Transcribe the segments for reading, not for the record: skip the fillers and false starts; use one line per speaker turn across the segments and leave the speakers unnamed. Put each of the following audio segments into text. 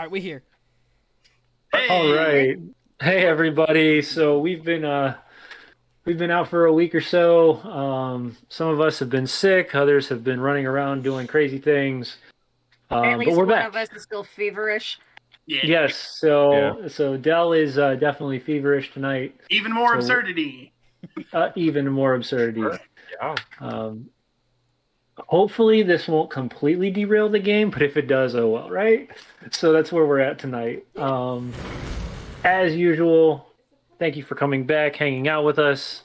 All right, we here.
All
Hey,
right. Hey everybody. So we've been out for a week or so. Some of us have been sick, others have been running around doing crazy things.
At
But
least
we're
one of
back.
us is still feverish.
yeah,
Yes.
Yeah.
So Dell is definitely feverish tonight.
even more
So
absurdity.
even more absurdity.
Yeah.
Um, Hopefully this won't completely derail the game, but if it does, oh well, right? So that's where we're at tonight. As usual, thank you for coming back, hanging out with us.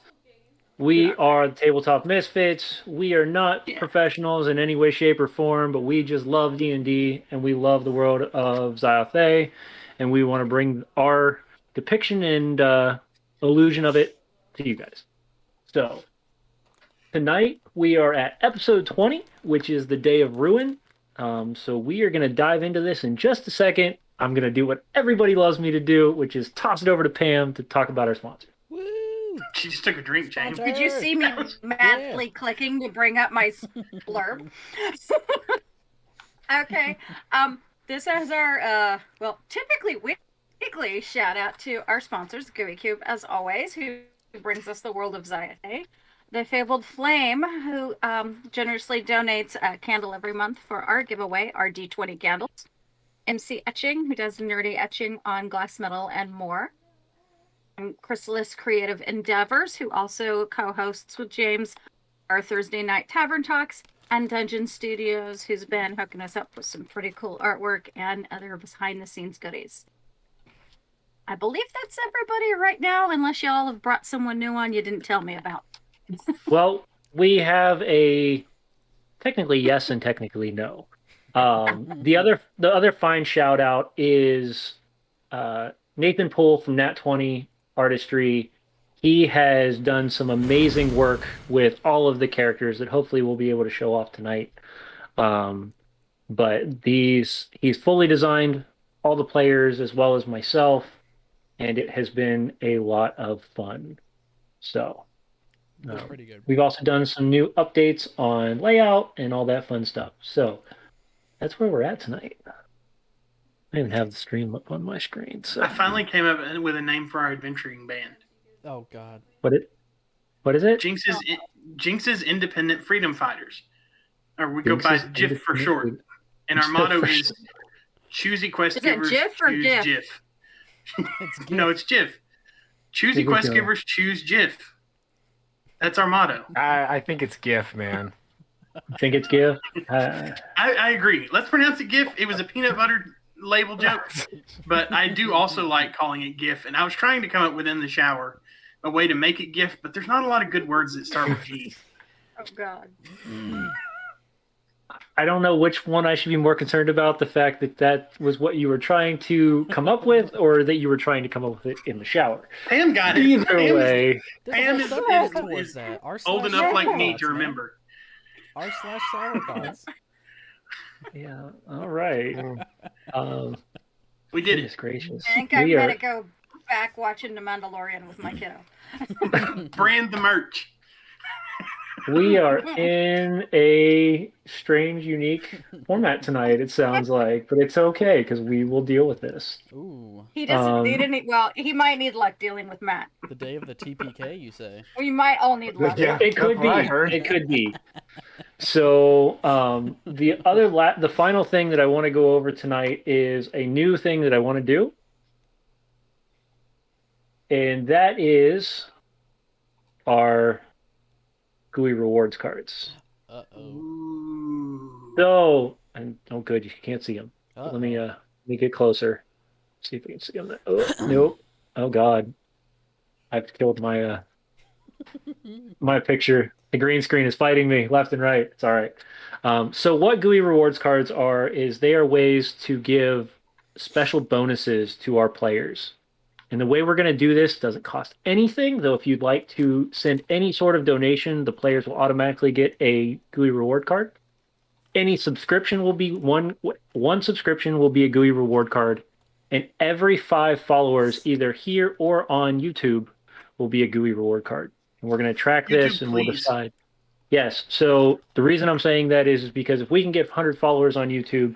We are the Tabletop Misfits. We are not
Yeah.
professionals in any way, shape, or form, but we just love D&D and we love the world of Xyothay, and we want to bring our depiction and illusion of it to you guys. So tonight we are at episode 20, which is the Day of Ruin. So we are going to dive into this in just a second. I'm going to do what everybody loves me to do, which is toss it over to Pam to talk about our sponsor.
Woo!
She just took a drink, James.
Sponsor.
Did you see me madly clicking to bring up my blurb? Okay. This is our typically weekly shout out to our sponsors, Gooey Cube, as always, who brings us the world of Xyothay. The Fabled Flame, who generously donates a candle every month for our giveaway, our D20 candles. MC Etching, who does nerdy etching on glass metal and more. And Chrysalis Creative Endeavors, who also co-hosts with James our Thursday night Tavern Talks. And Dungeon Studios, who's been hooking us up with some pretty cool artwork and other behind-the-scenes goodies. I believe that's everybody right now, unless y'all have brought someone new on you didn't tell me about.
Well, we have a technically yes and technically no. The other fine shout out is Nathan Poole from Nat 20 Artistry. He has done some amazing work with all of the characters that hopefully we'll be able to show off tonight. But he's fully designed all the players as well as myself, and it has been a lot of fun. So
That's pretty good.
we've also done some new updates on layout and all that fun stuff. So that's where we're at tonight. I even have the stream up on my screen. So
I finally came up with a name for our adventuring band.
Oh God.
What is it?
Jinx's Independent Freedom Fighters, or we go
Jinx's
by GIF for
Independent
short.
Freedom-
And our motto is choosy quest
Is it
givers
GIF or
choose
GIF?
GIF.
It's good.
No, it's GIF. Choosy
Here we
quest
go.
givers choose GIF. That's our motto.
I think it's GIF, man.
Think it's GIF?
I agree. Let's pronounce it GIF. It was a peanut butter label joke, but I do also like calling it GIF. And I was trying to come up with in the shower a way to make it GIF, but there's not a lot of good words that start with G.
Oh, God.
I don't know which one I should be more concerned about, the fact that that was what you were trying to come up with, or that you were trying to come up with it in the shower.
Pam got it.
Either
Pam
way,
There's a
Pam
whole
is-
subreddit
is-
towards
is
that.
old enough like me to
man.
remember.
R/sour thoughts.
yeah, all right.
We did
Goodness
it.
gracious.
I think I'm
We
going
are,
to go back watching The Mandalorian with my kiddo.
Brand the merch.
we are in a strange, unique format tonight, it sounds like, but it's okay because we will deal with this.
Ooh,
He doesn't. He
Um,
didn't. Well, he might need luck dealing with Matt.
the day of the TPK, you say?
We might all need luck.
Yeah.
It could
That's what I
be.
heard.
It could be. So the final thing that I want to go over tonight is a new thing that I want to do, and that is our Gooey rewards cards.
Uh oh.
Ooh.
So, and oh, good, you can't see them.
Uh-oh.
Let me get closer. See if we can see them. Oh, nope. Oh God, I've killed my my picture. The green screen is fighting me left and right. It's all right. So what GUI rewards cards are is they are ways to give special bonuses to our players. And the way we're going to do this doesn't cost anything, though if you'd like to send any sort of donation, the players will automatically get a GUI reward card. Any subscription will be one subscription will be a GUI reward card, and every 5 followers, either here or on YouTube, will be a GUI reward card. And we're going to track this
YouTube,
and we'll
please.
decide. Yes. So the reason I'm saying that is because if we can get 100 followers on YouTube,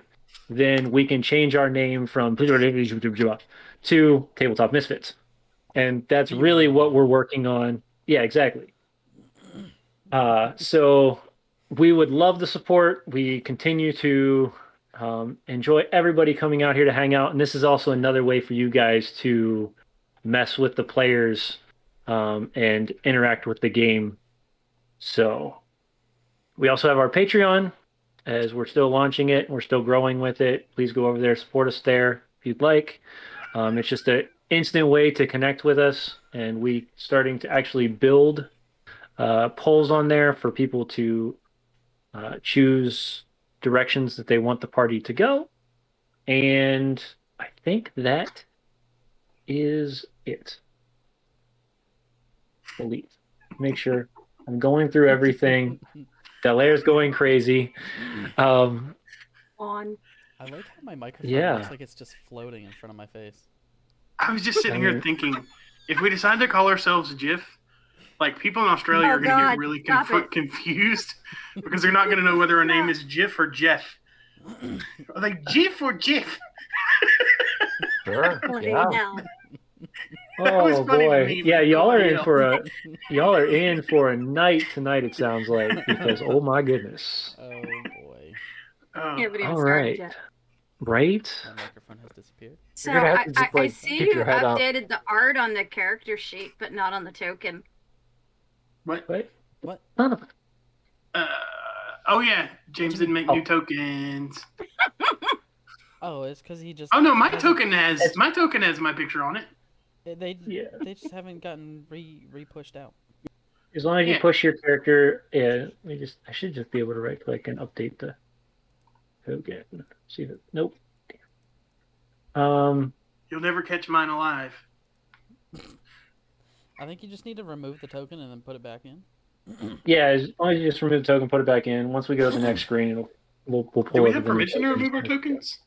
then we can change our name from to Tabletop Misfits. And that's really what we're working on. Yeah, exactly. So we would love the support. We continue to enjoy everybody coming out here to hang out. And this is also another way for you guys to mess with the players and interact with the game. So we also have our Patreon as we're still launching it. We're still growing with it. Please go over there, support us there if you'd like. It's just an instant way to connect with us. And we starting to actually build polls on there for people to choose directions that they want the party to go. And I think that is it. Delete. Make sure I'm going through everything. Delaire's going crazy.
On.
I like how my microphone
Yeah.
looks like it's just floating in front of my face.
I was just sitting here thinking, if we decide to call ourselves GIF, like people in Australia
Oh,
are going to
God,
get really
stop it.
confused because they're not going to know whether our name is GIF or Jeff. Are they GIF or Jiff?
Sure.
Put it
Yeah.
down.
was
Oh
funny to
boy.
me,
Yeah,
but
y'all are
nobody
in
else.
for a night tonight, it sounds like, because oh my goodness.
Oh boy,
Oh,
Haven't even
All
started
right.
yet.
Right?
my microphone has disappeared.
So
You're gonna have
I,
to just,
I
like,
see
keep
you
your head up.
updated the art on the character sheet, but not on the token.
what?
What? None of it.
Oh yeah, James didn't make
Oh.
new tokens.
Oh, it's because he just.
Oh no, my
hasn't-
token has my picture on it.
They
Yeah.
they just haven't gotten re-pushed out.
As long as you
Yeah.
push your character, I should just be able to right click and update the token. See if it, nope.
You'll never catch mine alive.
I think you just need to remove the token and then put it back in.
Yeah, as long as you just remove the token, put it back in. Once we go to the next screen, we'll pull
Do we
up
have
the new
permission to remove our tokens?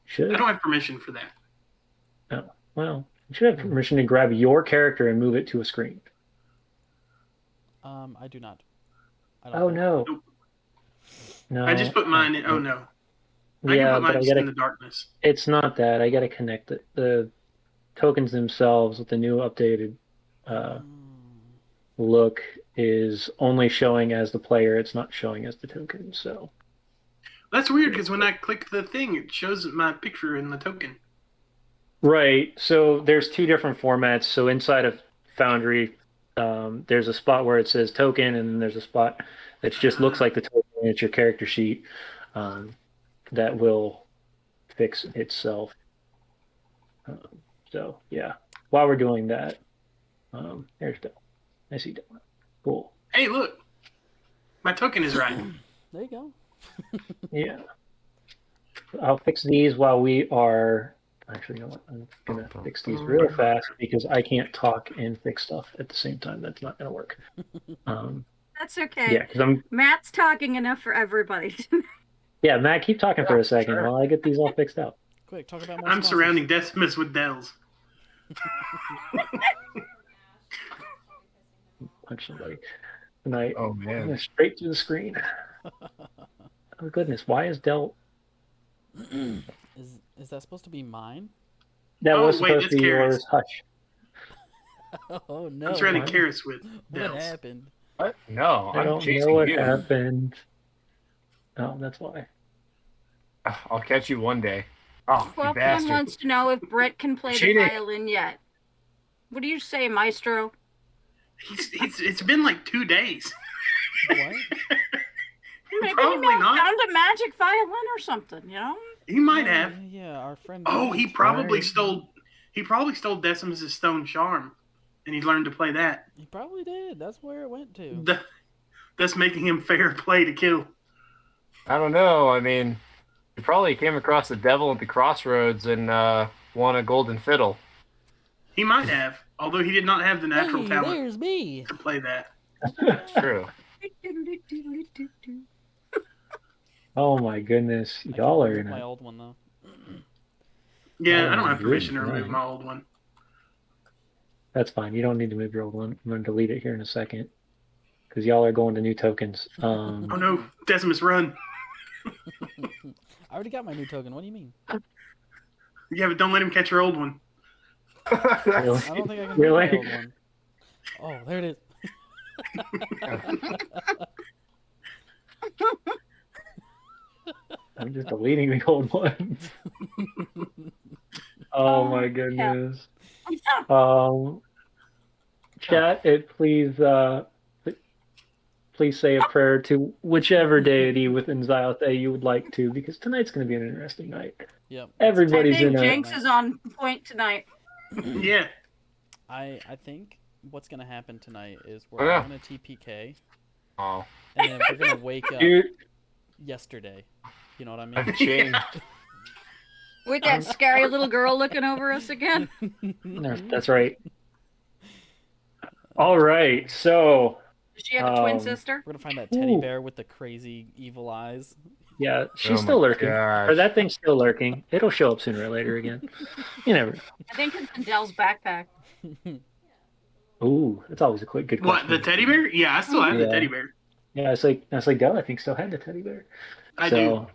Should.
I don't have permission for that.
Oh, well, you should have permission to grab your character and move it to a screen.
I do not. I don't
Oh
think.
no.
Nope.
No.
I just put mine in. Oh no. I can
Yeah,
put
but
mine
I
just
gotta.
in the darkness.
It's not that. I gotta connect it. The tokens themselves with the new updated look is only showing as the player. It's not showing as the token. So.
That's weird because when I click the thing, it shows my picture in the token.
Right. So there's two different formats. So inside of Foundry, there's a spot where it says token, and then there's a spot that just looks like the token. And it's your character sheet that will fix itself. So yeah, while we're doing that, there's Del. I see Del. Cool.
Hey, look, my token is right.
There you go.
Yeah. I'll fix these while we are. Actually, you know what? I'm gonna fix these real fast because I can't talk and fix stuff at the same time. That's not gonna work.
That's okay.
Yeah, because
Matt's talking enough for everybody.
Yeah, Matt, keep talking for a second
sure.
while I get these all fixed out.
Quick, talk about more.
I'm
sponsors.
surrounding Decimus with Dells.
Punch somebody tonight.
Oh man.
Straight to the screen. Oh goodness, why is Del?
Is that supposed to be mine?
That
Oh,
was
wait,
supposed
it's
to be
Karis.
yours. Hush.
Oh no!
I'm surrounding
What?
Karis with
What
Dells.
happened?
What? No,
I
I'm
don't
chasing
know what
you.
happened. Oh, that's why.
I'll catch you one day. Oh, you
Well, Ken
bastard.
wants to know if Brett can play the
Cheating.
violin yet. What do you say, Maestro?
It's been like 2 days.
What?
Maybe
Probably
he
not.
found a magic violin or something, you know?
He might
Oh,
have.
Yeah, our friend.
Oh, he probably
Right.
stole. He probably stole Decimus's stone charm, and he learned to play that.
He probably did. That's where it went to.
That's making him fair play to kill.
I don't know. I mean, you probably came across the devil at the crossroads and won a golden fiddle.
He might have, although he did not have the natural
Hey,
talent
there's me.
to play that.
It's true.
Oh my goodness,
I
y'all
can
are
remove
in
my
a.
old one though.
Yeah,
Oh,
I don't have permission to
good
remove
night.
my old one.
That's fine. You don't need to move your old one. I'm gonna delete it here in a second because y'all are going to new tokens.
Oh no, Decimus, run!
I already got my new token. What do you mean?
Yeah, but don't let him catch your old one.
Really?
I don't think I can
Really?
make my old one. Oh, there it is.
I'm just deleting the old ones. Oh my
Oh, hell.
goodness. Um, chat it, please say a prayer to whichever deity within Xyothe you would like to, because tonight's going to be an interesting night.
Yep.
I
Everybody's in
think
a.
Jinx is on point tonight.
Yeah.
I think what's gonna happen tonight is we're
Oh,
all
yeah.
gonna TPK,
Oh,
and then we're gonna wake up
Dude,
yesterday. You know what I mean?
I've changed.
With that scary little girl looking over us again.
that's right. All right, so
Does she have a twin
Um,
sister?
We're gonna find that teddy
Ooh.
bear with the crazy evil eyes.
yeah,
Oh
she's
my
still lurking.
gosh.
Or that thing's still lurking. It'll show up sooner or later again. You never know.
I think it's in Dell's backpack.
Ooh, that's always a good
What,
question.
the teddy bear? Yeah, I still have the
Yeah.
teddy bear.
Yeah, it's like Dell, I think, still had the teddy bear.
I
So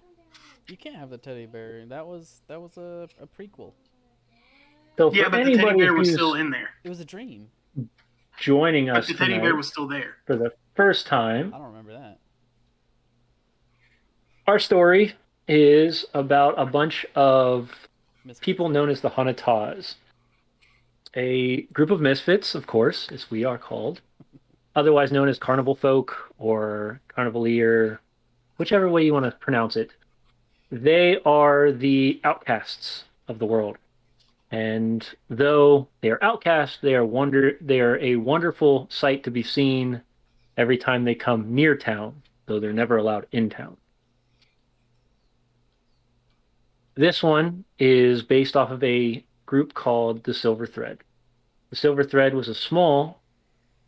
You can't have the teddy bear. That was a prequel.
so
Yeah,
for
but the teddy
anybody
bear was
who's
still in there.
It was a dream.
joining
But
us
the teddy
tonight
bear was still there.
for the first
I
time,
don't remember that.
our story is about a bunch of
Misfits.
people known as the Hanatas. A group of misfits, of course, as we are called, otherwise known as carnival folk or carnivalier, whichever way you want to pronounce it. They are the outcasts of the world. And though they are outcasts, they are a wonderful sight to be seen every time they come near town, though they're never allowed in town. This one is based off of a group called the Silver Thread. The Silver Thread was a small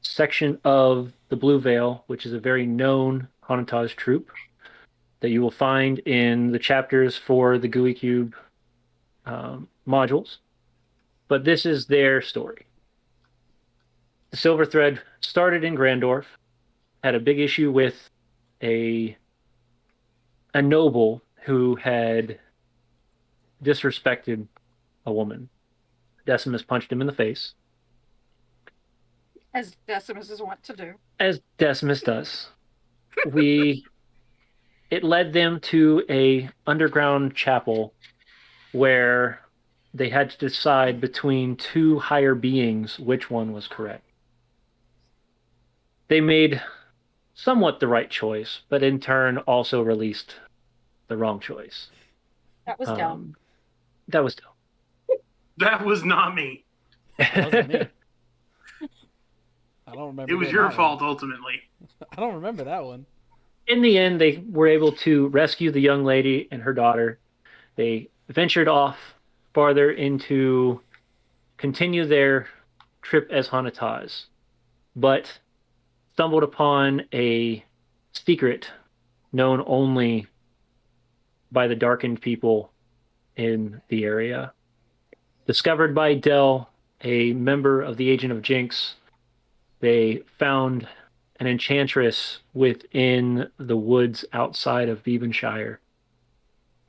section of the Blue Veil, which is a very known Hanatage troop that you will find in the chapters for the Gooey Cube modules. But this is their story. The Silver Thread started in Grandorf, had a big issue with a noble who had disrespected a woman. Decimus punched him in the face,
As Decimus is wont to do.
as Decimus does. It led them to a underground chapel where they had to decide between two higher beings which one was correct. They made somewhat the right choice, but in turn also released the wrong choice.
That was dumb.
That was dumb.
That was not me.
That wasn't me. I don't remember.
It was
doing
your
that
fault
one.
ultimately.
I don't remember that one.
In the end, they were able to rescue the young lady and her daughter. They ventured off farther into continue their trip as Hanatas, but stumbled upon a secret known only by the darkened people in the area. Discovered by Dell, a member of the Agent of Jinx, they found an enchantress within the woods outside of Beavenshire,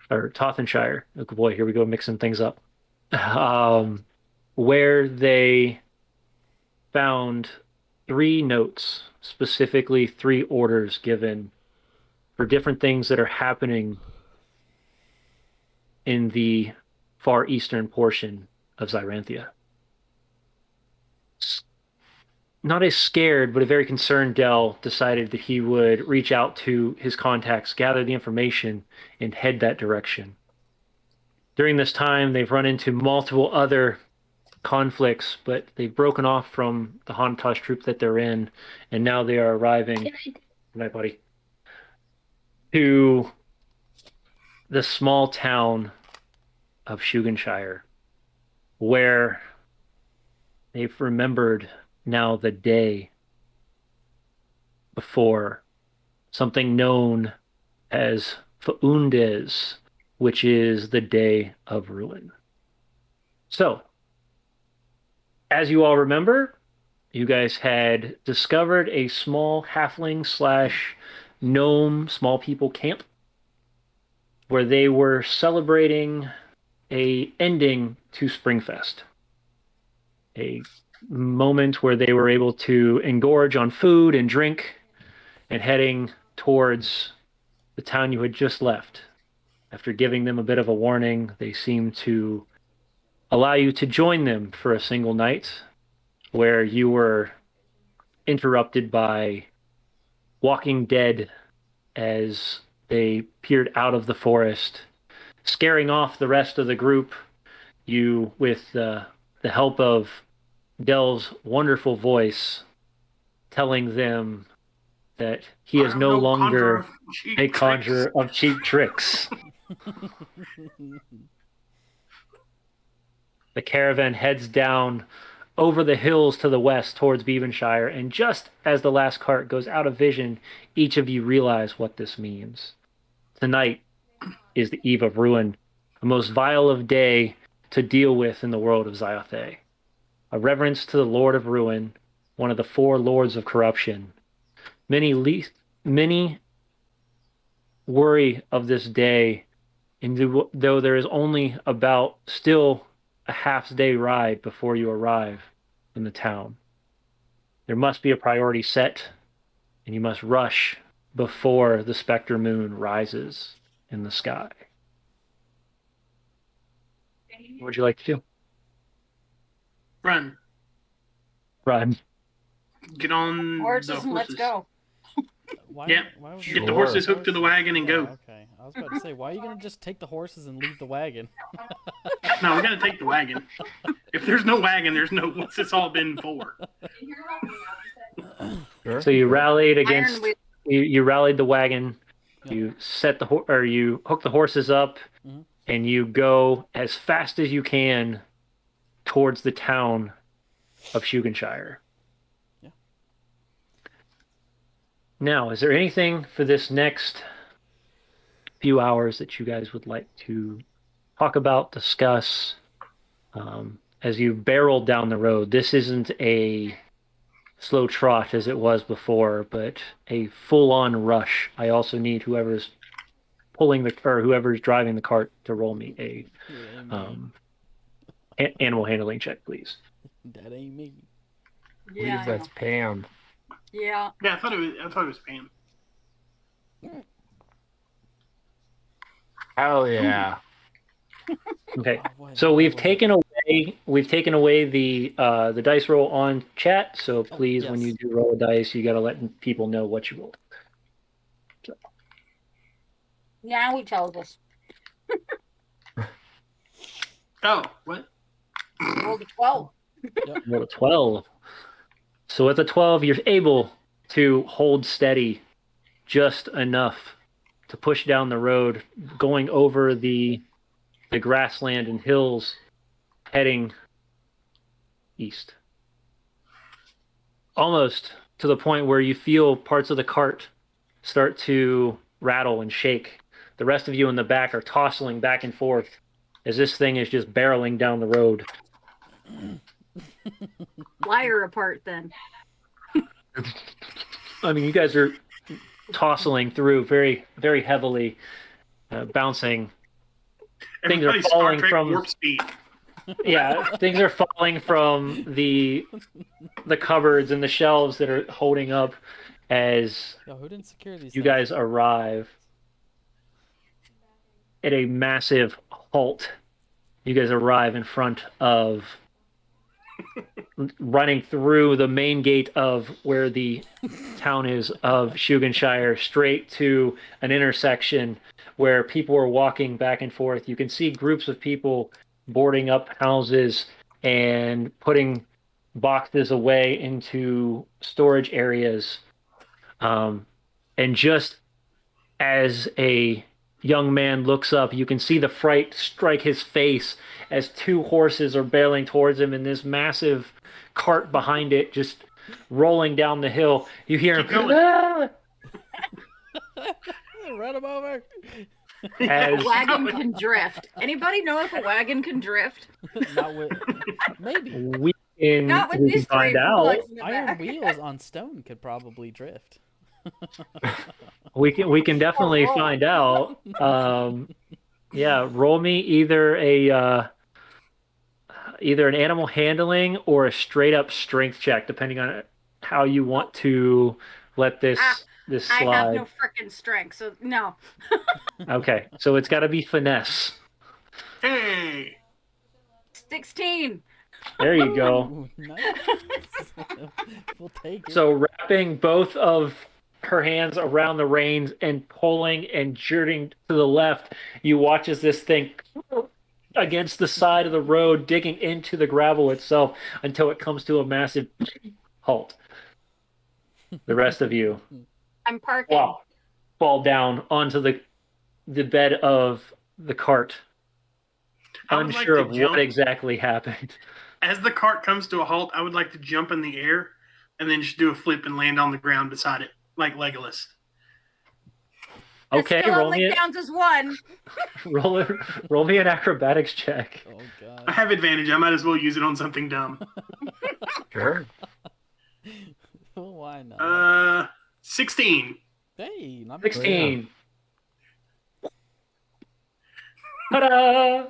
or Tothenshire. Oh boy, here we go, mixing things up. Where they found 3 notes, specifically 3 orders given for different things that are happening in the far eastern portion of Zyranthia. Not as scared, but a very concerned Dell decided that he would reach out to his contacts, gather the information, and head that direction. During this time, they've run into multiple other conflicts, but they've broken off from the Hantosh troop that they're in, and now they are arriving. Good night, buddy. To the small town of Shugenshire, where they've remembered now the day before something known as Faundes, which is the Day of Ruin. So, as you all remember, you guys had discovered a small halfling slash gnome small people camp where they were celebrating a ending to Springfest, a moment where they were able to engorge on food and drink and heading towards the town you had just left. After giving them a bit of a warning, they seemed to allow you to join them for a single night where you were interrupted by walking dead as they peered out of the forest, scaring off the rest of the group. You, with the help of Dell's wonderful voice, telling them that he is no longer a conjurer of cheap tricks. The caravan heads down over the hills to the west towards Beavenshire, and just as the last cart goes out of vision, each of you realize what this means. Tonight is the eve of ruin, the most vile of day to deal with in the world of Zyothe. A reverence to the Lord of Ruin, one of the four lords of corruption. Many worry of this day, and though there is only about still a half-day ride before you arrive in the town. There must be a priority set, and you must rush before the specter moon rises in the sky. What would you like to do?
Run.
Run.
Get on
Horses
the
and
horses.
let's go.
Why,
Yeah,
why would
Get the
Sure.
horses hooked to the wagon and
Yeah,
go.
okay. I was about to say, why are you gonna just take the horses and leave the wagon?
No, we gotta take the wagon. If there's no wagon, there's no. What's this all been for?
Sure.
So you rallied against.
Iron Wheel.
You rallied the wagon.
Yep.
You set the or you hook the horses up,
Mhm.
and you go as fast as you can towards the town of Shugenshire.
Yeah.
Now, is there anything for this next few hours that you guys would like to talk about, discuss? As you barrel down the road, this isn't a slow trot as it was before, but a full-on rush. I also need whoever's whoever's driving the cart to roll me a
It ain't me.
animal handling check, please.
That ain't me.
I
Yeah.
believe
I
that's
know.
Pam.
Yeah.
Yeah, I thought it was Pam.
Hell yeah.
Okay.
Oh, what?
So
What?
we've taken away the dice roll on chat. So please, when
yes.
you do roll a dice, you got to let people know what you rolled.
Now he tells us.
Oh, what?
Roll the 12.
Roll a 12. So with a 12, you're able to hold steady just enough to push down the road, going over the grassland and hills, heading east. Almost to the point where you feel parts of the cart start to rattle and shake. The rest of you in the back are tossing back and forth as this thing is just barreling down the road.
Fly her apart then.
I mean, you guys are tossing through very, very heavily, bouncing. Things are
Everybody's
falling
Star Trek
from-
warp speed.
Yeah, things are falling from the cupboards and the shelves that are holding up as
Yo, who didn't secure these
you
things?
guys arrive at a massive halt. You guys arrive in front of, running through the main gate of where the town is of Shugenshire, straight to an intersection where people are walking back and forth. You can see groups of people boarding up houses and putting boxes away into storage areas. And just as a young man looks up, you can see the fright strike his face as two horses are barreling towards him and this massive cart behind it just rolling down the hill. You hear
Keep
him,
going.
"Ah!"
Run him over.
As-
Wagon can drift. Anybody know if a wagon can drift?
Not with. Maybe.
we can
Not with
we can
these three
find out.
plugs in the
Iron
back.
wheels on stone could probably drift.
We can definitely
roll.
find out. Yeah, roll me either an animal handling or a straight up strength check, depending on how you want to let
Ah,
this
I have no
slide.
freaking strength, so no.
Okay, so it's got to be finesse.
Hey,
16.
There you go.
Ooh, nice. We'll take it.
So wrapping both of her hands around the reins and pulling and jerking to the left, you watch as this thing against the side of the road, digging into the gravel itself until it comes to a massive halt. The rest of you,
I'm parking.
wow, fall down onto the bed of the cart,
I would like
unsure
to
of
jump
what exactly happened.
as the cart comes to a halt. I would like to jump in the air and then just do a flip and land on the ground beside it, like Legolas.
That
Okay,
still
roll
only
me
counts as one.
roll me an acrobatics check.
Oh
I
god.
have advantage. I might as well use it on something dumb.
Sure.
Why not?
16.
Hey, not bad.
16. Ta-da!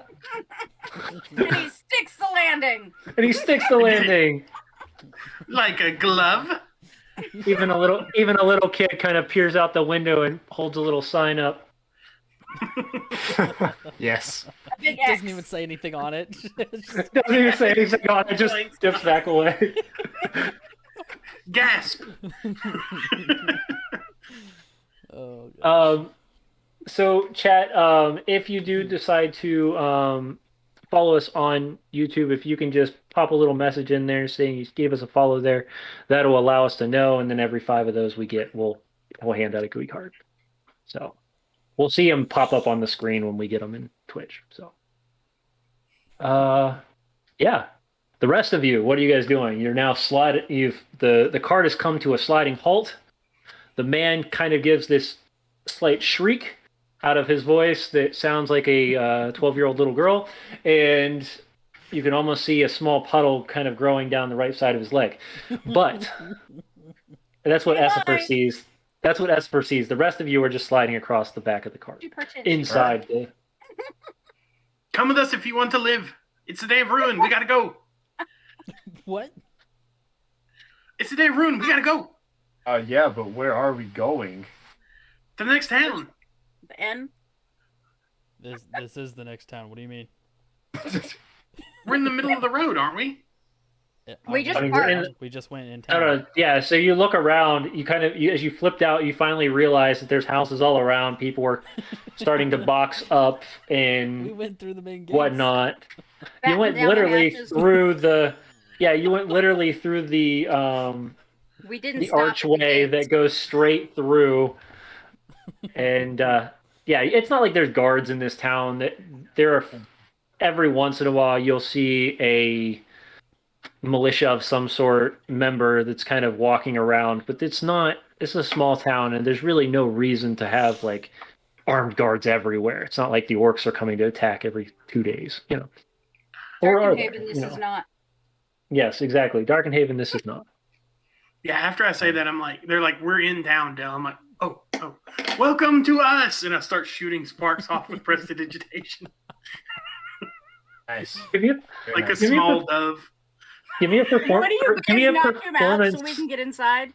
And he sticks the landing.
And he sticks the landing.
Like a glove.
Even a little kid kind of peers out the window and holds a little sign up.
Yes.
A big X.
Doesn't even say anything on it. Just-
Doesn't even say anything on it, just dips back away.
Gasp.
oh god.
So chat, if you do decide to follow us on YouTube, if you can just pop a little message in there saying you gave us a follow there, that'll allow us to know, and then every 5 of those we get, we'll hand out a Gooey card. So we'll see them pop up on the screen when we get them in Twitch. So yeah. The rest of you, what are you guys doing? You're now the cart has come to a sliding halt. The man kind of gives this slight shriek out of his voice that sounds like a 12-year-old little girl, and you can almost see a small puddle kind of growing down the right side of his leg. But that's what Esper sees. That's what Esper sees. The rest of you are just sliding across the back of the cart inside the.
Come with us if you want to live. It's the day of ruin. We gotta go.
What?
It's the day of ruin. We gotta go.
Yeah, but where are we going?
To the next town.
The N.
This is the next town. What do you mean?
We're in the middle of the road, aren't we?
We just
we just went in
I
town.
don't know. Yeah, so you look around. As you flipped out, you finally realize that there's houses all around. People were starting to box up and
We went through the main gates.
whatnot. You
Batten
went
down the
literally
hatches.
through the. Yeah, you went literally through the
We didn't
the
stop at the
archway
gates.
that goes straight through. And yeah, it's not like there's guards in this town. That there are every once in a while you'll see a militia of some sort member that's kind of walking around, but it's a small town and there's really no reason to have like armed guards everywhere. It's not like the orcs are coming to attack every 2 days, you know. Or are there?
Darkenhaven, this
You know?
is not.
Yes, exactly. Darkenhaven, this is not.
Yeah, after I say that, they're like, we're in town, Dell. I'm like, oh, welcome to us. And I start shooting sparks off with prestidigitation.
Nice.
Give me
Like a
nice.
small dove.
give me a
What do you
give me
guys
a
knock him out
performance.
so we can get inside?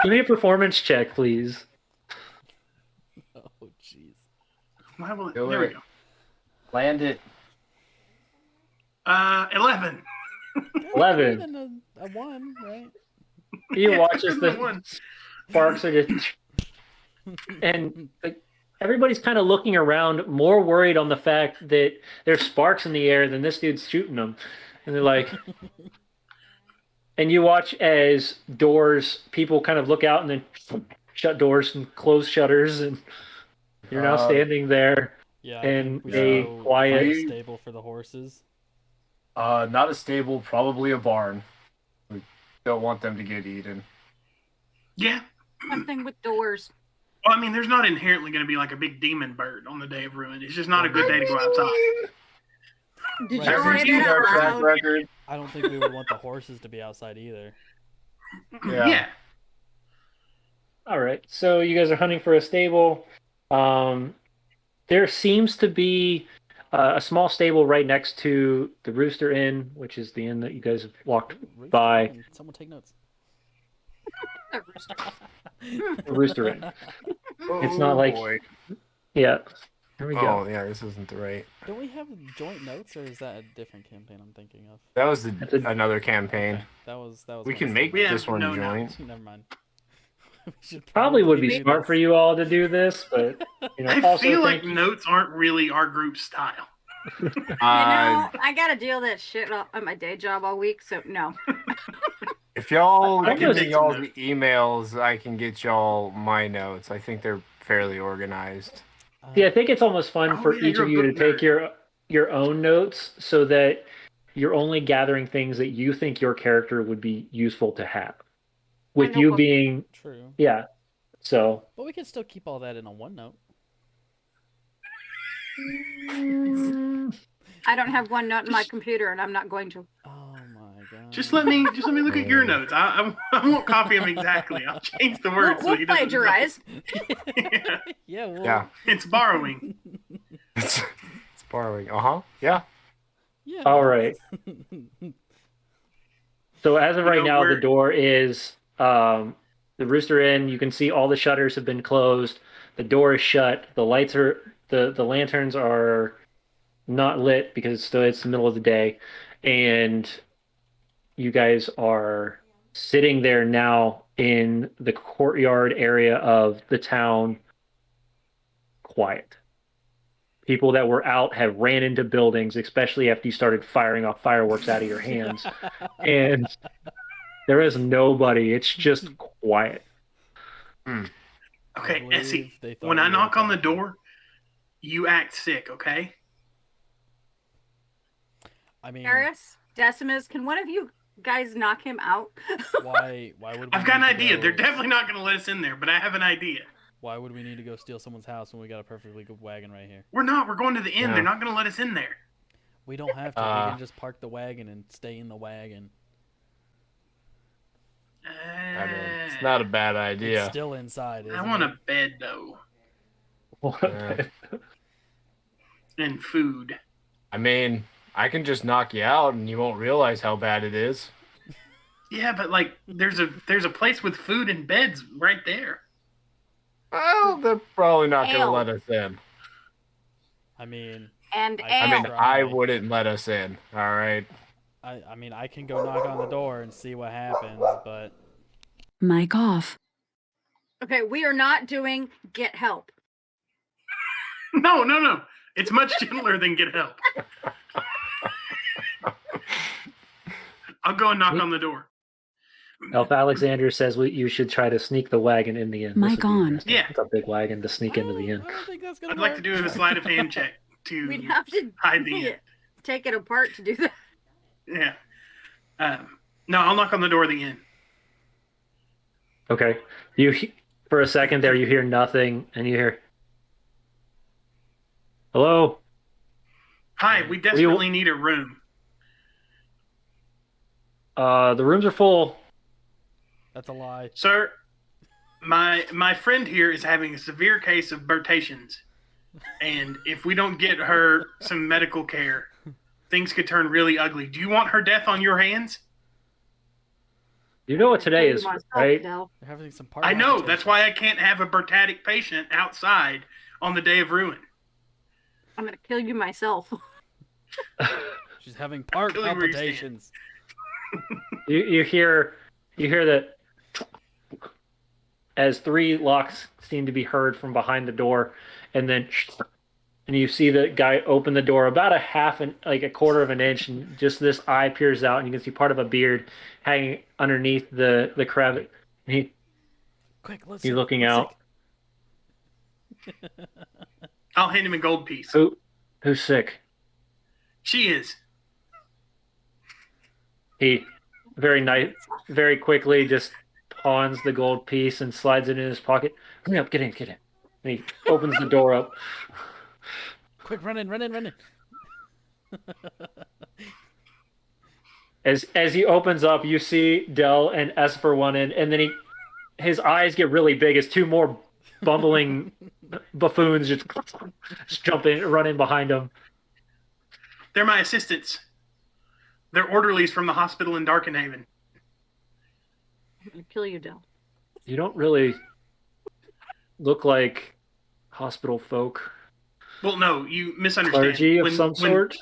Give me a performance check, please.
Oh jeez.
Why will it?
Do
There we
it.
go.
Land it.
11.
11.
Even a 1, right?
You
Yeah,
watch as
the
the
one.
sparks are just, and like, everybody's kind of looking around, more worried on the fact that there's sparks in the air than this dude's shooting them, and they're like, and you watch as people kind of look out and then shut doors and close shutters, and you're now standing there
Yeah.
in
we
a
should go
quiet.
find a stable for the horses.
Not a stable, probably a barn. We don't want them to get eaten.
Yeah.
Something with doors.
Well, I mean, there's not inherently going to be like a big demon bird on the day of ruin. It's just not a good day to go outside.
Did
Right.
you
Have
say
you seen
that
our
out
track
loud?
record?
I don't think we would want the horses to be outside either.
Yeah.
All right. So you guys are hunting for a stable. Um, there seems to be a small stable right next to the Rooster Inn, which is the inn that you guys have walked
Ooh, Rooster
by.
Inn. Someone take notes.
A rooster.
The Rooster Inn. It's not
Oh
like
boy.
yeah. There we go.
Oh yeah, this isn't the right.
Don't we have joint notes, or is that a different campaign I'm thinking of?
That was
That's a-
another campaign.
Okay, that was
We
my
can make
mistake.
We have
this one
no
joint.
Never mind. We should
Probably would be
do
smart
this.
for you all to do this, but
I
also
feel like
thank you.
notes aren't really our group style.
You know, I gotta deal with that shit at my day job all week, so no.
If y'all
I
give
can
me
take some
y'all the
notes.
emails, I can get y'all my notes. I think they're fairly organized.
Yeah, I think it's almost fun
Oh,
for
yeah,
each
you're
of
a
you to
book
take
nerd.
your own notes so that you're only gathering things that you think your character would be useful to have.
My
With you
notebook.
being
True,
yeah. So
but we can still keep all that in a OneNote.
I don't have one note in my computer, and I'm not going to.
Oh my god!
Just let me look at your notes. I won't copy them exactly. I'll change the words so
We'll
he doesn't know.
plagiarize.
Yeah,
Yeah, well,
Yeah.
it's borrowing.
It's borrowing. Yeah.
yeah.
all right. So as of
You
right
know,
now, the
we're
door is the Rooster Inn. You can see all the shutters have been closed. The door is shut. The lights are the lanterns are not lit because it's the middle of the day, and you guys are sitting there now in the courtyard area of the town, quiet. People that were out have ran into buildings, especially after you started firing off fireworks out of your hands, and there is nobody. It's just quiet.
Hmm.
I
okay,
believe
Essie.
they thought
When
we
I
were
knock on the
attacking.
door, you act sick, okay?
I mean,
Paris, Decimus, can one of you guys knock him out?
why? Why would we
I've got an
need to
idea. They're
go-
definitely not going to let us in there, but I have an idea.
Why would we need to go steal someone's house when we got a perfectly good wagon right here?
We're not. We're going to the inn.
Yeah.
They're not going to let us in there.
We don't have to. We can just park the wagon and stay in the wagon.
I mean, it's not a bad
It's
idea.
still inside.
I
Isn't
want
it?
a bed though,
Yeah.
and food.
I mean, I can just knock you out and you won't realize how bad it is.
Yeah, but like, there's a place with food and beds right there.
Well, they're probably not going to
Ale.
let us in.
I mean,
And
I
I
ale.
mean, I wouldn't let us in. All right.
I mean, I can go knock on the door and see what happens, but
Mic off.
Okay, we are not doing get help.
No, no, no. It's much gentler than get help. I'll go and knock on the door.
Elf Alexander says you should try to sneak the wagon in the inn.
Mic
This would be
on.
interesting.
Yeah.
It's a big wagon to sneak into the inn.
I don't think that's gonna
I'd
work.
like to do a sleight of hand check to
We'd have to
hide the inn.
take it apart to do that.
Yeah. No, I'll knock on the door of the inn.
Okay. For a second there, you hear nothing, and you hear, "Hello."
Hi, we desperately need a room.
The rooms are full.
That's a lie.
Sir, my friend here is having a severe case of burtations. And if we don't get her some medical care, things could turn really ugly. Do you want her death on your hands?
You know what today is, right?
They're having some party.
I know. That's why I can't have a burtatic patient outside on the day of ruin.
I'm gonna kill you myself.
She's having heart
Really where you stand.
palpitations.
You hear that as three locks seem to be heard from behind the door, and then you see the guy open the door about a quarter of an inch, and just this eye peers out, and you can see part of a beard hanging underneath the crevice. And
Quick, let's.
he's looking out.
I'll hand him a gold piece.
Who's sick?
She is.
He very quickly just pawns the gold piece and slides it in his pocket. Hurry up, get in. And he opens the door up.
Quick, run in.
As he opens up, you see Dell and Esper one in, and then his eyes get really big as two more bumbling buffoons just jump in, run in behind him.
They're my assistants. They're orderlies from the hospital in Darkenhaven.
I'm gonna kill you, Del.
You don't really look like hospital folk.
Well, no, you misunderstand.
Clergy of some sort?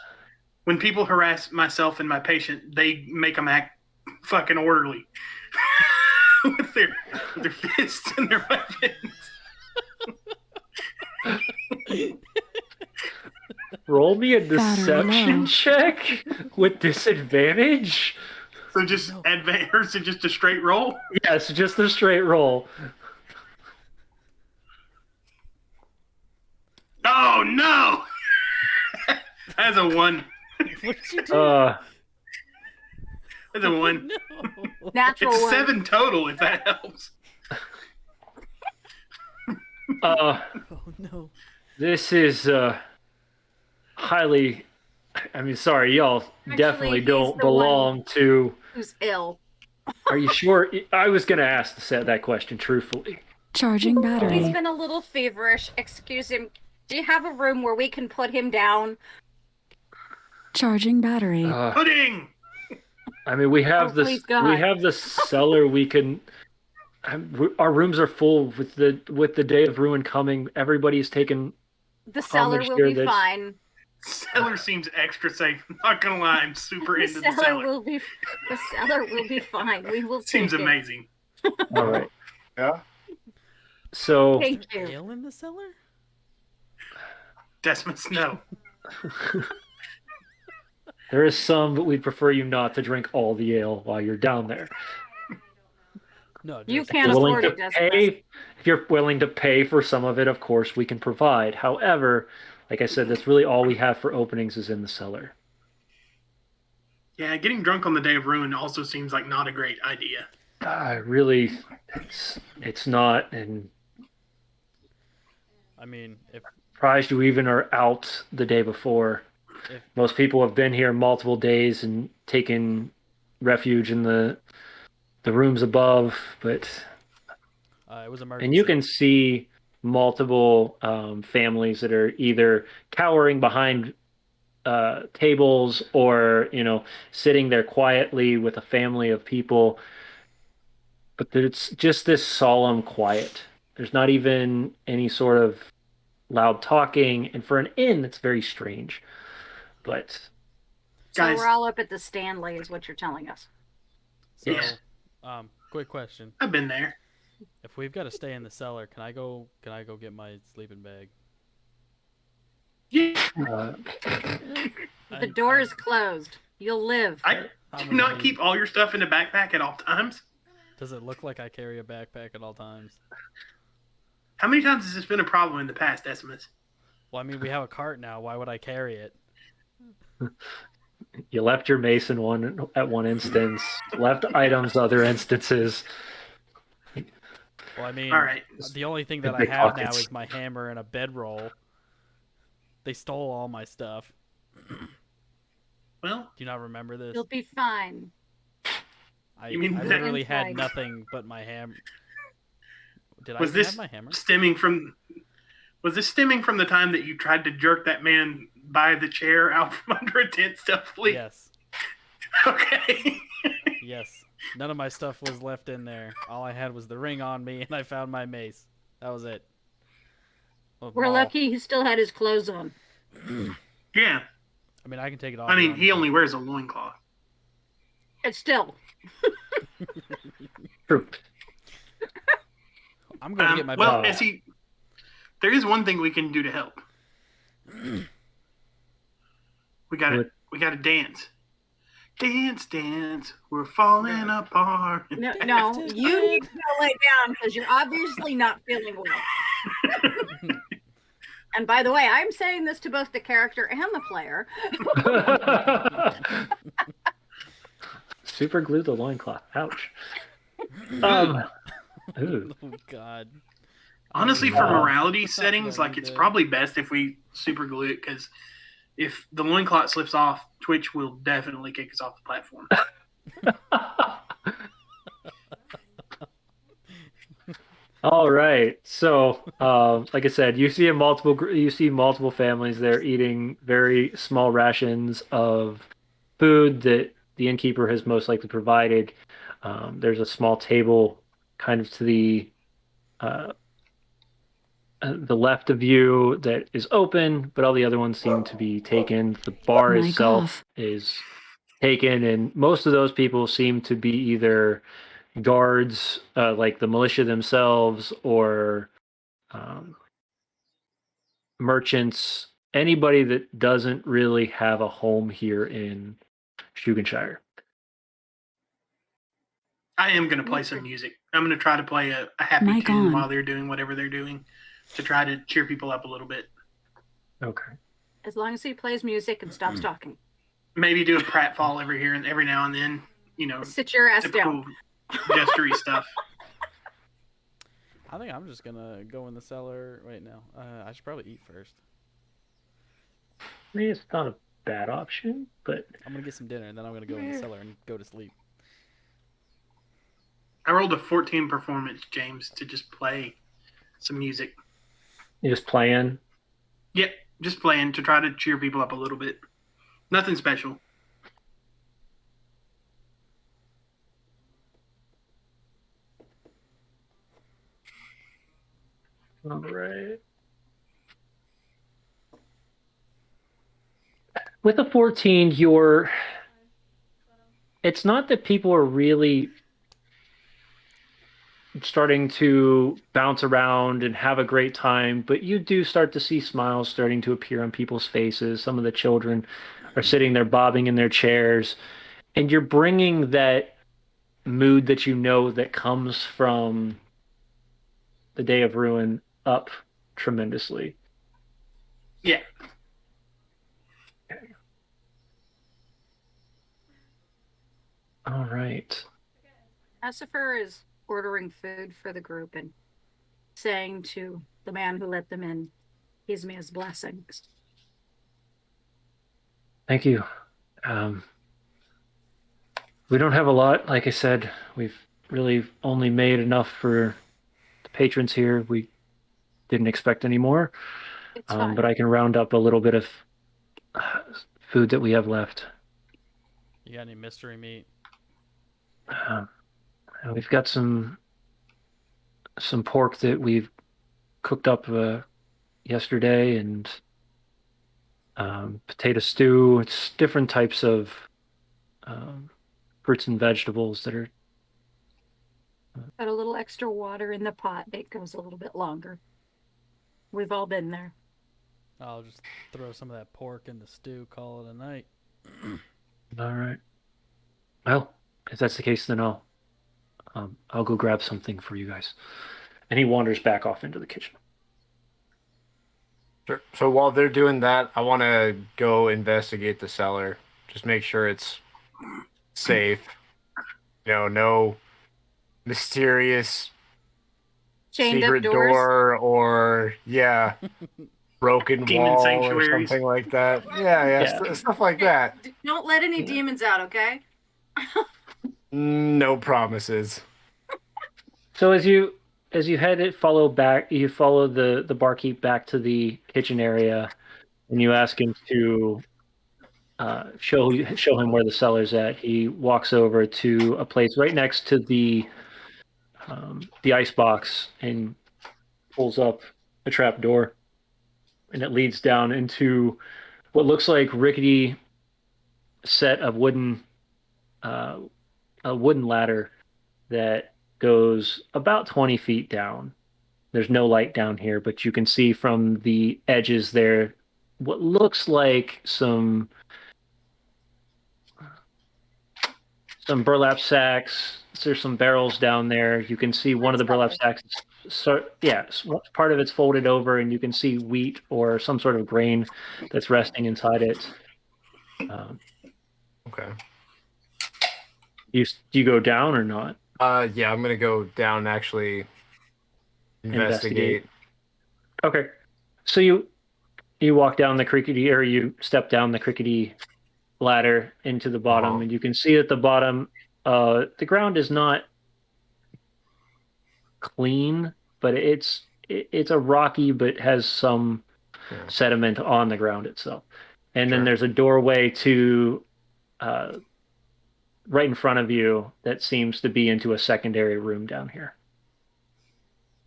When people harass myself and my patient, they make them act fucking orderly. with their fists and their weapons.
Roll me a
Battery
deception
low.
check with disadvantage.
So just advance, so just a straight roll.
Yes, just a straight roll.
Oh no! That's a 1.
What did you do?
That's a 1.
No.
Natural
It's
one.
7 total, if that helps.
Oh no.
This is highly. I mean, sorry, y'all definitely
he's
don't
the one-
belong to.
Who's ill?
Are you sure? I was going to ask that question truthfully.
Charging
He's
battery.
been a little feverish. Excuse him. Do you have a room where we can put him down?
Charging battery.
Pudding!
I mean, we have
Oh,
this.
please, God.
We have the cellar. We can. Our rooms are full with the day of ruin coming. Everybody's taken.
The cellar
much
will
here
be
that's-
fine.
Cellar seems extra safe. I'm not gonna lie, I'm super
The
into the
cellar
cellar.
will be. The cellar will be fine. We will.
Seems
take it.
amazing.
All right.
Yeah.
So
Thank you.
Ale in the cellar?
Decimus, no.
there is some, but we'd prefer you not to drink all the ale while you're down there.
No,
You
just-
can't
You're willing
afford
to
it, Decimus.
pay. If you're willing to pay for some of it, of course we can provide. However, like I said, that's really all we have for openings is in the cellar.
Yeah, getting drunk on the day of ruin also seems like not a great idea.
Really, it's not, and
I mean, if
surprised you even are out the day before.
If-
Most people have been here multiple days and taken refuge in the rooms above, but
it was emergency.
and you can see multiple families that are either cowering behind tables or sitting there quietly with a family of people, but it's just this solemn quiet. There's not even any sort of loud talking, and for an inn it's very strange. But
So
Guys.
we're all up at the Stanley, is what you're telling us.
So,
Yeah.
quick question:
I've been there.
if we've got to stay in the cellar, can I go get my sleeping bag?
Yeah,
The door is closed. You'll live.
I
How
do not
many-
keep all your stuff in a backpack at all times.
Does it look like I carry a backpack at all times?
How many times has this been a problem in the past, Decimus?
Well, I mean, we have a cart now. Why would I carry it?
you left your mace in one instance, left items other instances.
Well, I mean,
All right.
the only thing that I
Big
have
pockets.
now is my hammer and a bedroll. They stole all my stuff.
Well,
Do you not remember this?
You'll be fine.
I,
You mean
I
that-
literally had
Inside.
nothing but my hammer. Did I
was
even
this
have my hammer?
stemming from? Was this stemming from the time that you tried to jerk that man by the chair out from under a tent stealthily?
Yes.
Okay.
Yes. None of my stuff was left in there. All I had was the ring on me, and I found my mace. That was it. A
We're
ball.
lucky he still had his clothes on.
Yeah.
I mean, I can take it off.
I mean,
if you
he
want me
only wears a loincloth.
It's still.
True.
to. I'm going to get my
well,
bag.
there is one thing we can do to help. We gotta
What?
dance. Dance, dance, we're falling apart.
No, you need to go lay down because you're obviously not feeling well. And by the way, I'm saying this to both the character and the player.
Super glue the loincloth. Ouch. Ooh.
Oh, God.
Honestly, for
Wow.
morality
not
settings,
going
like it's
to.
probably best if we super glue it because if the loincloth slips off, Twitch will definitely kick us off the platform.
All right. So, like I said, you see multiple families there eating very small rations of food that the innkeeper has most likely provided. There's a small table kind of to uh, the left of you that is open, but all the other ones seem to be taken. The bar
Mike
itself
off.
is taken, and most of those people seem to be either guards, like the militia themselves, or um, merchants, anybody that doesn't really have a home here in Shugenshire.
I am going to play some music. I'm going to try to play a happy
Mic
tune
on.
while they're doing whatever they're doing to try to cheer people up a little bit.
Okay.
As long as he plays music and stops talking.
Maybe do a pratfall every now and then.
Sit your ass down.
Typical gestury stuff.
I think I'm just gonna go in the cellar. Wait, no. I should probably eat first.
I mean, it's not a bad option, but
I'm gonna get some dinner and then I'm gonna go in the cellar and go to sleep.
I rolled a 14 performance, James, to just play some music.
you're just playing.
Yep, just playing to try to cheer people up a little bit. Nothing special.
All right. With a 14, it's not that people are really starting to bounce around and have a great time, but you do start to see smiles starting to appear on people's faces. Some of the children are sitting there bobbing in their chairs, and you're bringing that mood that you know that comes from the Day of Ruin up tremendously.
Yeah.
All right.
Asifer is ordering food for the group and saying to the man who let them in, gives me his blessings.
Thank you. Um, we don't have a lot. Like I said, we've really only made enough for the patrons here. We didn't expect any more.
It's fine.
But I can round up a little bit of uh, food that we have left.
You got any mystery meat?
Um, we've got some pork that we've cooked up yesterday, and potato stew. It's different types of um, fruits and vegetables that are.
Put a little extra water in the pot. It goes a little bit longer. We've all been there.
I'll just throw some of that pork in the stew, call it a night.
All right. Well, if that's the case, then I'll go grab something for you guys. And he wanders back off into the kitchen.
Sure. So while they're doing that, I want to go investigate the cellar. Just make sure it's safe. No mysterious
Chained
secret
up doors.
door or broken
Demon
wall or
sanctuaries.
something like that. Yeah. Stuff like that.
Don't let any demons out, okay?
No promises.
So as you head it, you follow the barkeep back to the kitchen area, and you ask him to show him where the cellar's at. He walks over to a place right next to the ice box and pulls up a trap door, and it leads down into what looks like rickety set of a wooden ladder that goes about 20 feet down. There's no light down here, but you can see from the edges there what looks like some burlap sacks. There's some barrels down there. You can see one of the burlap sacks. Part of it's folded over, and you can see wheat or some sort of grain that's resting inside it.
Okay.
You go down or not?
Yeah, I'm gonna go down and actually investigate.
Okay. So you walk down the crickety, or you step down the crickety ladder into the bottom, and you can see at the bottom, the ground is not clean, but it's a rocky, but has some
Yeah.
sediment on the ground itself. And then
Sure.
there's a doorway to right in front of you that seems to be into a secondary room down here.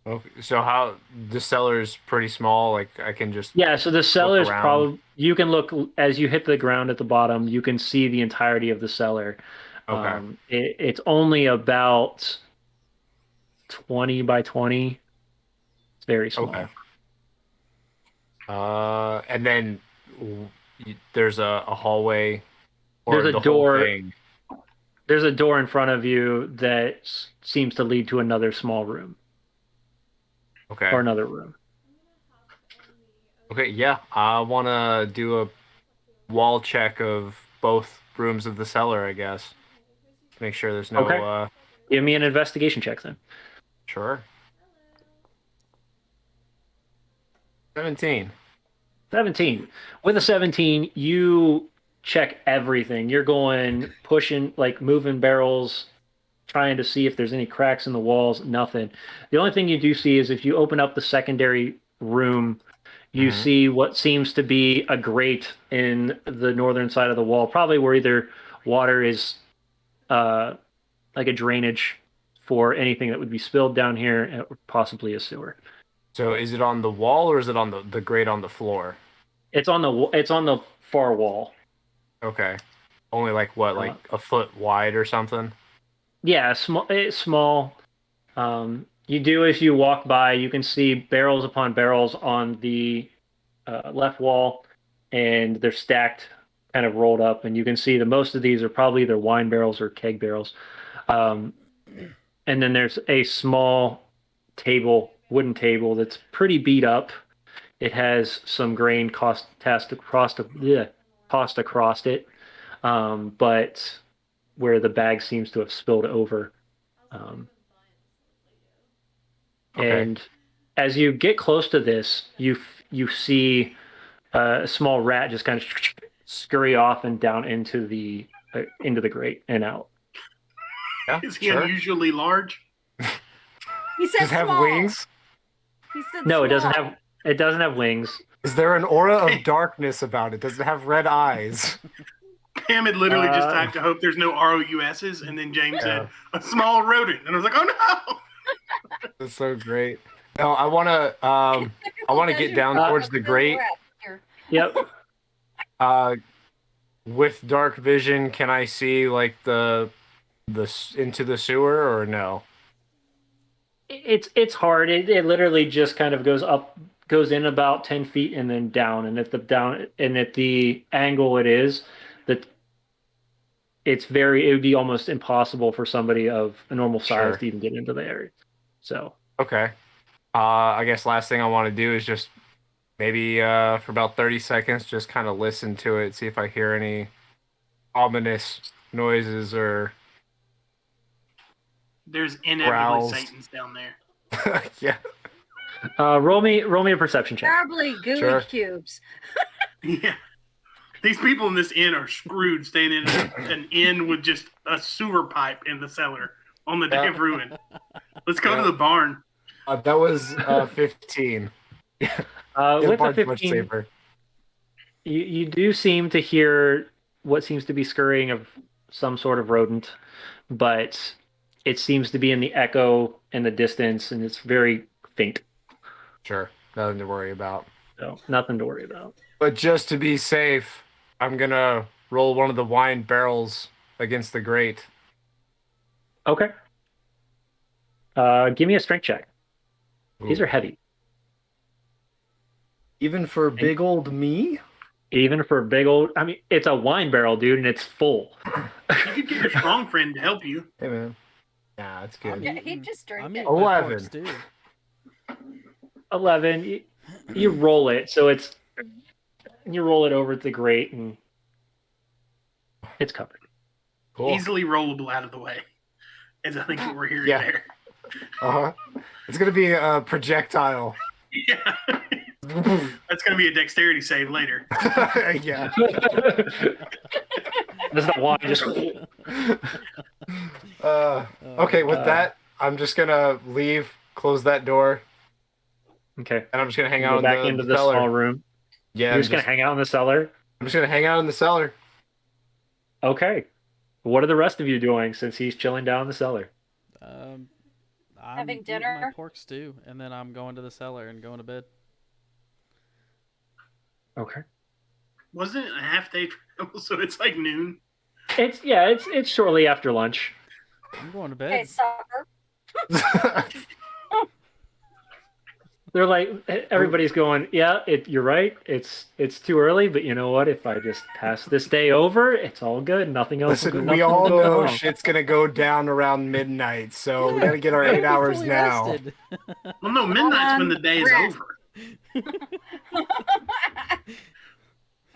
Okay. So how the cellar's pretty small, like I can just
Yeah, so the cellar is
around.
probably you can look as you hit the ground at the bottom, you can see the entirety of the cellar.
Okay.
It's only about 20 by 20. It's very
Okay.
small.
And then there's a hallway
There's
or
a
the whole
door.
thing.
There's a door in front of you that seems to lead to another small room
Okay.
or another room.
Okay, yeah. I want to do a wall check of both rooms of the cellar, I guess. Make sure there's no
Okay. Give me an investigation check then.
Sure. 17.
17. With a 17, you check everything. You're going, pushing, like moving barrels, trying to see if there's any cracks in the walls, nothing. The only thing you do see is if you open up the secondary room, you
Mhm.
see what seems to be a grate in the northern side of the wall, probably where either water is like a drainage for anything that would be spilled down here, or possibly a sewer.
So is it on the wall or is it on the grate on the floor?
It's on the far wall.
Okay. Only like what, like
Uh,
a foot wide or something?
Yeah, small. It's small. You do as you walk by, you can see barrels upon barrels on the left wall, and they're stacked, kind of rolled up, and you can see that most of these are probably either wine barrels or keg barrels. Um, and then there's a small wooden table that's pretty beat up. It has some grain tossed across it, but where the bag seems to have spilled over. Um,
Okay.
and as you get close to this, you see a small rat just kind of scurry off and down into the grate and out.
Yeah,
Is he
sure.
unusually large?
He said
Does it have
small.
wings?
He said
No,
small.
it doesn't have wings.
Is there an aura of darkness about it? Does it have red eyes?
Pam had literally just typed, "I hope there's no ROUSs," and then James said, "A small rodent," and I was like, "Oh no!"
That's so great. No, I want to get down towards the grate.
Yep.
With dark vision, can I see like the into the sewer or no?
It's hard. It literally just kind of goes in about 10 feet and then down. And at the angle that it would be almost impossible for somebody of a normal size
Sure.
to even get into the area. So
Okay. I guess last thing I want to do is just maybe for about 30 seconds, just kind of listen to it, see if I hear any ominous noises or
There's inevitably
Growls.
Satan's down there.
yeah.
roll me a perception check.
Terribly gooey
Sure.
cubes.
Yeah. These people in this inn are screwed staying in an inn with just a sewer pipe in the cellar on the day of ruin. Let's go to the barn.
That was 15.
With
The
a
barn's much
15,
safer.
you do seem to hear what seems to be scurrying of some sort of rodent, but it seems to be in the echo in the distance, and it's very faint.
Sure. Nothing to worry about.
So nothing to worry about.
But just to be safe, I'm gonna roll one of the wine barrels against the grate.
Okay. Give me a strength check. These are heavy.
Even for big old me?
Even for a big old, I mean, it's a wine barrel, dude, and it's full.
You could get your strong friend to help you.
Hey, man.
Nah, that's
I'm
good.
Yeah,
eating-
he just drank
I'm
it.
eating my
11.
forks, too.
11. You roll it, so you roll it over to the grate, and it's covered.
Cool.
Easily rollable out of the way. As I think what we're hearing
Yeah.
there.
Uh-huh. It's gonna be a projectile.
Yeah. That's going to be a dexterity save later.
Yeah.
That's the wine. Just
Okay, with that, I'm just gonna leave, close that door,
Okay.
and I'm just gonna hang
You
out
go
in
back
the
into the
cellar.
small room.
Yeah,
You're just gonna hang out in the cellar.
I'm just gonna hang out in the cellar.
Okay. What are the rest of you doing since he's chilling down in the cellar?
I'm
Having
eating my
dinner?
pork stew, and then I'm going to the cellar and going to bed.
Okay.
Wasn't it a half day travel? So it's like noon.
It's shortly after lunch.
I'm going to
Okay,
bed.
supper.
They're like everybody's going, yeah, you're right. It's too early, but you know what? If I just pass this day over, it's all good. Nothing else.
Listen,
nothing
we all
will go
know
wrong.
shit's gonna go down around midnight, so we
Yeah,
gotta get our
I gotta
8
be
hours
fully
now.
rested.
Well, no, midnight's when the day is
Rest.
over.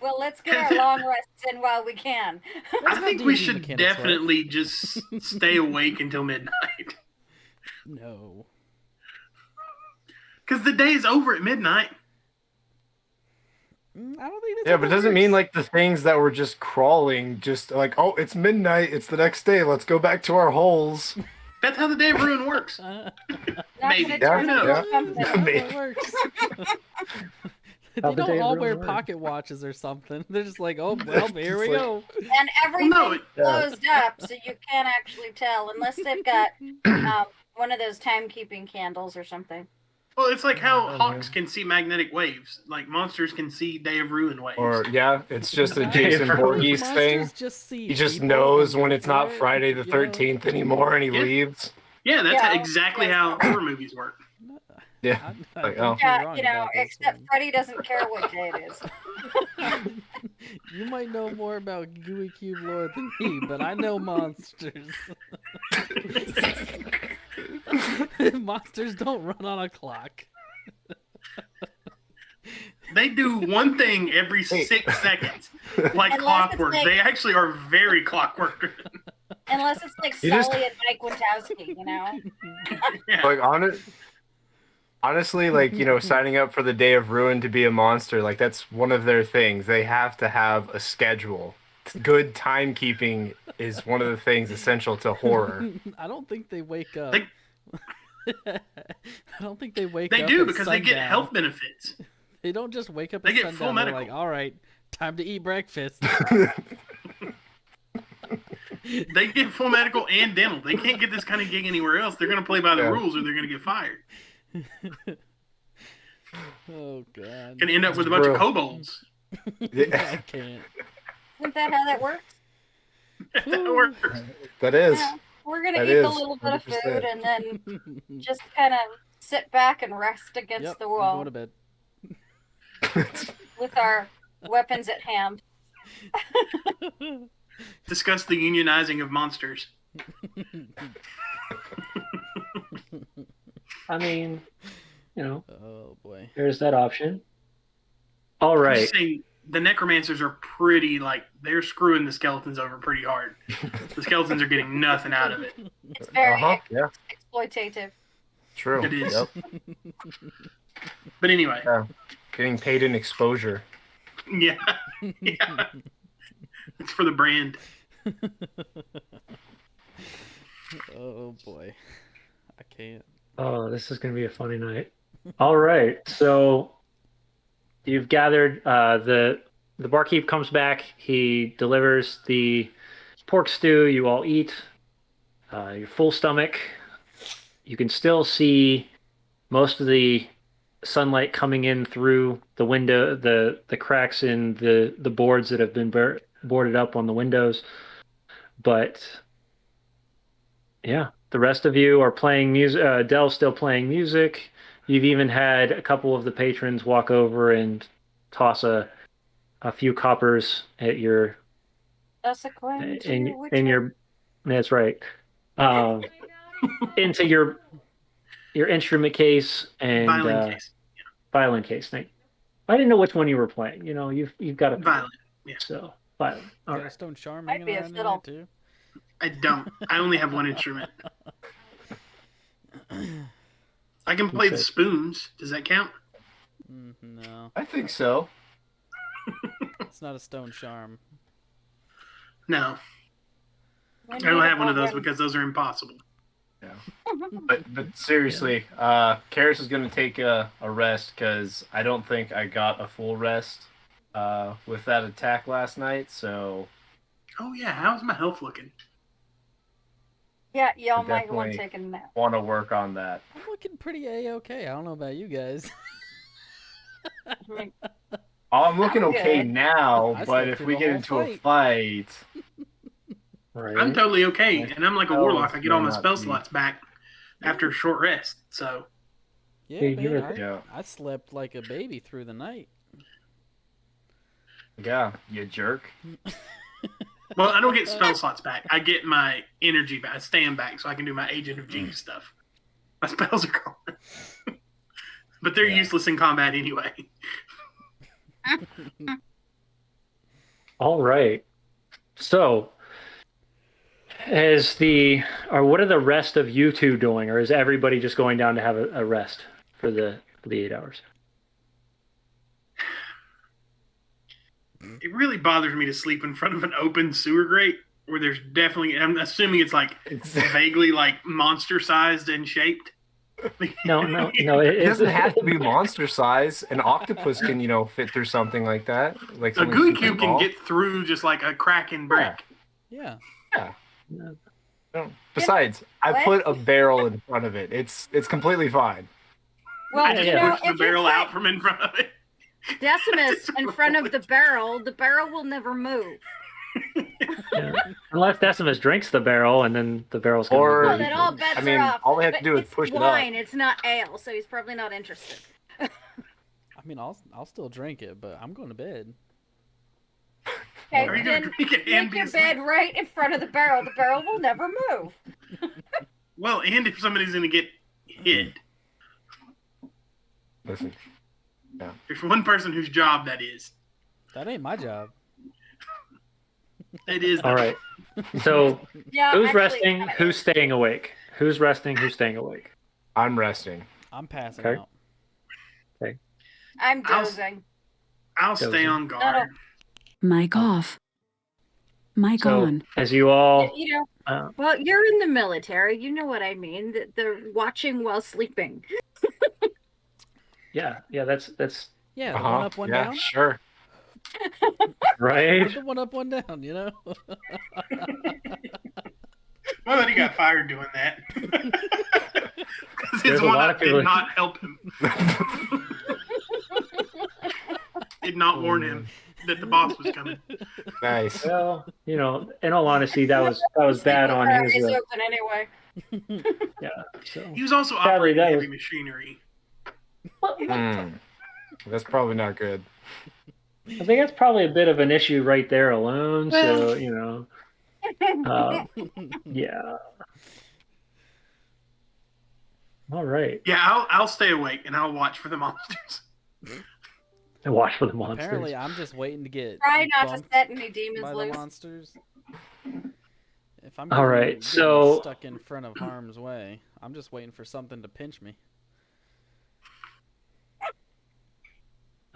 Well, let's get our long rests in while we can.
That's
I
how
think we
D&D
should
mechanics work.
definitely just stay awake until midnight.
No.
Because the day is over at midnight.
I don't think that's
Yeah,
how
but it
that
doesn't mean
works.
like the things that were just crawling, just like, oh, it's midnight, it's the next day, let's go back to our holes.
That's how the day of ruin works.
Not
Maybe.
gonna
Yeah,
turn into
yeah.
something.
That's how it works.
How
They
the day
don't
of
all
ruin
wear
works.
pocket watches or something. They're just like, oh, well, here we
Just like-
go.
And everything's
no, it-
closed up, so you can't actually tell unless they've got one of those timekeeping candles or something.
Well, it's like how
Oh,
hawks
man.
can see magnetic waves. Like monsters can see day of ruin waves.
Or, yeah, it's just a
I
Jason
think
Voorhees
monsters
thing.
just see
He just
people
knows
and
when
go
it's
for
not
it,
Friday the
you know?
13th anymore and he
Yeah.
leaves.
Yeah, that's
Yeah,
exactly
yes.
how horror movies work.
Yeah.
I
Like,
think
oh.
you're
Yeah,
wrong
you know,
about this
except
one.
Freddy doesn't care what day it is.
You might know more about Gooey Cube lore than me, but I know monsters. Monsters don't run on a clock.
They do one thing every
Hey.
6 seconds, like
Unless it's
clockwork.
like-
They actually are very clockwork.
Unless it's like
You just-
Sully and Mike Wazowski, you know?
Yeah.
Like, honestly, like, you know, signing up for the Day of Ruin to be a monster, like, that's one of their things. They have to have a schedule. Good timekeeping is one of the things essential to horror.
I don't think they wake up.
They-
I don't think they wake
They
up.
do
at
because they get
sundown.
health benefits.
They don't just wake up
They
at
get
sundown.
full
They're
medical.
like, all right, time to eat breakfast.
They get full medical and dental. They can't get this kind of gig anywhere else. They're going to play by the
Yeah.
rules or they're going to get fired.
Oh god.
Going to end up with a bunch of
Bro.
kobolds.
Yeah.
I can't.
Isn't that how that works?
That works.
That is.
Yeah. We're gonna
That
eat a
is,
little bit of
100%.
food and then just kind of sit back and rest against
Yep,
the
I'm
wall
going to bed.
with our weapons at hand.
Discuss the unionizing of monsters.
I mean, you know,
Oh boy.
there's that option. All
I'm
right.
just saying, the necromancers are pretty, like, they're screwing the skeletons over pretty hard. The skeletons are getting nothing out of it.
It's very
Yeah.
exploitative.
True.
It is.
Yep.
But anyway,
Getting paid in exposure.
yeah. Yeah. It's for the brand.
Oh boy. I can't.
Oh, this is going to be a funny night. All right. So you've gathered the barkeep comes back. He delivers the pork stew. You all eat. Your full stomach. You can still see most of the sunlight coming in through the window, the cracks in the boards that have been boarded up on the windows. But yeah, the rest of you are playing music. Dell's still playing music. You've even had a couple of the patrons walk over and toss a few coppers at your
That's a coin.
in your. That's right. Into your instrument case and
Violin case.
violin case. Thank you. I didn't know which one you were playing. You know, you've got a
Violin. Yeah.
So violin. All
Got a
right.
stone charm
Might
hanging
be a
around in there
fiddle.
too.
I don't. I only have one instrument. I can play the
Okay.
spoons. Does that count?
No,
I think so.
it's not a stone charm.
No. I don't have one of those because those are impossible.
But seriously, Karis is gonna take a rest because I don't think I got a full rest with that attack last night. So
Oh yeah, how's my health looking?
Yeah, y'all
I
might want
definitely
to take a nap.
want to work on that.
I'm looking pretty a-okay. I don't know about you guys.
I mean,
I'm looking
I'm
okay
good.
now,
I
but
slept
if
through
we
the
get
whole
into a
fight.
fight,
Right.
I'm totally okay,
My
and I'm like a
spells
warlock. I get all
may
my
not
spell
be-
slots back after a short rest. So
Yeah,
Hey,
man.
you're-
Yeah.
I slept like a baby through the night.
yeah, you jerk.
well, I don't get spell slots back. I get my energy back, stand back, so I can do my Agent of Jinx stuff. My spells are gone, but they're
Yeah.
useless in combat anyway.
All right. So, what are the rest of you two doing, or is everybody just going down to have a rest for the 8 hours?
It really bothers me to sleep in front of an open sewer grate where there's definitely. I'm assuming it's like vaguely like monster sized and shaped.
No.
It doesn't have to be monster size. An octopus can, fit through something like that. Like
A
something
Gooey
super
cube can
small.
get through just like a crack in brick.
Yeah.
Besides, I
What?
put a barrel in front of it. It's completely fine.
Well,
I just
you know,
push the
if you
barrel out
put
from in front of it.
Decimus in front of the barrel will never move.
Yeah. Unless Decimus drinks the barrel, and then the barrel's going
Or-
Well,
to
then all bets
I mean,
are off.
all we have to
But
do is
it's
push it up.
wine, it's not ale, so he's probably not interested.
I mean, I'll still drink it, but I'm going to bed.
Okay,
Are you gonna
then
drink it and
make
be
your
asleep?
bed right in front of the barrel. The barrel will never move.
Well, and if somebody's gonna get hit,
Listen,
there's one person whose job that is.
That ain't my job.
It is.
All right. So,
Yeah,
who's
actually,
resting?
it's
Who's staying awake? Who's resting? Who's staying awake?
I'm resting.
I'm passing
Okay.
out.
I'm
I'll-
dozing.
I'll stay
Dozing.
on guard.
Mic off. Mic
So,
on.
as you all,
You know,
uh,
well, you're in the military. You know what I mean. They're watching while sleeping.
yeah, that's
Yeah, the one up, one
yeah,
down.
sure.
right.
The one up, one down. You know.
Well, he got fired doing that. 'Cause
There's
his
a
one
lot
up
of people-
did not help him. Did not warn him that the boss was coming.
Nice.
Well, in all honesty, that was bad on
Sleeping with
his.
our eyes open anyway.
Yeah. So
He was also
Sadly,
operating
that
heavy
was-
machinery.
That's probably not good.
I think that's probably a bit of an issue right there alone. So yeah. All right.
Yeah, I'll stay awake and I'll watch for the monsters.
And watch for the monsters.
Apparently, I'm just waiting to get
Try not to
bumped
set any demons
by the
loose.
monsters. If I'm
All right,
getting
so-
stuck in front of harm's way, I'm just waiting for something to pinch me.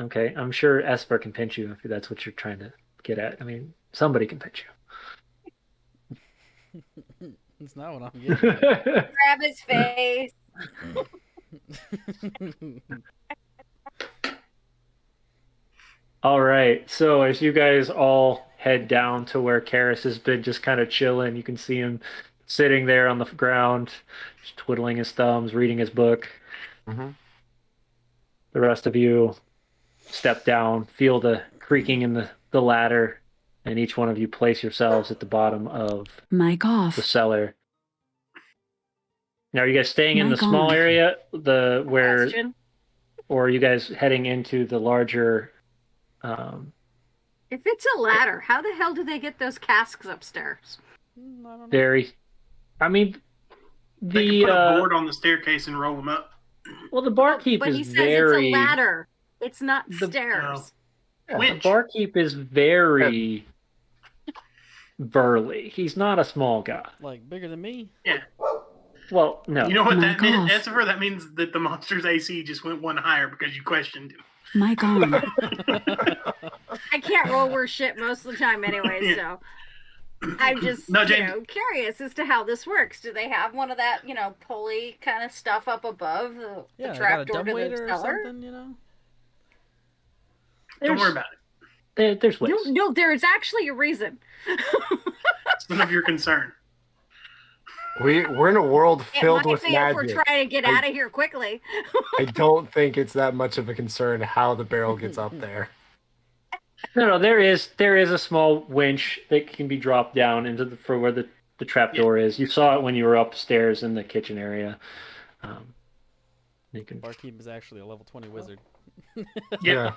Okay, I'm sure Esper can pinch you if that's what you're trying to get at. I mean, somebody can pinch
It's not what I'm getting at.
you.
Grab his face.
All right, so as you guys all head down to where Karis has been just kind of chilling, you can see him sitting there on the ground, just twiddling his thumbs, reading his book.
Mm-hmm.
The rest of you step down, feel the creaking in the ladder, and each one of you place yourselves at the bottom of
Mic off.
the cellar. Now, are you guys staying in the
Mic
small
on.
area, where,
Question.
or are you guys heading into the larger?
If it's a ladder, how the hell do they get those casks upstairs?
I don't know.
Very. I mean,
They can
the
put a board on the staircase and roll them up.
well, the barkeep
But
is
he says
very.
it's a ladder. It's not
The-
stairs.
The
Which?
barkeep is very burly. He's not a small guy.
Like bigger than me.
Well, no.
You know what
Mic
that means,
off.
Esper? That means that the monster's AC just went one higher because you questioned him.
Mic on.
I can't roll worse shit most of the time anyway, so. I'm just,
No, James.
curious as to how this works. Do they have one of that, pulley kind of stuff up above the
Yeah, they got a
trap door
dumb
to the
waiter or
cellar?
something,
Don't
There's,
worry about it.
there's ways.
No, there is actually a reason.
It's none of your concern.
We're in a world
It
filled
might
with
be if we're
magic.
trying to get out of here quickly.
I don't think it's that much of a concern how the barrel gets up there.
No, there is a small winch that can be dropped down into for where the trap door is. You saw it when you were upstairs in the kitchen area. You can.
Barkeep is actually a level 20 wizard.
Yeah.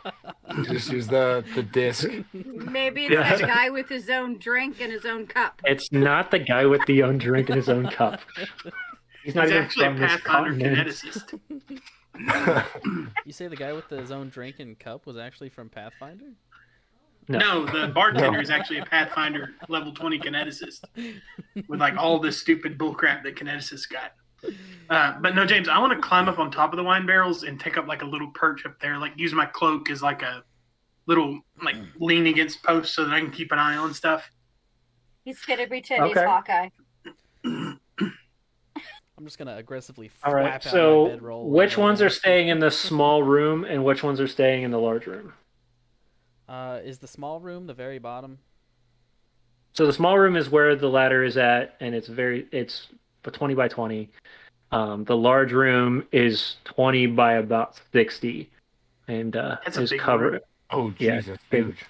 Just use the disc.
Maybe it's
Yeah.
that guy with his own drink and his own cup.
It's not the guy with the own drink in his own cup. He's not
He's
even
actually a
from this
Pathfinder
continent.
kineticist.
You say the guy with his own drink and cup was actually from Pathfinder?
No, the bartender is actually a Pathfinder level 20 kineticist with like all this stupid bullcrap that kineticists got. But no, James, I want to climb up on top of the wine barrels and take up like a little perch up there, like use my cloak as like a little like lean against post so that I can keep an eye on stuff.
He's gonna pretend he's
Okay.
Hawkeye.
I'm just gonna aggressively
All
flap
right.
out my
So,
bedroll.
which ones are staying in the small room and which ones are staying in the large room?
Is the small room the very bottom?
So the small room is where the ladder is at, and it's a 20 by 20. The large room is 20 by about 60, and
That's a
is
big
covered.
room.
Oh,
Yeah,
Jesus.
big.
Huge.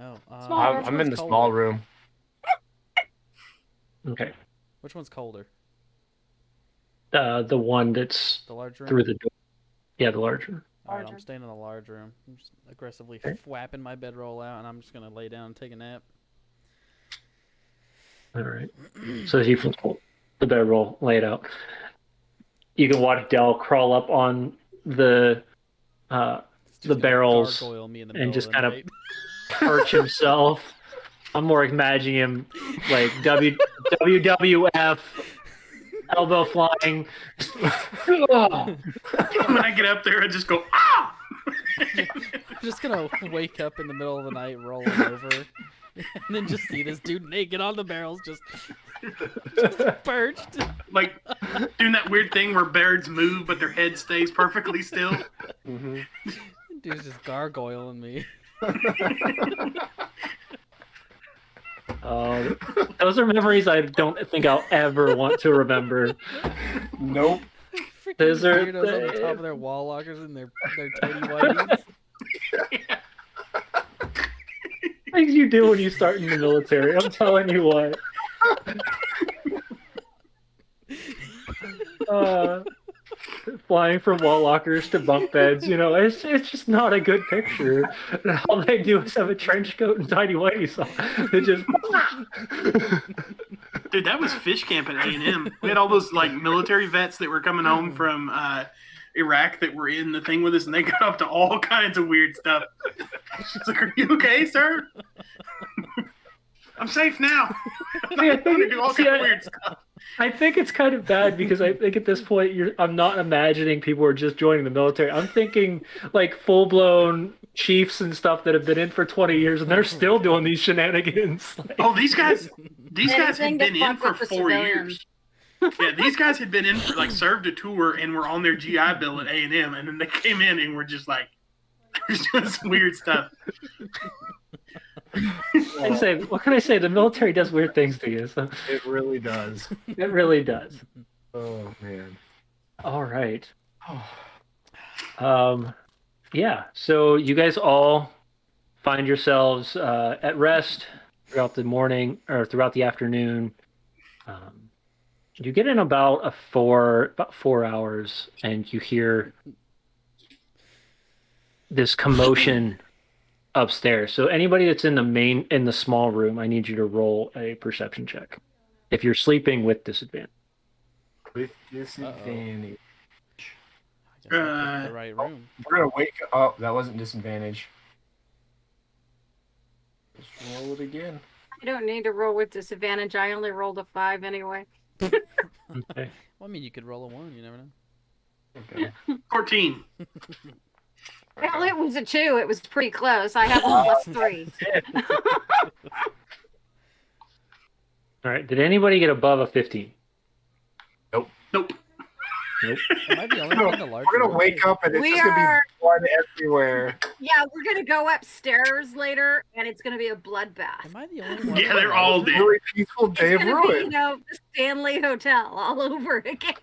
Oh,
Small
which
I'm
one's
in the
colder?
small room.
Okay.
Which one's colder?
The one that's
The large room?
through the door. Yeah, the large room.
Alright, I'm
Larger.
staying in the large room. I'm just aggressively
Okay.
flapping my bedroll out, and I'm just gonna lay down and take a nap.
All right. So as you flip the bedroll, lay it out. You can watch Dell crawl up on the
It's just gonna
barrels
gargoyle me in the
and
middle
just
of the
kind of
night.
perch himself. I'm more imagining him like WWF, elbow flying.
When I get up there, I just go, ah!
I'm just gonna wake up in the middle of the night, rolling over, and then just see this dude naked on the barrels, just perched.
Like doing that weird thing where birds move, but their head stays perfectly still.
Mm-hmm.
Dude's just gargoyling me.
Those are memories I don't think I'll ever want to remember.
Nope.
Freaking
Those are
weirdos on the top of their wall lockers and their teddy whities.
Things you do when you start in the military. I'm telling you what. Flying from wall lockers to bunk beds, it's just not a good picture. And all they do is have a trench coat and tidy whities on. It just
Dude, that was fish camp at A&M. We had all those like military vets that were coming home from Iraq that were in the thing with us, and they got up to all kinds of weird stuff. It's like, are you okay, sir? I'm safe now. I'm not going to do all kinds of weird stuff.
I think it's kind of bad because I think at this point I'm not imagining people are just joining the military. I'm thinking like full-blown chiefs and stuff that have been in for 20 years and they're still doing these shenanigans.
Oh, these guys had
Anything to
been in
fuck
for
with the
4
civilians.
years. Yeah, these guys had been in for like served a tour and were on their GI Bill at A&M, and then they came in and were just like doing some weird stuff.
What can I say? The military does weird things to you. So
It really does.
it really does.
Oh, man.
All right. Yeah. So you guys all find yourselves at rest throughout the morning or throughout the afternoon. You get in about 4 hours, and you hear this commotion upstairs. So anybody that's in the small room, I need you to roll a perception check. If you're sleeping with disadvantage.
With disadvantage.
I guess I picked the right room.
We're going to wake up. That wasn't disadvantage. Just roll it again.
I don't need to roll with disadvantage. I only rolled a 5 anyway.
Okay.
Well, I mean, you could roll a 1. You never know.
Okay.
14.
Well, it was a 2. It was pretty close. I have a +3.
All right. Did anybody get above a 15?
Nope.
Nope.
Am I the only one in the large
We're gonna
room?
wake up and it's
We
just gonna
are-
be blood everywhere.
Yeah, we're gonna go upstairs later, and it's gonna be a bloodbath.
Am I the only one?
Yeah,
in the
they're all
large room?
dead.
Really peaceful day
It's
of
gonna be,
ruin.
the Stanley Hotel all over again.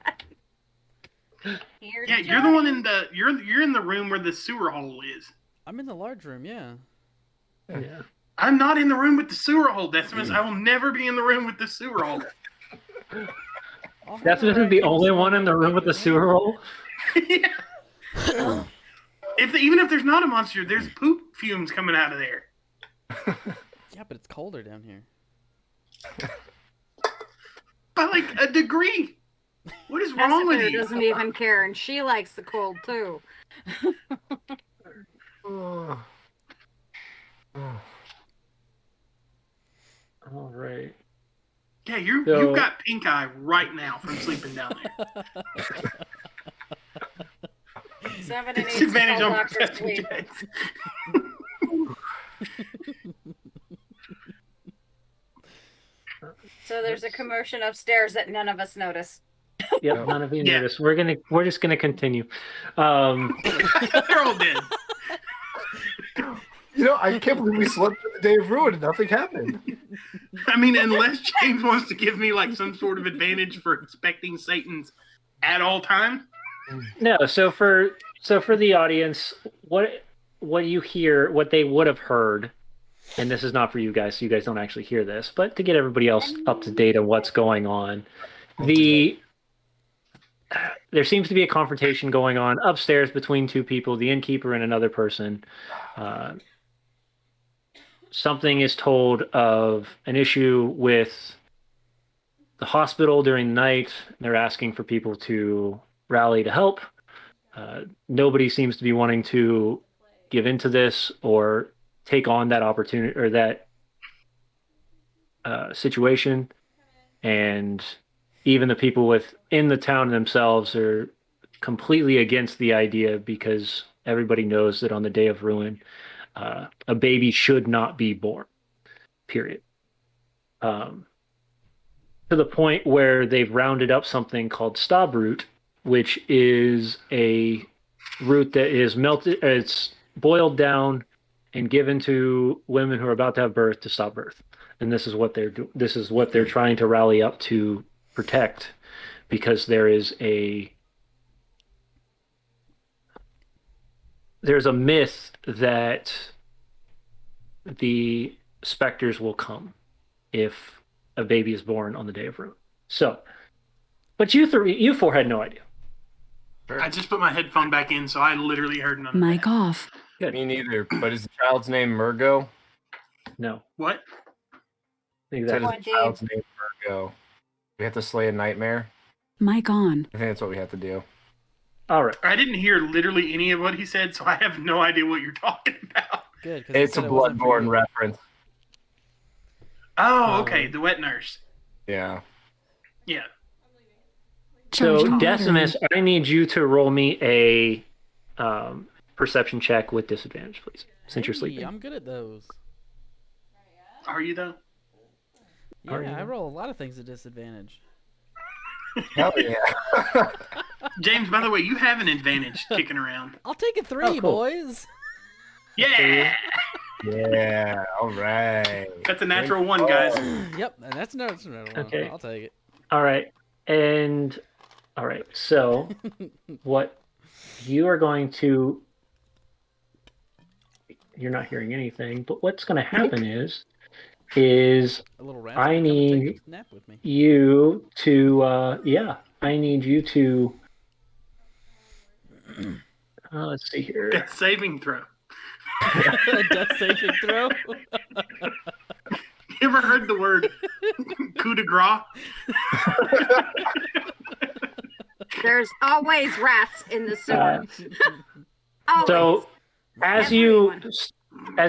Here's
Yeah, you're the one in the you're in the room where the sewer hole is.
I'm in the large room, yeah.
Yeah.
I'm not in the room with the sewer hole, Decimus. I will never be in the room with the sewer hole.
That's the only one in the room with the sewer hole.
Yeah. Even if there's not a monster, there's poop fumes coming out of there.
Yeah, but it's colder down here.
By like a degree. What is wrong with
Jessica
you?
doesn't even care, and she likes the cold too.
Oh.
All right.
Yeah,
So-
you've got pink eye right now from sleeping down there.
7 and 8
Disadvantage
spell
on
doctor
perception
sleep.
checks.
So there's a commotion upstairs that none of us notice.
Yep. None of you
Yeah.
noticed. We're just gonna continue.
They're all dead.
You know, I can't believe we slept through the day of ruin and nothing happened.
I mean, unless James wants to give me like some sort of advantage for expecting Satan's at all time.
No. So for the audience, what you hear, what they would have heard, and this is not for you guys, so you guys don't actually hear this, but to get everybody else up to date on what's going on, there seems to be a confrontation going on upstairs between two people, the innkeeper and another person. Something is told of an issue with the hospital during the night. They're asking for people to rally to help. Nobody seems to be wanting to give into this or take on that opportunity or that situation. And even the people within the town themselves are completely against the idea because everybody knows that on the day of ruin, a baby should not be born, period. To the point where they've rounded up something called stab root, which is a root that is melted, it's boiled down and given to women who are about to have birth to stop birth. And this is what they're trying to rally up to protect, because there's a myth that the specters will come if a baby is born on the day of ruin. So, but you four had no idea.
I just put my headphone back in, so I literally heard none of
Mic
that.
off.
Me neither. But is the child's name Murgo?
No,
What?
Said
exactly.
is the child's name Murgo. We have to slay a nightmare.
Mic on.
I think that's what we have to do.
All right.
I didn't hear literally any of what he said, so I have no idea what you're talking about.
Good. 'Cause it
It's a
said it wasn't for
Bloodborne
you.
reference.
Oh, okay. The wet nurse.
Yeah.
Yeah.
So,
Charging
Decimus,
battery.
I need you to roll me a perception check with disadvantage, please, since you're
Hey,
sleeping.
I'm good at those.
Are you though?
Are
Yeah,
you?
I roll a lot of things at disadvantage.
Hell yeah.
James, by the way, you have an advantage kicking around.
I'll take a 3,
Oh, cool.
boys.
Yeah.
Yeah. All right.
That's a natural one, guys.
Yep, and that's another one.
Okay.
I'll take it.
All right. And all right. So, what you are going to, you're not hearing anything, but what's going to happen is
A little
I
rascal come and
need
take a nap with me.
you to, I need you to, let's see here.
Death saving throw.
Death saving throw.
You ever heard the word coup de grace?
There's always rats in the sewer. Always.
So, as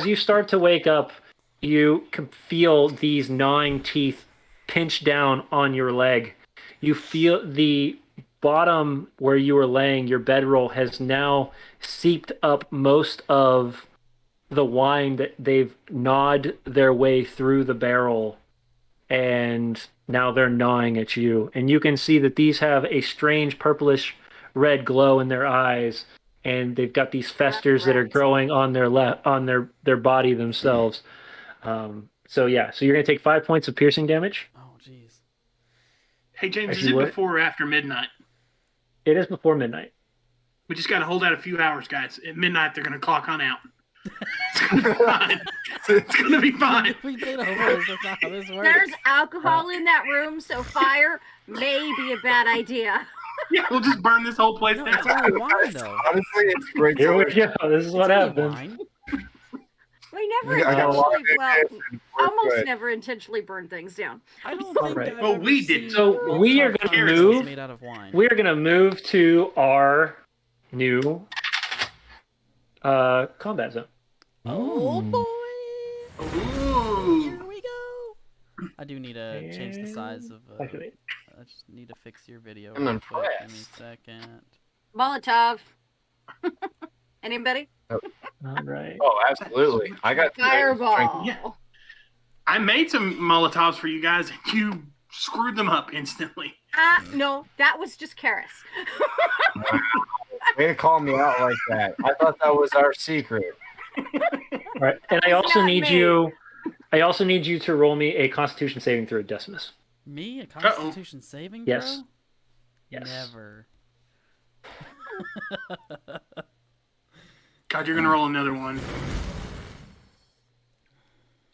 you start to wake up, you can feel these gnawing teeth pinch down on your leg. You feel the bottom where you were laying, your bedroll has now seeped up most of the wine that they've gnawed their way through the barrel and now they're gnawing at you. And you can see that these have a strange purplish red glow in their eyes, and they've got these festers that are
Right.
growing on their body themselves. So yeah, so you're gonna take 5 points of piercing damage.
Oh, jeez.
Hey, James,
As
is
you
it
would.
before or after midnight?
It is before midnight.
We just got to hold out a few hours, guys. At midnight, they're going to clock on out. It's going to be fine. It's going to be fine.
We played over. That's not how this works.
There's alcohol in that room, so fire may be a bad idea.
Yeah, we'll just burn this whole place
No,
down.
it's only wine, though.
Honestly, it's great.
Here we go. This is what
It's only
happens.
wine.
We never
I got a lot of
intentionally,
good
almost
good.
never intentionally burn things down.
I don't
All
think
right.
I've
Well,
ever
we did.
seen
So
a
we are
Star
gonna
Wars
move.
made out of wine.
We are gonna move to our new combat zone.
Oh boy!
Ooh.
Here we go. I do need to change the size of.
Actually,
I just need to fix your video.
I'm
real quick. Give me a
impressed.
second.
Molotov. Anybody?
all right.
Oh, absolutely. I got
Fireball.
Yeah. I made some Molotovs for you guys, and you screwed them up instantly.
No, that was just Karis.
Way to call me out like that. I thought that was our secret.
All right. And I
That was
also
not
need
me.
you. I also need you to roll me a Constitution saving throw, Decimus.
Me, a Constitution saving throw?
Yes. Yes.
Never.
God, you're going to roll another one.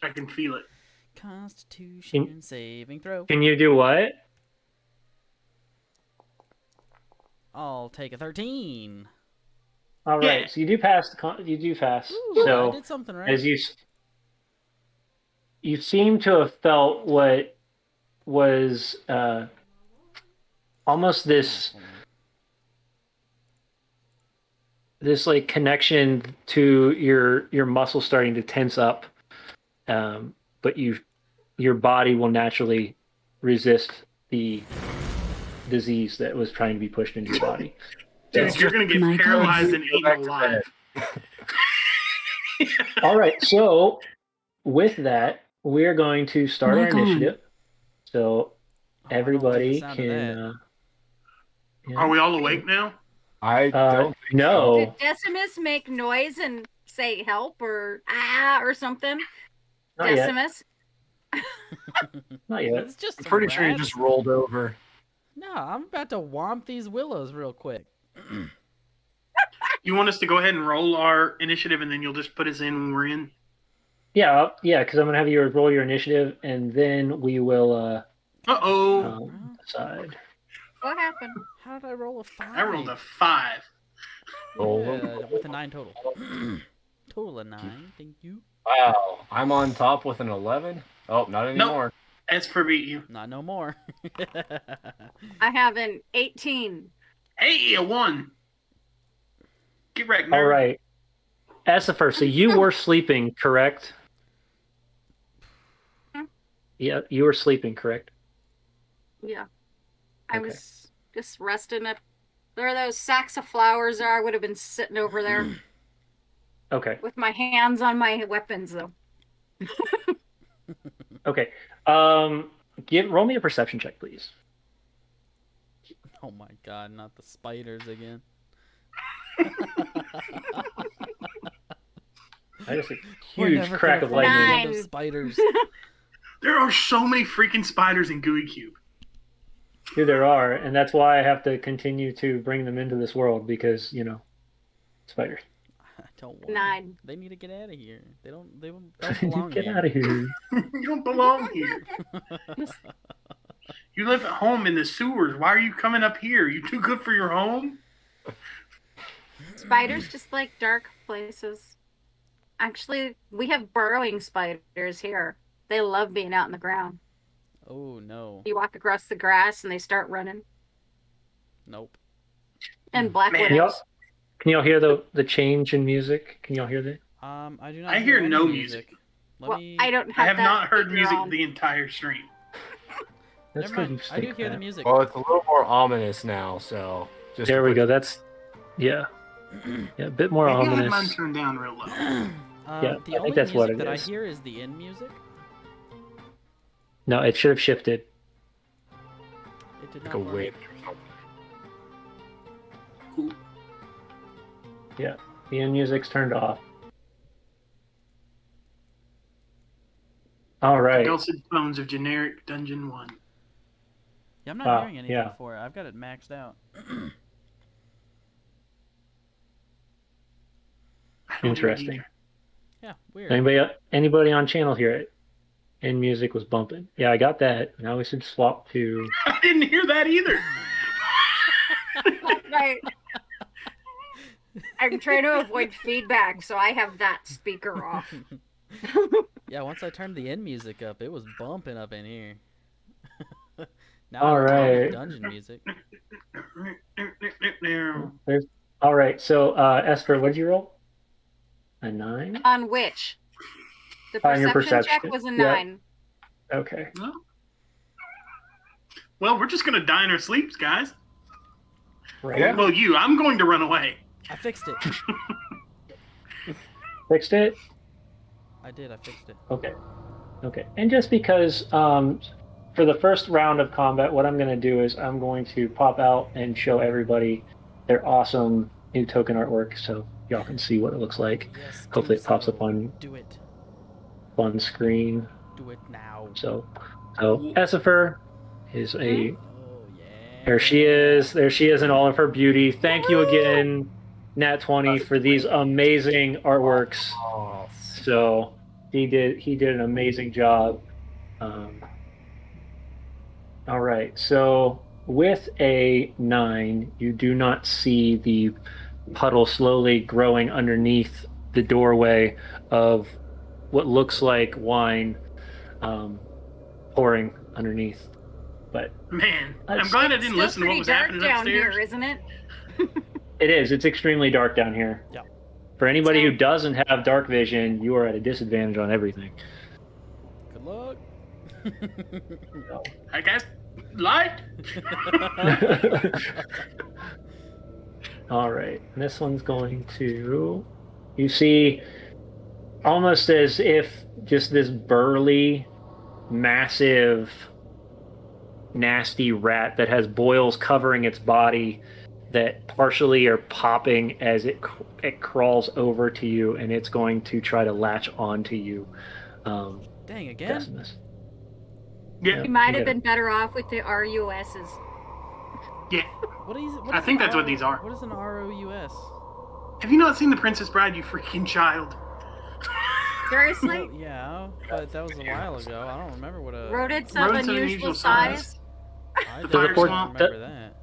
I can feel it.
Constitution saving throw.
Can you do what?
I'll take a 13.
All right.
Yeah.
So you do pass. You do pass.
Ooh, I
So
did something right.
as you seem to have felt what was almost this like connection to your muscles starting to tense up, but your body will naturally resist the disease that was trying to be pushed into your body.
Dude, you're going to
My
get
God.
paralyzed and eaten alive.
All right, so with that, we're going to start our
Mic on.
initiative. So
Oh, I don't like the
everybody
sound of
can.
that.
Yeah.
Are we all awake now?
I don't think
no.
Did Decimus make noise and say help or or something?
Not yet.
Decimus?
Not yet.
It's just
I'm
some
pretty sure you
rats.
just rolled over.
No, I'm about to womp these willows real quick.
You want us to go ahead and roll our initiative, and then you'll just put us in when we're in?
Yeah, because I'm gonna have you roll your initiative, and then we will
Uh-oh.
decide.
What happened?
How did I roll a 5?
I rolled a 5.
Yeah, with a 9 total. Total of 9, thank you.
Wow. I'm on top with an 11. Oh, not anymore.
As for beat you.
Not no more.
I have an 18.
Hey, a 1. Get wrecked, nerd.
All right. As the first, so you were sleeping, correct? Yeah, you were sleeping, correct?
Yeah. I
Okay.
was just resting up. Where those sacks of flowers are, I would have been sitting over there
Okay.
with my hands on my weapons, though.
Okay. Roll me a perception check, please.
Oh my god, not the spiders again.
I just a
We're
huge
never
crack
gonna
of
find
lightning.
the end of
Nine.
spiders.
There are so many freaking spiders in Gooey Cube.
Here there are, and that's why I have to continue to bring them into this world because spiders.
I don't want
9.
They need to get out of here. They don't belong
Get
here.
out of here.
You don't belong here. You live at home in the sewers. Why are you coming up here? You too good for your home?
Spiders just like dark places. Actually, we have burrowing spiders here. They love being out in the ground.
Oh no.
You walk across the grass and they start running.
Nope.
And black
Man.
widows.
Can y'all hear the change in music? Can y'all hear that?
I do not
I hear
any
no
music. Let
Well,
me
I don't
I
have
have
that
not heard
figure
music
on.
the entire stream.
That's
Never
'cause
mind.
you
I do
stink
hear the
fat.
music.
Well, it's a little more ominous now, so just
There
to
we
put-
go. That's yeah, a bit more
Maybe I had mine
ominous.
turned down real low.
Yeah, I
The
think
only
that's what
music
it
that I
is.
hear is the end music.
No, it should have shifted.
It did
Like
not
a
work.
wind or something.
Cool.
Yeah, the end music's turned off. All
The
right.
dulcet tones of generic Dungeon 1.
Yeah, I'm not
Wow,
hearing anything
yeah.
for it. I've got it maxed out.
I don't hear it
Interesting.
either.
Yeah, weird.
Anybody on channel hear it? End music was bumping. Yeah, I got that. Now we should swap to.
I didn't hear that either.
Right. I'm trying to avoid feedback, so I have that speaker off.
Yeah, once I turned the end music up, it was bumping up in here. Now
All
I don't have
right.
dungeon music.
There's. All right. So, Esper, what did you roll? A 9.
On which? The
On your
perception check
perception.
was a
Yeah.
9.
Okay.
Well, we're just gonna die in our sleeps, guys.
Right.
Yeah.
Well, I'm going to run away.
I fixed it.
Fixed it.
I did. I fixed it.
Okay. Okay. And just because for the first round of combat, what I'm going to do is I'm going to pop out and show everybody their awesome new token artwork so y'all can see what it looks like.
Yes.
Hopefully
do
it pops
so.
up on
Do
screen.
it now.
So Essifer is a.
Oh yeah.
There she is. There she is in all of her beauty. Thank you again, Nat 20, for these amazing artworks.
Oh,
So he did an amazing job. All right. So with a 9, you do not see the puddle slowly growing underneath the doorway of what looks like wine pouring underneath. But
Man, I'm
That's-
glad I
It's
didn't
still
listen to what
pretty
was
dark
happening
down
upstairs.
here, isn't it?
it is. It's extremely dark down here.
Yeah.
For anybody
So-
who doesn't have dark vision, you are at a disadvantage on everything.
Good luck.
I guess light.
All right. This one's going to. You see, almost as if just this burly, massive, nasty rat that has boils covering its body that partially are popping as it crawls over to you, and it's going to try to latch onto you.
Dang again.
Decimus.
Yeah,
You might
Yeah.
have been better off with the RUSs.
yeah.
What is? What
I
is
think
an
that's what these are.
What is an ROUS?
Have you not seen The Princess Bride, you freaking child?
Seriously?
Well, yeah, but that was a while ago. I don't remember what a.
Rodents of
Rodents of
unusual
unusual
size?
size.
I
The
don't
fire swamp.
remember that.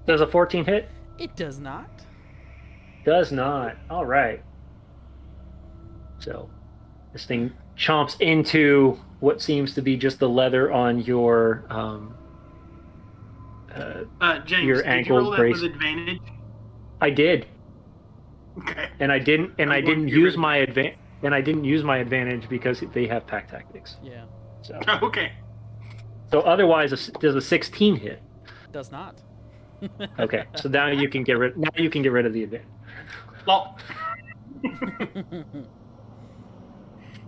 Does a 14 hit?
It does not.
Does not. All right. So this thing chomps into what seems to be just the leather on your
James,
Your
did
ankle
you roll that
brace.
with advantage?
I did,
Okay.
and I didn't
I'm going
didn't
to get
use
rid of
my advantage because they have pack tactics.
Yeah,
So
Okay.
otherwise, does a 16 hit?
does not.
Okay, so now you can get rid of the advantage.
Well,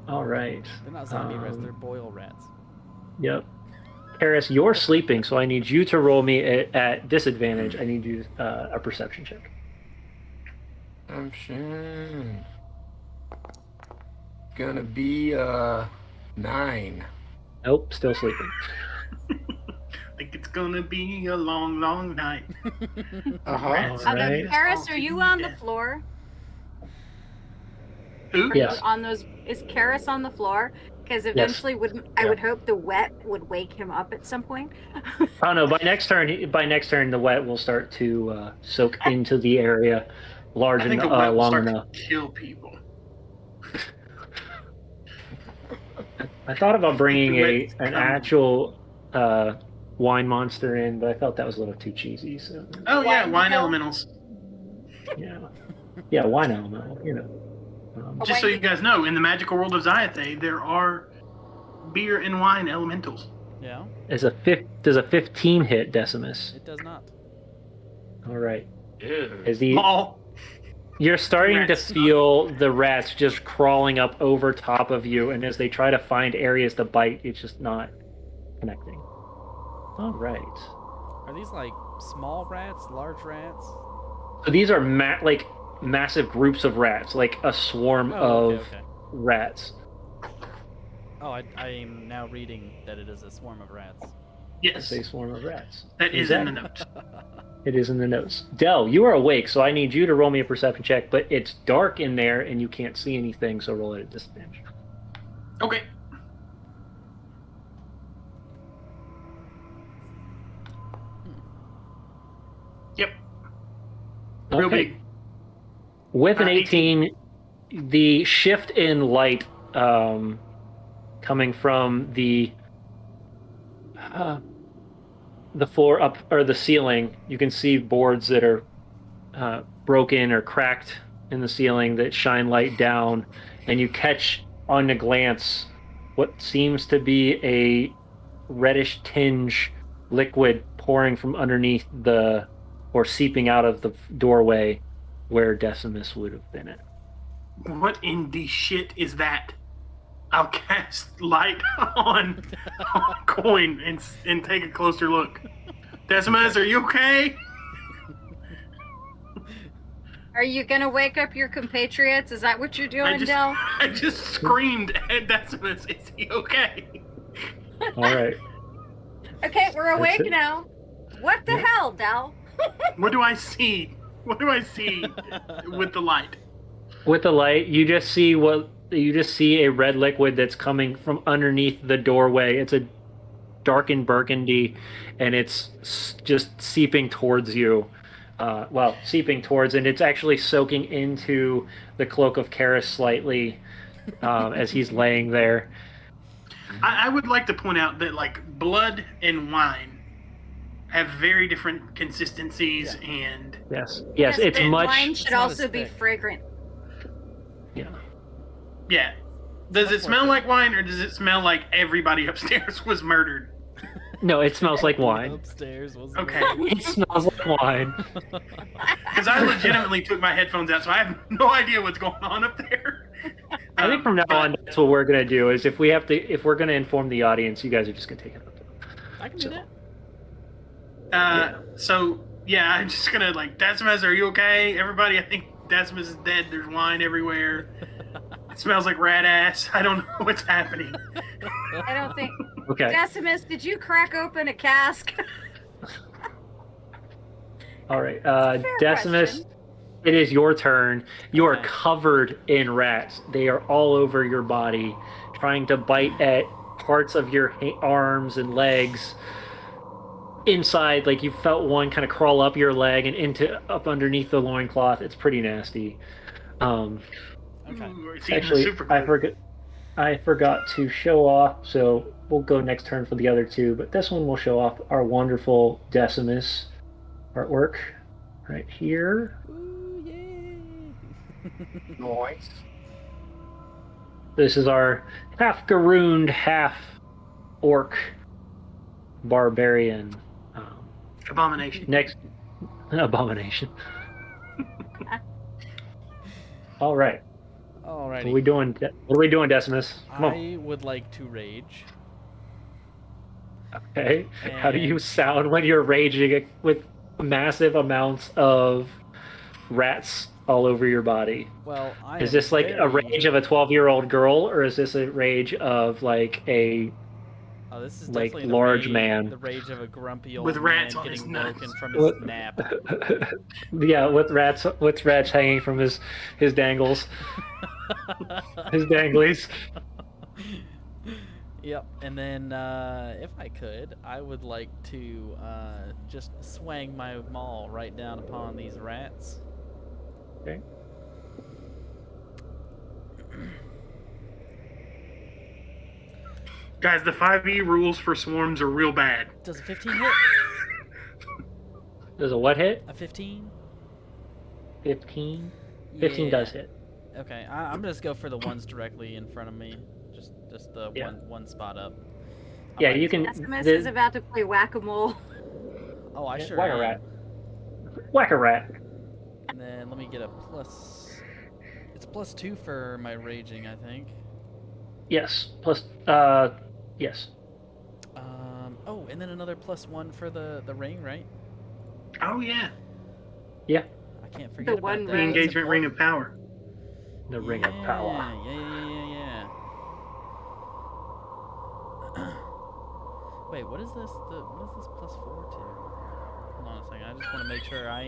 All right.
They're not zombie rats.
Um,
They're boil rats.
Yep. Karis, you're sleeping, so I need you to roll me at disadvantage. I need you a perception check.
I'm sure. Gonna be 9.
Nope, still sleeping.
think it's gonna be a long, long night.
Uh-huh.
Rats.
All right.
Karis, are you on the floor?
Who?
Yes.
On those, is Karis on the floor? Because eventually, I would hope the wet would wake him up at some point.
Oh no! By next turn, the wet will start to soak into the area large
I think
enough,
the wet will
long
start
enough.
to kill people.
I thought about bringing
The wet's
an
coming.
actual wine monster in, but I felt that was a little too cheesy. So
Oh yeah,
Wine
wine
hill?
elementals.
yeah, wine element,
Just so you guys know, in the magical world of Zyathe, there are beer and wine elementals.
Yeah,
Does a 15 hit Decimus?
it does not.
All right.
Ew.
Is the
All
You're starting to
Rats.
feel the rats just crawling up over top of you, and as they try to find areas to bite, it's just not connecting. All right.
Are these like small rats, large rats?
So these are massive groups of rats, like a swarm
Oh,
of
okay.
rats.
Oh, I am now reading that it is a swarm of rats.
It's
Yes,
a swarm of rats.
that is in the
Exactly.
notes.
It is in the notes. Dell, you are awake, so I need you to roll me a perception check, but it's dark in there and you can't see anything, so roll it at disadvantage.
Okay. Yep. Real
Okay.
big.
With an
18.
18, the shift in light coming from the floor up or the ceiling, you can see boards that are broken or cracked in the ceiling that shine light down, and you catch on a glance what seems to be a reddish tinge liquid pouring from underneath or seeping out of the doorway where Decimus would have been at.
What in the shit is that? I'll cast light on Coin and take a closer look. Decimus, are you okay?
Are you gonna wake up your compatriots? Is that what you're doing, Del?
I just screamed at Decimus. Is he okay?
All right.
Okay, we're awake
it.
now. What the hell, Del?
What do I see? What do I see with the light?
With the light, you just see a red liquid that's coming from underneath the doorway. It's a darkened burgundy, and it's just seeping towards you. Seeping towards, and it's actually soaking into the cloak of Karis slightly as he's laying there.
I would like to point out that like blood and wine have very different consistencies and
Yes,
Yes,
it's
but
much.
wine should
not
also
as
be
thick.
fragrant.
Yeah.
yeah. Does it
much more
smell
thick.
like wine or does it smell like everybody upstairs was murdered?
No, it smells like wine.
Upstairs was
Okay.
It smells like wine.
Because I legitimately took my headphones out, so I have no idea what's going on up there.
I think from now on, that's what we're gonna do. Is if we're gonna inform the audience, you guys are just gonna take it up.
I can do that.
So yeah, I'm just gonna like Decimus, are you okay? Everybody, I think Decimus is dead. There's wine everywhere. It smells like rat ass. I don't know what's happening.
I don't think.
Okay.
Decimus, did you crack open a cask?
All right.
Fair
Decimus,
question.
it is your turn. You are
Okay.
covered in rats. They are all over your body, trying to bite at parts of your arms and legs. Inside, like you felt one kind of crawl up your leg and up underneath the loincloth. It's pretty nasty.
Okay.
Ooh, it's eating the
Actually,
super
I
glue.
forgot to show off, so we'll go next turn for the other two, but this one will show off our wonderful Decimus artwork right here.
Ooh, yay!
Noise.
This is our half Garooned, half orc barbarian.
Abomination.
Next, abomination. All right.
Alrighty.
What are we doing? What are we doing, Decimus? Come on.
I would like to rage.
Okay. How do you
And-
sound when you're raging with massive amounts of rats all over your body?
Well, I
Is
am
this like a
very-
rage of a 12-year-old girl, or is this a rage of like a
Oh, this is
like,
definitely
large
the
man?
rage of a grumpy old
With rats
man
on his
getting
nuts.
woken from his
What-
nap.
Yeah, with rats hanging from his dangles, his danglies.
Yep, and then if I could, I would like to just swang my maul right down upon these rats.
Okay.
Guys, the 5e rules for swarms are real bad.
Does a 15 hit?
Does a what hit?
A 15?
15. 15 does
Yeah.
hit.
Okay, I'm just go for the ones directly in front of me. Just the
Yeah.
one spot up. I
Yeah,
might
you
as
can.
well-
Decimus
the-
is about to play whack-a-mole.
Oh, I sure
Whack a
am.
rat. Whack a rat.
And then let me get a plus. It's a +2 for my raging, I think.
Yes. Plus. Yes.
and then another +1 for the ring, right?
Oh yeah,
Yeah,
I can't forget about
one
that.
the
ring.
That's
engagement ring
important.
of power.
the ring of power.
Yeah. Wait, what is this? What is this +4 to? Hold on a second. I just want to make sure I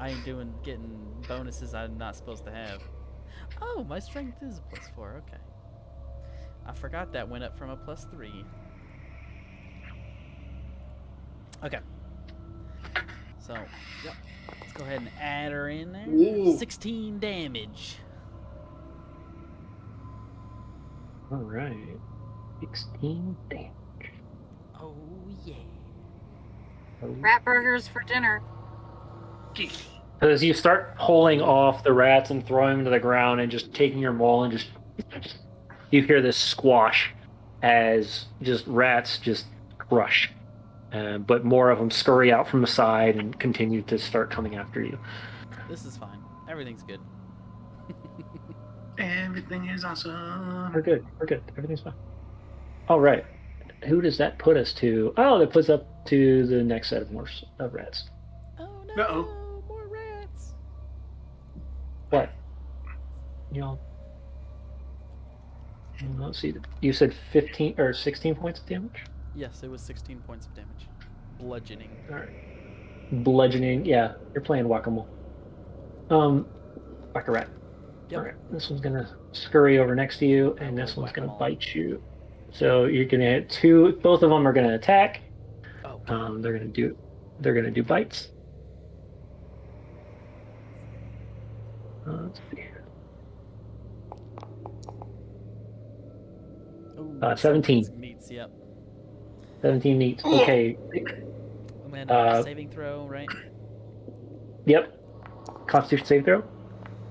ain't getting bonuses I'm not supposed to have. Oh, my strength is a +4. Okay. I forgot that went up from a +3. Okay. So, yep. Let's go ahead and add her in there.
Ooh.
16 damage.
All right. 16 damage.
Oh yeah.
Rat burgers for dinner.
As you start pulling off the rats and throwing them to the ground and just taking your maul and just you hear this squash as just rats just crush. But more of them scurry out from the side and continue to start coming after you.
This is fine. Everything's good.
Everything is awesome.
We're good. We're good. Everything's fine. All right. Who does that put us to? Oh, that puts up to the next set of rats.
Oh no!
Uh-oh.
More rats.
What? Y'all. Let's see. You said 15 or 16 points of damage?
Yes, it was 16 points of damage. Bludgeoning.
All right. Bludgeoning. Yeah, you're playing whack-a-mole. Whack-a-rat.
Yep.
All right. This one's gonna scurry over next to you, and this one's gonna bite you. So you're gonna hit two. Both of them are gonna attack.
Oh.
They're gonna do bites. Let's see.
Ooh,
17.
Meets. Yep.
17 meets. Okay.
And then saving throw, right?
Yep. Constitution save throw.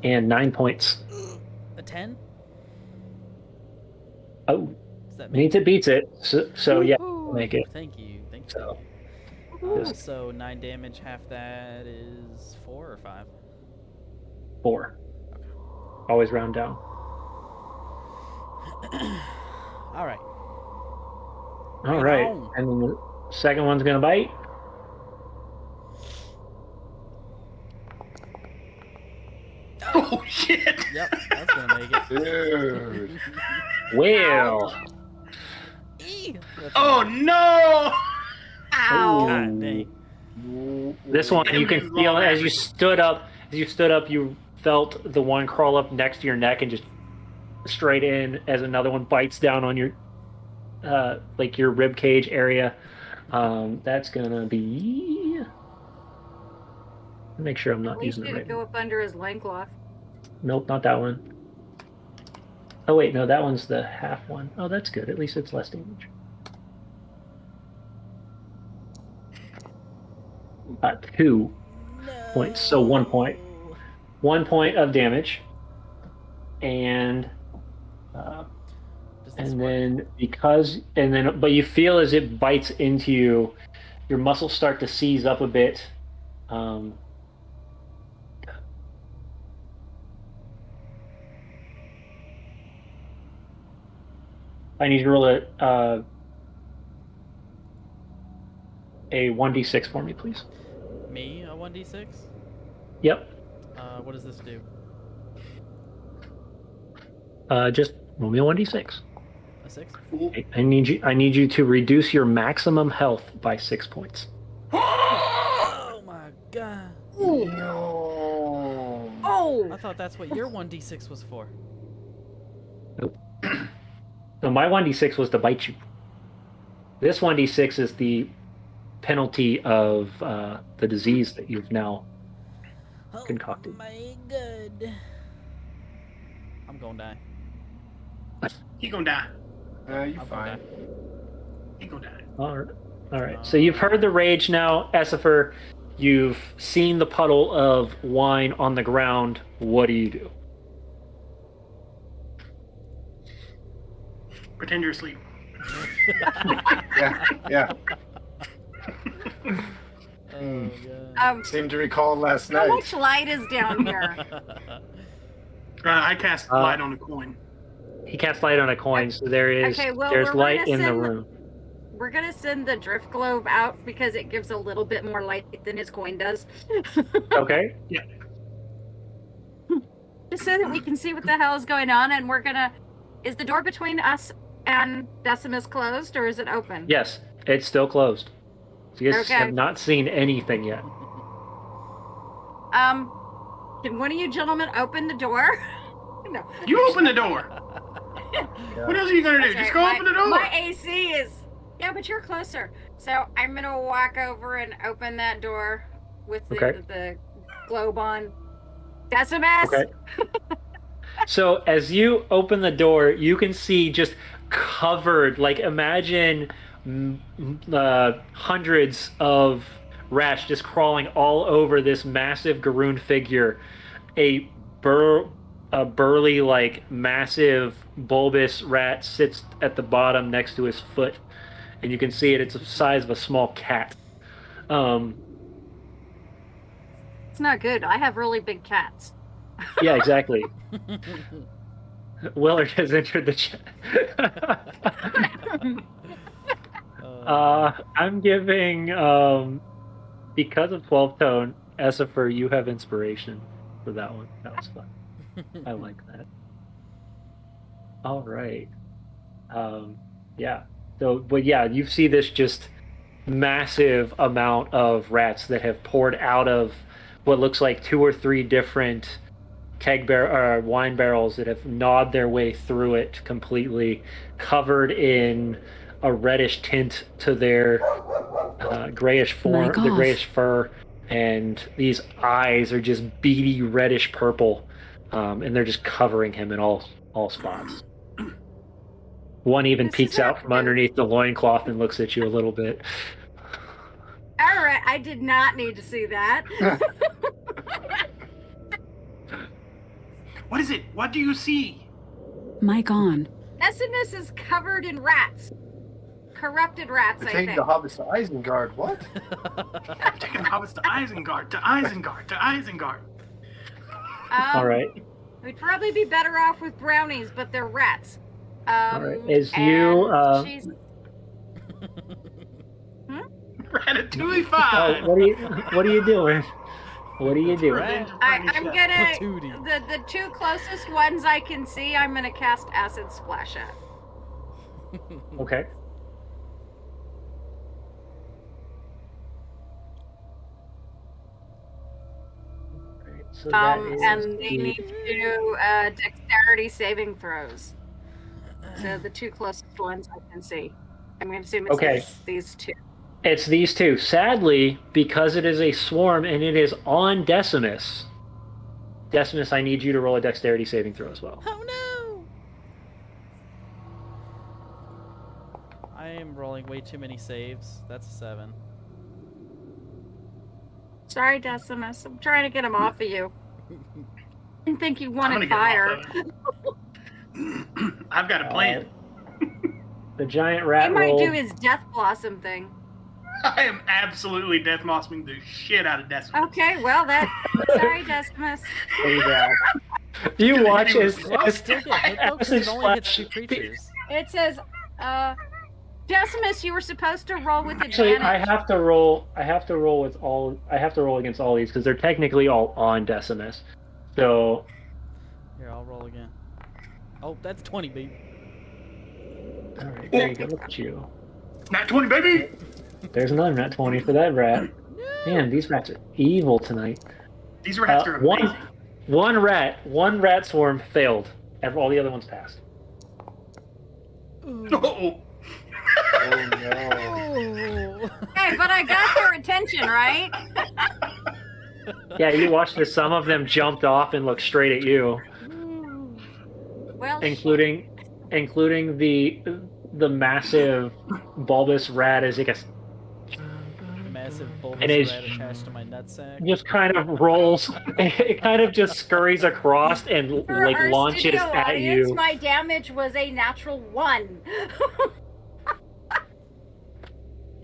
And 9 points.
A 10.
Oh.
Does that
Meets it, beats it. So yeah, make it.
Thank you. Thank you.
So. Just
So 9 damage. Half that is 4 or 5.
4. Always round down.
All right.
All right.
on.
And then the second one's gonna bite.
Oh shit!
Yep, that's gonna make it.
Dude.
Well.
That's
Oh
gonna-
no!
Ow.
God dang.
This one you can feel as you stood up. As you stood up, you felt the one crawl up next to your neck and just straight in as another one bites down on your, like your rib cage area. That's gonna be. Make sure I'm not
At least
using it
did
right.
it go up under his loincloth.
Nope, not that one. Oh wait, no, that one's the half one. Oh, that's good. At least it's less damage. 2 points. So 1 point. 1 point of damage. And
Does this
and
work?
then but you feel as it bites into you, your muscles start to seize up a bit. I need you to roll a 1d6 for me, please.
Me, a 1d6?
Yep.
What does this do?
Just roll me a 1d6.
A 6?
I need you to reduce your maximum health by 6 points.
Oh my god.
Oh!
I thought that's what your 1d6 was for.
So my 1d6 was to bite you. This 1d6 is the penalty of the disease that you've now concocted.
Oh my god. I'm gonna die.
He gonna die.
You
I'm gonna
fine.
die.
He gonna die.
All right. So you've heard the rage now, Essifer. You've seen the puddle of wine on the ground. What do you do?
Pretend you're asleep.
Yeah.
Oh god.
Seem to recall last
How
night.
much light is down here?
I cast light on a coin.
He casts light on a coin, so there's
Okay, well,
there's
we're
light
gonna
in the
send-
room.
we're gonna send the drift globe out because it gives a little bit more light than his coin does.
Okay.
Just so that we can see what the hell is going on, and we're gonna. Is the door between us and Decimus closed, or is it open?
Yes, it's still closed. So you guys
Okay.
have not seen anything yet.
Can one of you gentlemen open the door? No.
You open the door. What else are you gonna do? Just go open the door.
My AC is. Yeah, but you're closer. So I'm gonna walk over and open that door with the globe on. Decimus.
Okay. So as you open the door, you can see just covered, like imagine hundreds of rats just crawling all over this massive Garoon figure. A burly, like massive bulbous rat sits at the bottom next to his foot, and you can see it. It's the size of a small cat.
It's not good. I have really big cats.
Yeah, exactly. Willard has entered the chat. I'm giving, because of 12 tone, Essifer, you have inspiration for that one. That was fun. I like that. All right. Yeah. So, but yeah, you see this just massive amount of rats that have poured out of what looks like 2 or 3 different wine barrels that have gnawed their way through it completely, covered in a reddish tint to their grayish fur, and these eyes are just beady reddish purple, and they're just covering him in all spots. One even peeks out from underneath the loincloth and looks at you a little bit.
All right, I did not need to see that.
What is it? What do you see?
Mic on.
Decimus is covered in rats. Corrupted rats, I
Taking
think.
the hobbits to Isengard. What?
Taking the hobbits to Isengard, to Isengard, to Isengard.
All right.
We'd probably be better off with brownies, but they're rats.
All right. Is you?
Ratatouille 5.
What are you doing? What are you doing?
I'm gonna
Patootie.
the 2 closest ones I can see. I'm gonna cast acid splash at.
Okay. Alright, so that is
And they need to do dexterity saving throws. So the 2 closest ones I can see. I'm gonna assume it's these 2.
It's these 2. Sadly, because it is a swarm and it is on Decimus. Decimus, I need you to roll a dexterity saving throw as well.
Oh no! I am rolling way too many saves. That's a 7.
Sorry, Decimus. I'm trying to get him off of you. I didn't think you
I'm
wanted
gonna
fire.
get him off of it. I've got a plan.
The giant
He
rat
might
rolled.
do his death blossom thing.
I am absolutely death mossing the shit out of Decimus.
Okay, well sorry, Decimus.
You watch as
Still get hit though, 'cause it only hits 2 creatures.
It says, Decimus, you were supposed to roll with
Actually,
advantage.
I have to roll against all these because they're technically all on Decimus. So,
Here, I'll roll again. Oh, that's 20, baby.
all right, there you go. Look at you.
Nat 20, baby!
There's another nat 20 for that rat. Man, these rats are evil tonight.
These rats are amazing.
One rat swarm failed. All the other ones passed.
Oh.
Oh no.
Hey, but I got their attention, right?
Yeah, you watched as some of them jumped off and looked straight at you,
Well,
including the massive bulbous rat as it gets
Massive bulbous
And it's-
rat attached to my nutsack.
just kind of rolls. It kind of just scurries across and
for
like
our
launches
studio
at
audience,
you.
my damage was a natural 1.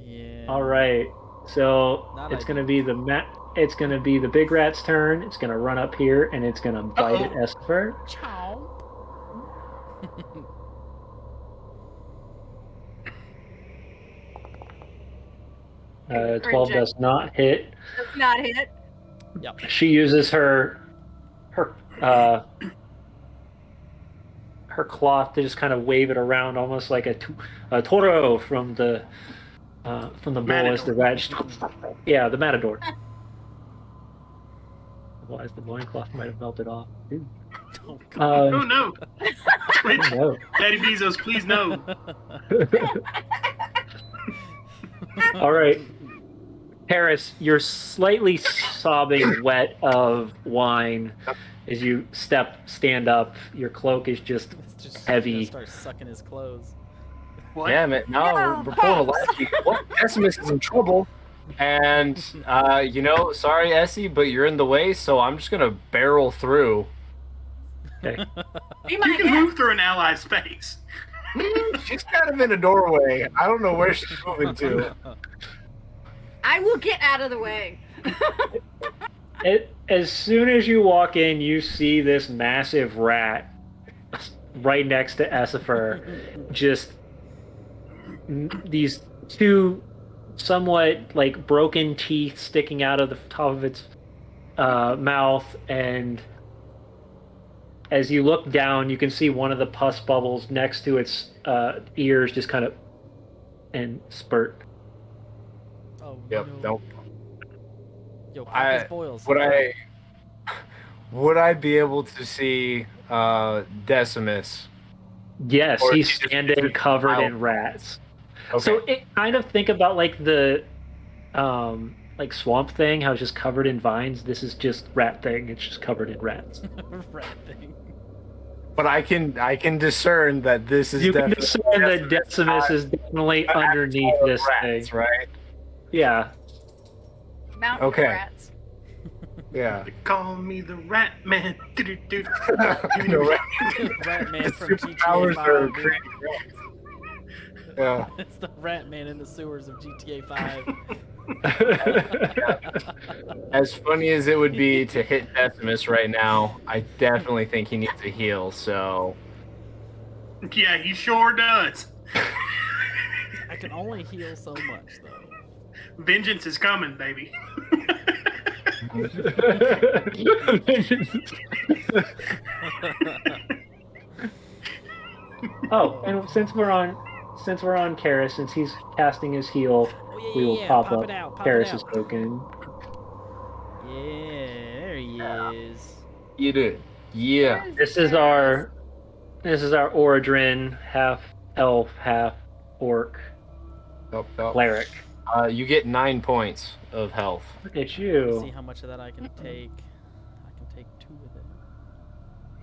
Yeah.
All right, so
Not
it's
ideal.
gonna be It's gonna be the big rat's turn. It's gonna run up here and it's gonna bite at Esper.
Chow.
12 does not hit.
Does not hit.
Yep.
She uses her uh, her cloth to just kind of wave it around, almost like a toro from the bull as the rat. Yeah, the matador. Otherwise, the loincloth might have melted off. Ooh.
Oh, God.
Oh no! Wait,
No.
Daddy Bezos, please no.
All right, Paris, you're slightly sobbing wet of wine as you stand up. Your cloak is just
It's just
heavy.
Start sucking his clothes.
What?
Damn it! No,
No,
we're pulling a
Pops.
lassie. What? Decimus is in trouble. And sorry, Essie, but you're in the way, so I'm just gonna barrel through.
Okay.
Be
You
my
can
guest.
move through an ally space.
She's kind of in a doorway. I don't know where she's moving to.
I will get out of the way.
As soon as you walk in, you see this massive rat right next to Essifer. Just these two somewhat like broken teeth sticking out of the top of its mouth, and as you look down, you can see one of the pus bubbles next to its ears just kind of and spurt.
Oh,
Yep.
no.
Nope.
Yo, pop his boils.
Would I be able to see Decimus?
Yes,
Or
he's
is he just
standing
busy
covered
out?
in rats.
Okay.
So it kind of think about like the like Swamp Thing, how it's just covered in vines. This is just Rat Thing. It's just covered in rats.
Rat thing.
But I can discern that this is
You can
definitely
discern that Decimus is definitely underneath this
rats,
thing.
right?
Yeah.
Mountain
Okay.
rats.
Yeah.
They call me the Rat Man. Do-do-do.
The
Rat Man from
superpowers
GTA
are
5. dude.
creating rats. Yeah.
It's the Rat Man in the sewers of GTA 5.
As funny as it would be to hit Decimus right now, I definitely think he needs a heal, so
Yeah, he sure does.
I can only heal so much, though.
Vengeance is coming, baby.
Oh, and since we're on Karis, since he's casting his heal,
Oh, yeah,
we will
yeah,
pop
pop
up
it out, pop it
Karis's
out.
token.
Yeah, there he is.
you do. Yeah.
This is our Oradrin, half elf, half orc cleric.
You get 9 points of health.
Look at
See
you.
how much of that I can take. I can take 2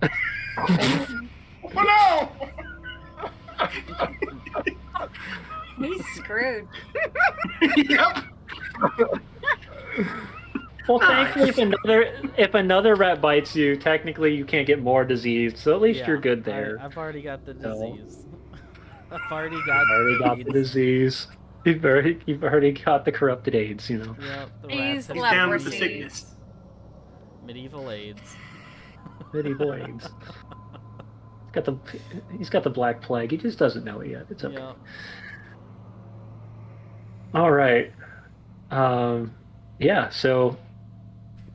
of it.
Oh
He's screwed.
no! Yep.
Well, thankfully, if another rat bites you, technically you can't get more disease, so at least
Yeah,
you're good there.
I've already got the
So-
disease. I've already got
Already got the disease. You've already got the corrupted AIDS, you know.
Yep, the
He's
rats have
He's down with the
Leprosy.
sickness.
medieval AIDS.
Medieval AIDS. He's got the black plague. He just doesn't know it yet. It's okay.
Yep.
All right. Yeah. So,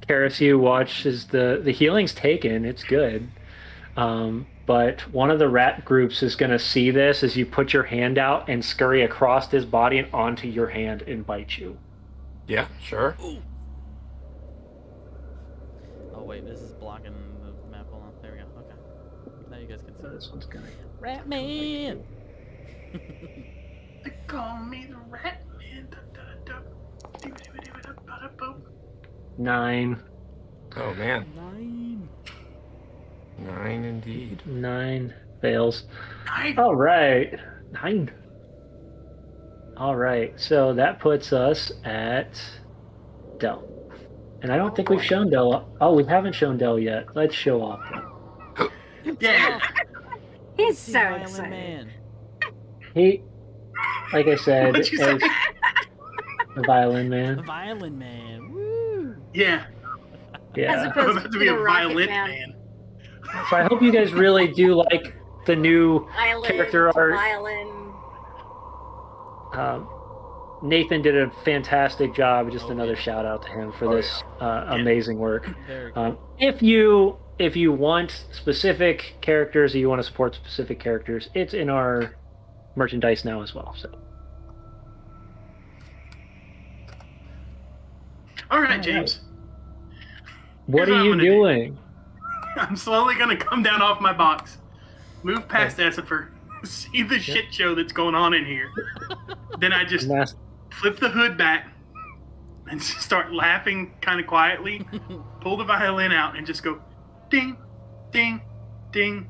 Karis, you watch as the healing's taken. It's good. But one of the rat groups is going to see this as you put your hand out and scurry across his body and onto your hand and bite you.
Yeah, sure.
Oh wait, this is blocking the map. Hold on. There we go. Okay. Now you guys can see
So
this.
this one's gonna.
Rat Man.
They call me the Rat Man. Da-da-da.
9.
Oh man,
9.
9 indeed.
9 fails.
I
All right. 9. All right. So that puts us at Del. And I don't think we've shown Del. Oh, we haven't shown Del yet. Let's show off Del.
Yeah.
He's
See
so
Violin
excited.
Man.
He, like I said,
What'd you say?
is the violin
The
man.
Violin Man. Woo.
Yeah.
As
Yeah.
I'm
opposed
about
to
to be a
the Rocket
violin
Man.
man.
So I hope you guys really do like the new
Violin,
character art.
violin.
Um, Nathan did a fantastic job. Just
Oh,
another
yeah.
shout out to him for
Oh,
this amazing work.
Very cool.
If you want specific characters or you want to support specific characters, it's in our merchandise now as well. So
All right, James.
what
Here's
are
what I'm
you
gonna do.
doing?
I'm slowly gonna come down off my box, move past Essifer, see the shit show that's going on in here. Then I just
Mas-
flip the hood back and start laughing kind of quietly, pull the violin out, and just go ding, ding, ding,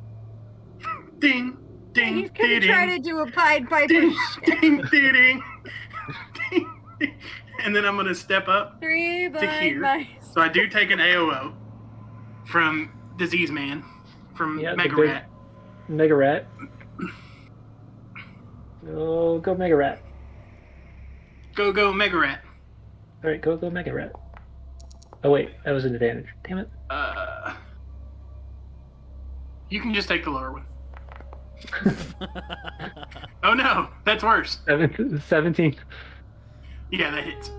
ding, ding,
He's gonna
ding,
try to do a Pied Piper
ding,
shit.
ding, ding, ding, ding, and then I'm gonna step up
3
to
by
here.
mice.
So I do take an AOO from Disease Man, from
Yeah, the
Mega
big-
Rat.
Mega Rat. Oh, go Mega Rat.
Go Mega Rat.
All right, go Mega Rat. Oh wait, that was an advantage. Damn it.
You can just take the lower one. Oh no, that's worse.
17.
Yeah, that hits.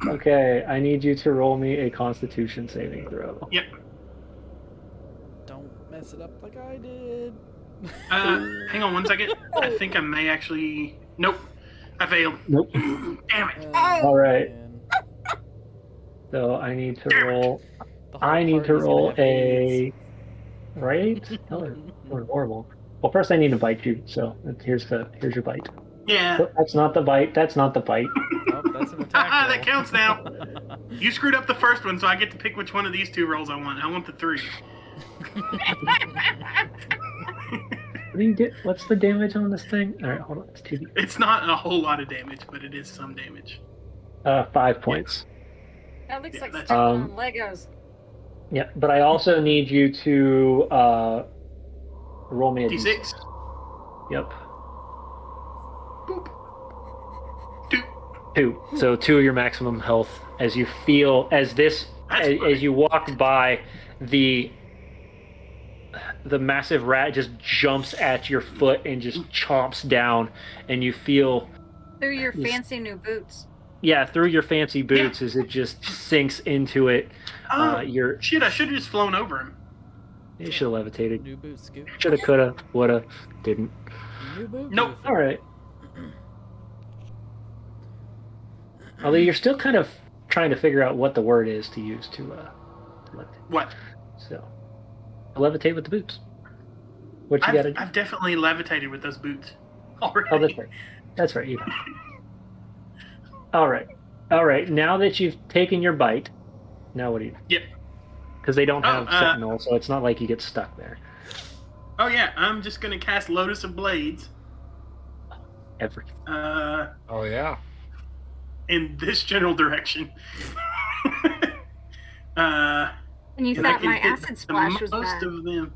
Okay, I need you to roll me a Constitution saving throw.
Yep.
Don't mess it up like I did.
Hang on one second. I think I may actually. Nope. I failed.
Nope.
Damn it.
All right.
Man.
So I need to
Damn it.
roll.
The whole
I need to
party's gonna
roll
have AIDS.
a. Right? We're horrible. Well, first I need to bite you. So here's your bite.
Yeah.
Oh, that's not the bite. That's not the bite.
Oh, that's an attack roll.
That counts now. You screwed up the first one, so I get to pick which one of these two rolls I want. I want the 3.
What do you get? What's the damage on this thing? All right, hold on. It's 2d.
It's not a whole lot of damage, but it is some damage.
5 points.
That looks
Yeah,
like
that's-
stepping on Legos.
Yeah, but I also need you to roll me a
D6.
Yep.
Boop. 2.
2. So 2 of your maximum health as you feel as you walk by the massive rat just jumps at your foot and just chomps down, and you feel
Through your fancy new boots.
through your fancy boots as it just sinks into it.
Oh,
You're
shit, I should have just flown over him.
you should have levitated.
New boot scoop.
Shoulda, coulda, woulda, didn't.
New boot.
Nope.
All right. Although you're still kind of trying to figure out what the word is to use to levitate.
What?
So levitate with the boots. What you gotta do?
I've definitely levitated with those boots already.
Oh, that's right. That's right. You have. All right. All right. Now that you've taken your bite, now what do you?
Yep.
Because they don't have
Oh,
sentinel, so it's not like you get stuck there.
Oh yeah, I'm just gonna cast Lotus of Blades.
Every.
Oh yeah.
In this general direction.
And you
and I
thought
can
my
hit
acid
the
splash was
most
bad.
of them.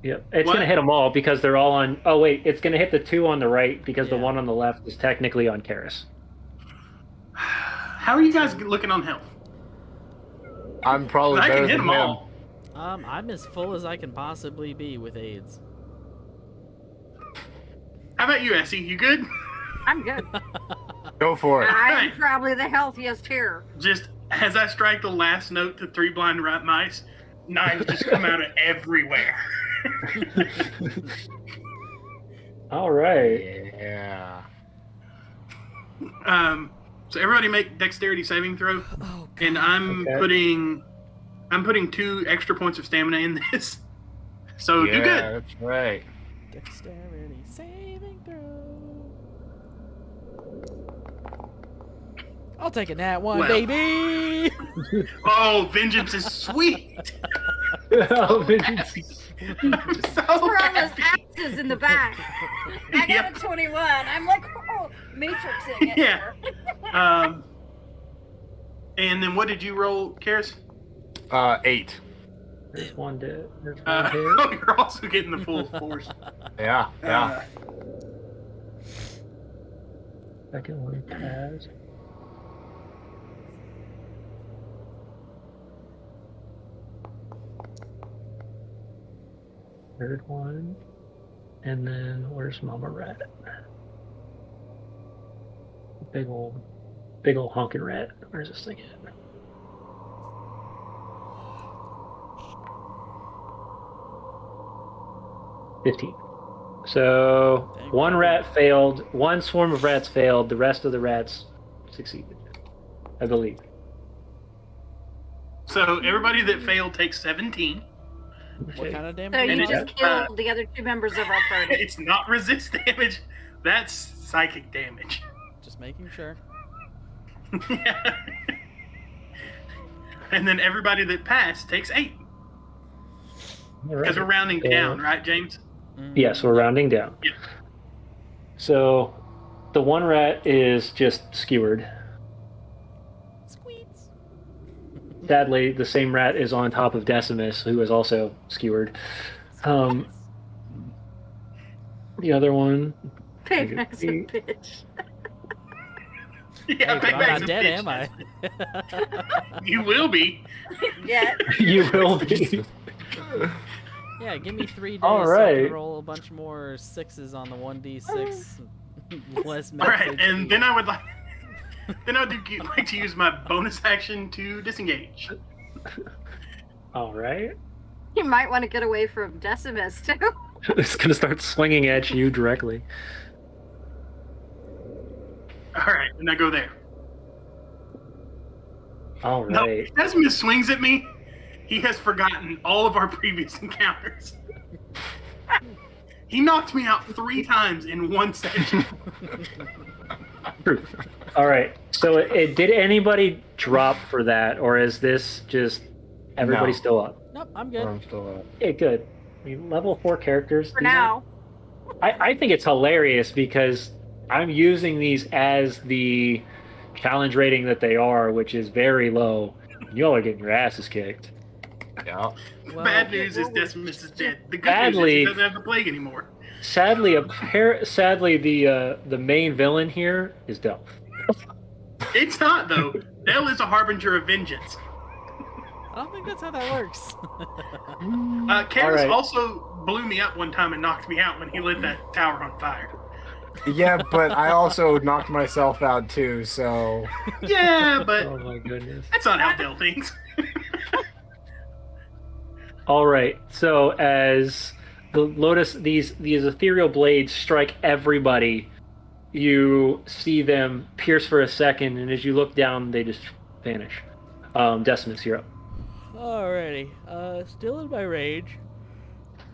Yep. It's
What?
gonna hit them all because they're all on. Oh wait, it's gonna hit the 2 on the right because the
Yeah.
1 on the left is technically on Karis.
How are you guys looking on health?
I'm probably
I
better
can hit
than
them
him.
all.
I'm as full as I can possibly be with AIDS.
How about you, Essie? You good?
I'm good.
Go for it.
I'm
Right.
probably the healthiest here.
Just as I strike the last note to 3 blind rat mice, knives just come out of everywhere.
All right.
Yeah.
So everybody make dexterity saving throw,
Oh,
and I'm
Okay.
putting 2 extra points of stamina in this. So
Yeah,
do good.
that's right.
Dexterity saving throw. I'll take a nat 1,
Well.
baby.
Oh, vengeance is sweet.
Oh,
So
We're on those
happy.
axes in the back. I got
Yep.
a 21. I'm like, oh, matrixing it.
Yeah.
here.
And then what did you roll, Karis?
8.
There's one dead. There's one
Oh,
hit.
you're also getting the full force.
Yeah. Yeah.
Uh,
Second one passed. Third one. And then where's Mama Rat? big old honking rat. Where's this thing at? $15. So
Dang,
one
probably.
rat failed. One swarm of rats failed. The rest of the rats succeeded, I believe.
So everybody that failed takes 17.
What
Okay.
kind of
So
damage?
you
And
just
it-
killed the other 2 members of our party.
It's not resist damage. That's psychic damage.
Just making sure.
Yeah. And then everybody that passed takes 8.
All
Because we're
right.
rounding down, right, James?
Yes, we're rounding down.
Yep.
So the one rat is just skewered.
Squeaks.
Sadly, the same rat is on top of Decimus, who is also skewered. The other one.
Paybacks a bitch.
Yeah,
Hey, but I'm
Paybac's
not
a
dead,
bitch.
am I?
You will be.
Yeah.
You will be.
Yeah, give me 3 days
All
so I can
right.
roll a bunch more 6s on the 1d6 less
All right,
message.
and then I would like to use my bonus action to disengage.
All right.
You might want to get away from Decimus, too.
It's going to start swinging at you directly.
All right, and I go there.
All
No,
right.
if Decimus swings at me, he has forgotten all of our previous encounters. He knocked me out 3 times in one session.
True. All right. So, did anybody drop for that, or is this just everybody
No.
still up?
Nope, I'm good.
I'm still up.
Yeah, good. I mean, level 4 characters.
For
these
now.
I think it's hilarious because I'm using these as the challenge rating that they are, which is very low. Y'all are getting your asses kicked.
Yeah.
Well,
Bad news is Decimus is dead. The good news is
Badly-
he doesn't have the plague anymore.
Sadly, the main villain here is Del.
It's not, though. Dell is a harbinger of vengeance.
I don't think that's how that works.
Karis
All right.
also blew me up one time and knocked me out when he lit that tower on fire.
Yeah, but I also knocked myself out too, so
Yeah, but
Oh my goodness.
that's not how Dell thinks.
All right. So as the Lotus, these ethereal blades strike everybody, you see them pierce for a second, and as you look down, they just vanish. Decimus, you're up.
Alrighty. Still in my rage.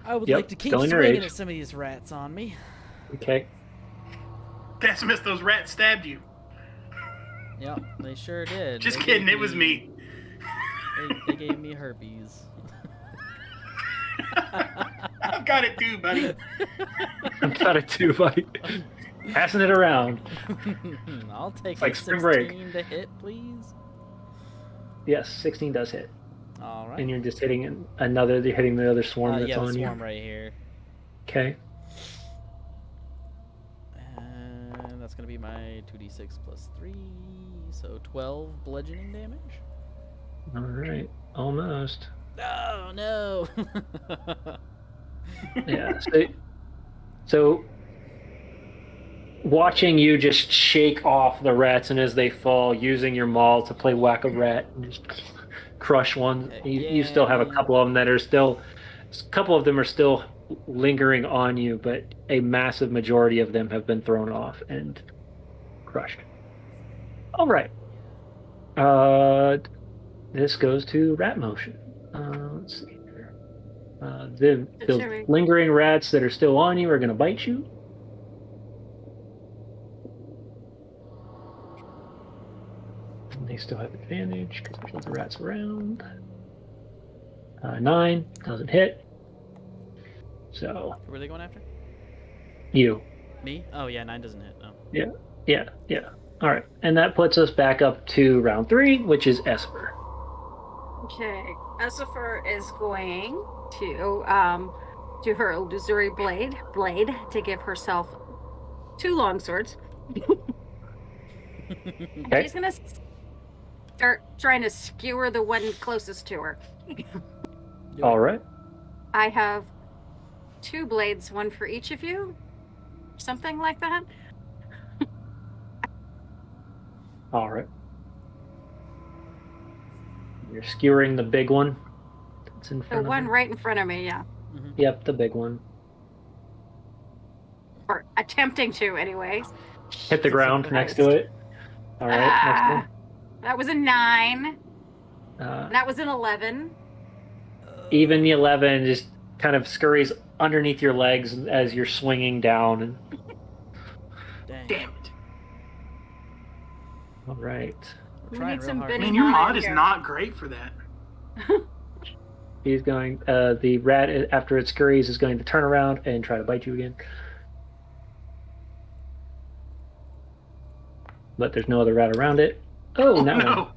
I would
Yep,
like to keep
still in your
swinging
rage.
at some of these rats on me.
Okay.
Decimus, those rats stabbed you.
Yep, they sure did.
Just
They
kidding,
gave
it was me.
They gave me herpes.
I've got it too, buddy.
Got it too, buddy. Passing it around.
I'll take
like
it.
spring
16
break.
to hit, please.
Yes, 16 does hit,
All right.
and you're just hitting another. You're hitting the other swarm that's
yeah, the
on
swarm
you.
right here.
Okay.
And that's gonna be my 2d6 plus 3, so 12 bludgeoning damage.
All right. Almost.
Oh no!
Yeah. So watching you just shake off the rats, and as they fall, using your maul to play whack-a-rat and just crush one. You still have a couple of them that are still. A couple of them are still lingering on you, but a massive majority of them have been thrown off and crushed. All right. This goes to rat motion. Let's see here. The
Cherry.
lingering rats that are still on you are going to bite you. And they still have advantage because there's other rats around. 9 doesn't hit. So
Who are they going after?
you.
Me? Oh yeah, 9 doesn't hit. No.
Yeah. All right, and that puts us back up to round 3, which is Esper.
Okay. Essifer is going to do her illusory blade to give herself 2 long swords.
Okay.
She's gonna start trying to skewer the one closest to her.
All right.
I have 2 blades, one for each of you. Something like that.
All right. You're skewering the big one. That's in
The
front of
one
her.
right in front of me, yeah.
Yep, the big one.
Or attempting to, anyways.
Hit the ground next to it. All right, next one.
That was a 9.
Uh,
That was an 11.
even the 11 just kind of scurries underneath your legs as you're swinging down. And
Dang.
Damn it.
all right.
We're
We
trying
need
real
some
hard.
Benny
Man, your
Hill
mod
in
is
here.
not great for that.
He's going. The rat, after it scurries, is going to turn around and try to bite you again. But there's no other rat around it. Oh, that one.
no.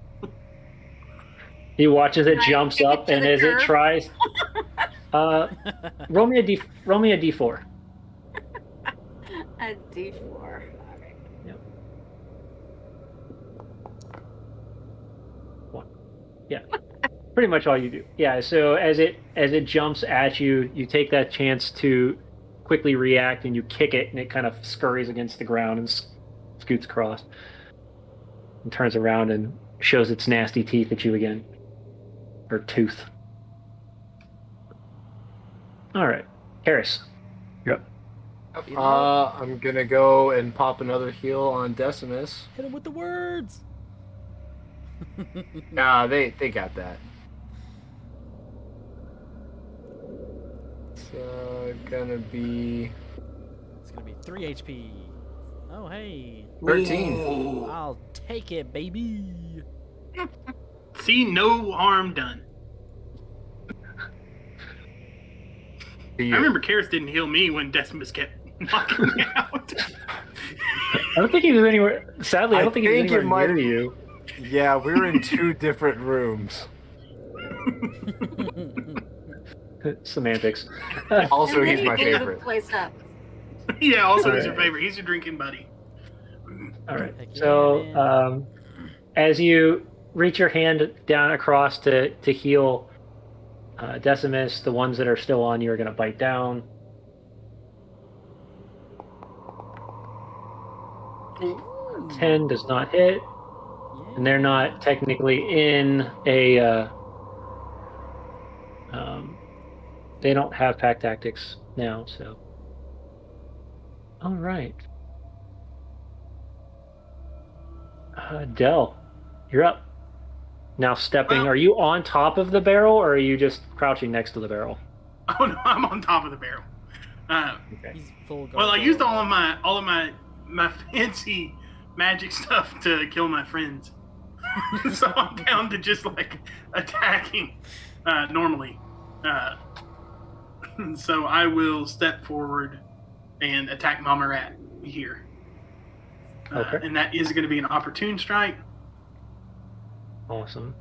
He watches it,
Can I
jumps
take it
up,
to
and
the
as it
curb?
tries, roll me a d4.
A D4. All right.
Yep. 1. Yeah. Pretty much all you do. Yeah. So as it jumps at you, you take that chance to quickly react, and you kick it, and it kind of scurries against the ground and scoots across, and turns around and shows its nasty teeth at you again, or tooth. All right, Harris, you're up.
I'm gonna go and pop another heal on Decimus.
Hit him with the words.
Nah, they got that. It's gonna be
It's gonna be 3 HP. Oh hey,
13.
I'll take it, baby.
See, no harm done.
To
I
you.
remember Karis didn't heal me when Decimus kept knocking me out.
I don't think he was anywhere. Sadly, I don't think he was anywhere
it might
near you.
Yeah, we're in 2 different rooms.
Semantics.
Also,
And then
he's
you
my
blew the
favorite.
place up.
Yeah, also he's
Alright.
your favorite. He's your drinking buddy.
All right.
Heck yeah,
So,
man.
as you reach your hand down across to heal Decimus, the ones that are still on you are going to bite down.
Ooh.
10 does not hit, and they're not technically in a. They don't have pack tactics now, so. All right. Dell, you're up. Now stepping.
Well-
Are you on top of the barrel, or are you just crouching next to the barrel?
Oh no, I'm on top of the barrel.
Okay.
He's full.
Well, I
gargoyle.
used all of my fancy magic stuff to kill my friends, so I'm down to just like attacking normally. So I will step forward and attack Mama Rat here.
Okay.
And that is going to be an opportune strike.
Awesome.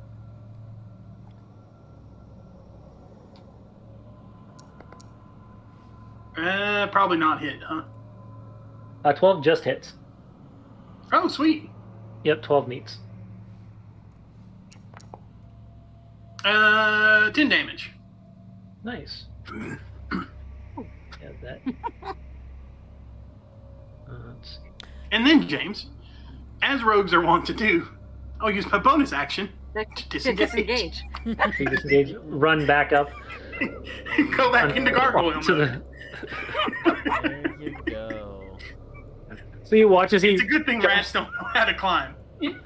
Probably not hit, huh?
12 just hits.
Oh, sweet.
Yep, 12 meets.
10 damage.
Nice. Yeah, that. Let's see.
And then, James, as rogues are wont to do, I'll use my bonus action to
To
disengage.
disengage.
You disengage, run back up.
Go back into gargoyle
to
mode.
There you go.
So you watch as he
It's a good thing rats don't know how to climb.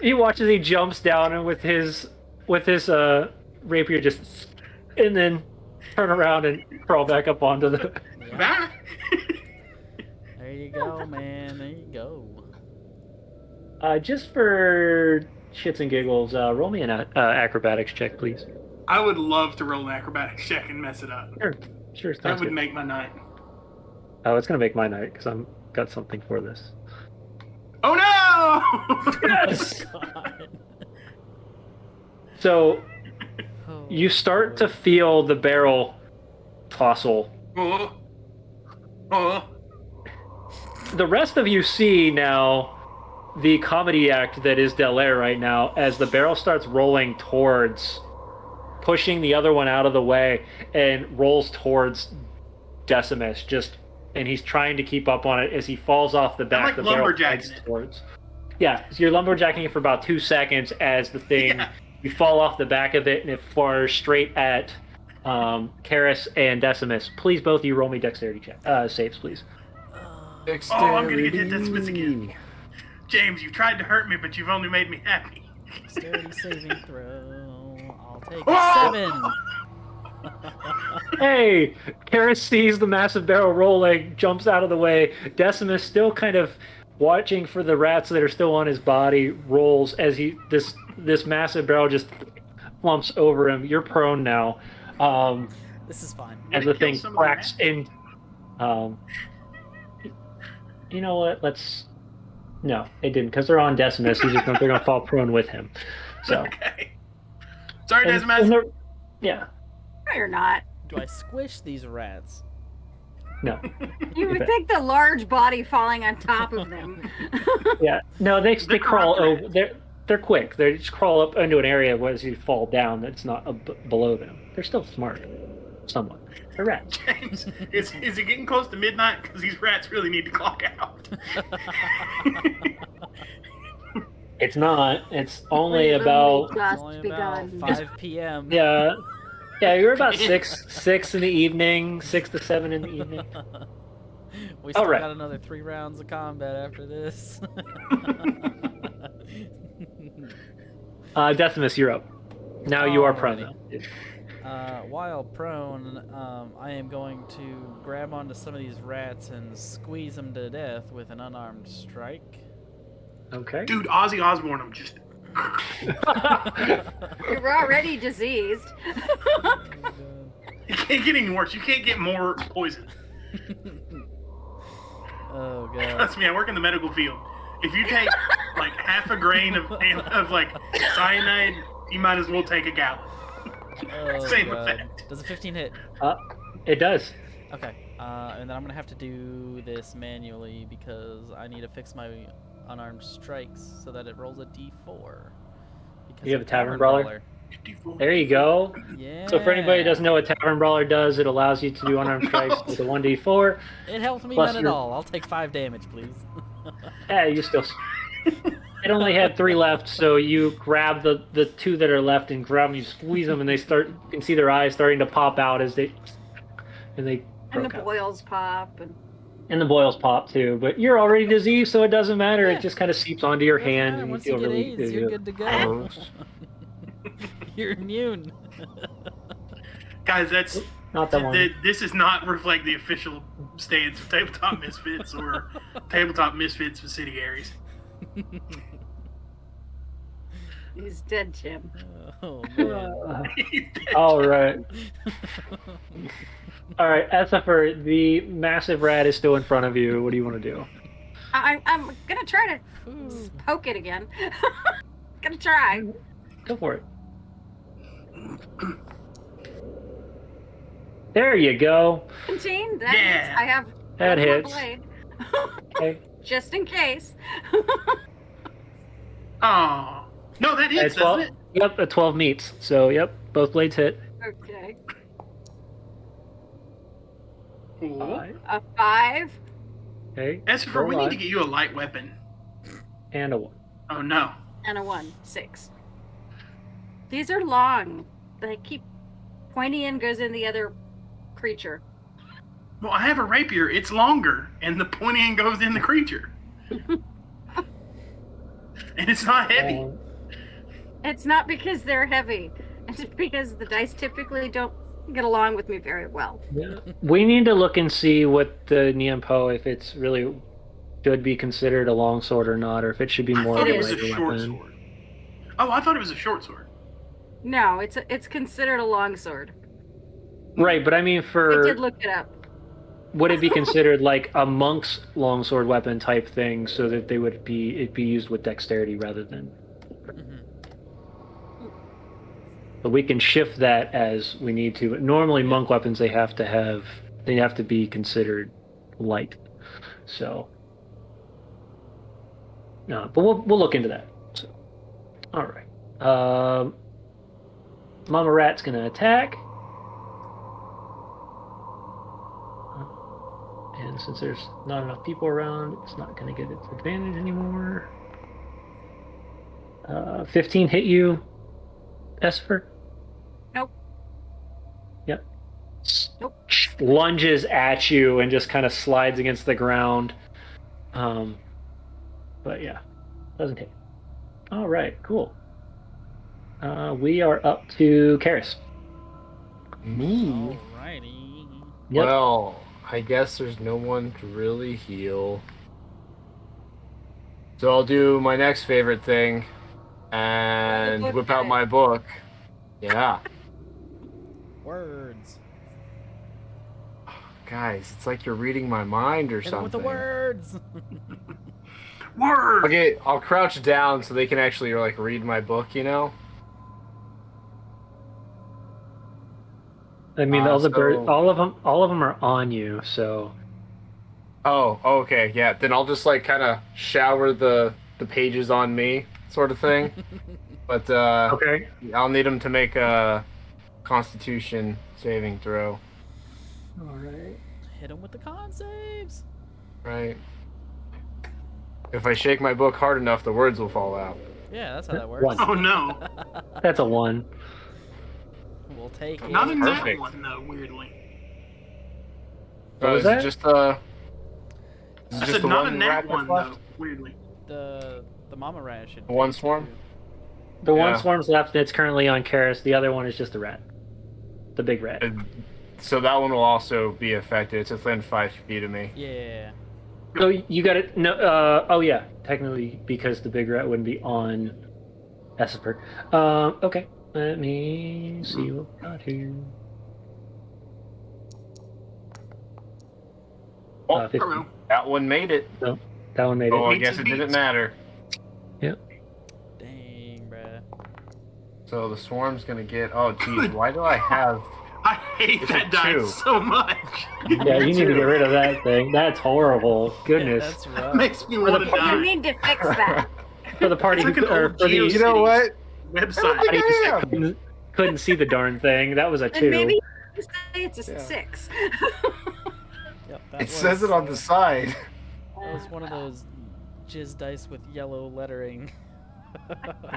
he watches he jumps down and with his rapier just, and then turn around and crawl back up onto the.
Yeah.
Bye.
There you go, man. There you go.
Just for shits and giggles, roll me an acrobatics check, please.
I would love to roll an acrobatics check and mess it up.
Sure,
That
sounds
would
good.
make my night.
Oh, it's gonna make my night because I'm got something for this.
Oh no!
Yes.
God.
So
Oh,
you start to
boy.
feel the barrel tossle.
Oh. Oh.
The rest of you see now the comedy act that is Del Air right now as the barrel starts rolling towards, pushing the other one out of the way, and rolls towards Decimus. And he's trying to keep up on it as he falls off the back.
like
the barrel
lumberjacking
heads
it.
towards. Yeah, so you're lumberjacking for about 2 seconds as the thing
Yeah.
you fall off the back of it and it flies straight at Karis and Decimus. Please, both of you, roll me dexterity saves, please.
Oh, I'm gonna get hit Decimus again. James, you've tried to hurt me, but you've only made me happy.
Dexterity saving throw. I'll take
Oh!
7.
Hey, Karis sees the massive barrel rolling, jumps out of the way. Decimus, still kind of watching for the rats that are still on his body, rolls as this massive barrel just flumps over him. You're prone now.
This is fine.
As the thing cracks in. You know what? No, it didn't, because they're on Decimus. They're gonna fall prone with him. So.
Okay. Sorry,
And
Decimus.
Yeah.
No, you're not.
Do I squish these rats?
No.
You would think the large body falling on top of them.
Yeah. No, they
They're
crawl
correct.
over. They're quick. They just crawl up into an area where as you fall down that's not below them. They're still smart, somewhat. They're rats.
James, is it getting close to midnight? Because these rats really need to clock out.
It's not. It's only
We've
about.
only just
It's only
begun.
about 5 p.m.
Yeah. Yeah, you're about six in the evening, 6 to 7 in the evening.
We still
Alright.
got another 3 rounds of combat after this.
Decimus, you're up. Now you are prone.
While prone, I am going to grab onto some of these rats and squeeze them to death with an unarmed strike.
Okay.
Dude, Ozzy Osbourne, I'm just.
You're already diseased.
It can't get any worse. You can't get more poison.
Oh god.
Trust me, I work in the medical field. If you take like half a grain of like cyanide, you might as well take a gallon.
Oh,
Same
god.
effect.
Does a 15 hit?
It does.
Okay. And then I'm gonna have to do this because I need to fix my unarmed strikes so that it rolls a d4. Because
You have
of
a Tavern Brawler? There you go.
Yeah.
So for anybody who doesn't know what Tavern Brawler does, it allows you to do unarmed strikes with a 1d4.
It helped me
Plus
none at
your-
all. I'll take 5 damage, please.
Yeah, you still. It only had 3 left, so you grab the 2 that are left and grab them, you squeeze them, and you can see their eyes starting to pop out as they.
And the
broke out.
boils pop.
And the boils pop too, but you're already diseased, so it doesn't matter.
Yeah.
It just kind of seeps onto your
Doesn't
hand,
matter.
and you
Once
feel
you get
really
AIDS, you're good to go.
Gross.
You're immune.
Guys, that's
Not that one.
this does not reflect the official stance of Tabletop Misfits or Tabletop Misfits subsidiaries.
He's dead, Jim.
Oh man.
All right, all right. Ethifer, the massive rat is still in front of you. What do you want to do?
I'm gonna try to
Ooh.
poke it again. Gonna try.
Go for it. There you go.
17. That
Yeah.
hits. I have
That
one more
hits.
blade.
Okay.
Just in case.
Oh. No, that hits,
At 12,
doesn't it?
Yep, a 12 meets. So, yep, both blades hit.
Okay.
Cool.
5.
A 5.
Okay.
Esther, we
roll
need to
five,
get you a light weapon.
and a 1.
Oh, no.
And a 1. 6. These are long. They keep pointy end goes in the other creature.
Well, I have a rapier. It's longer, and the pointy end goes in the creature. And it's not heavy.
It's not because they're heavy. It's because the dice typically don't get along with me very well.
Yeah. We need to look and see what the Niempo, if it's really should be considered a longsword or not, or if it should be
I
more
thought
of
it
a
was a
lighter
short
weapon.
sword. Oh, I thought it was a short sword.
No, it's considered a longsword.
Right, but I mean,
I did look it up.
would it be considered like a monk's longsword weapon type thing, so that it'd be used with dexterity rather than?
Mhm.
But we can shift that as we need to. But normally, monk weapons they have to be considered light. So, no, but we'll look into that. So, all right. Mama Rat's gonna attack, and since there's not enough people around, it's not gonna get its advantage anymore. 15 hit you, Esper?
Nope.
Yep.
Nope.
Lunges at you and just kind of slides against the ground. But yeah, doesn't hit. All right, cool. We are up to Karis.
Me?
Alrighty.
Yep.
Well, I guess there's no one to really heal. So I'll do my next favorite thing and
book,
whip out
guys.
my book. Yeah.
Words.
Guys, it's like you're reading my mind or
Hit 'em
something.
with the words.
Word.
Okay, I'll crouch down so they can actually like read my book, you know?
I mean, all the birds,
so-
all of them are on you. So
Oh, okay, yeah. Then I'll just like kind of shower the pages on me, sort of thing. But
okay.
I'll need them to make a Constitution saving throw,
All right.
Hit him with the con saves.
right? If I shake my book hard enough, the words will fall out.
Yeah, that's how that works.
One.
Oh no.
That's a 1.
We'll take it.
Not in that
Perfect.
one though, weirdly.
What was
is it
that?
just the? Is it
I
just
said
the
not
one
in
rat
that
that's
one
left?
though, weirdly.
The mama rat should.
One
take
swarm?
two.
The one
Yeah.
swarm's left that's currently on Karis. The other one is just a rat. The big rat.
So that one will also be affected. It's within 5 feet of me.
Yeah.
So you got it. No. Oh yeah. Technically, because the big rat wouldn't be on Esper. Okay. Let me see what we got here.
Oh,
15.
Hello.
that one made it.
That one made
Oh,
it.
I guess it didn't matter.
Dang, bruh.
So the swarm's gonna get. Oh, geez, why do I have?
I hate
It's a
that die
2.
so much.
Yeah, you need to get rid of that thing. That's horrible. Goodness.
That's
It
rough.
makes me
For the
want to
public-
You
die.
need to fix that.
For the party,
It's like
who,
an
or
old
for the
Geocities
You know what?
website.
I think I am.
couldn't see the darn thing. That was a 2.
And maybe you say it's a
Yeah.
6.
Yep, that
It says it on the side.
That was one of those jizz dice with yellow lettering.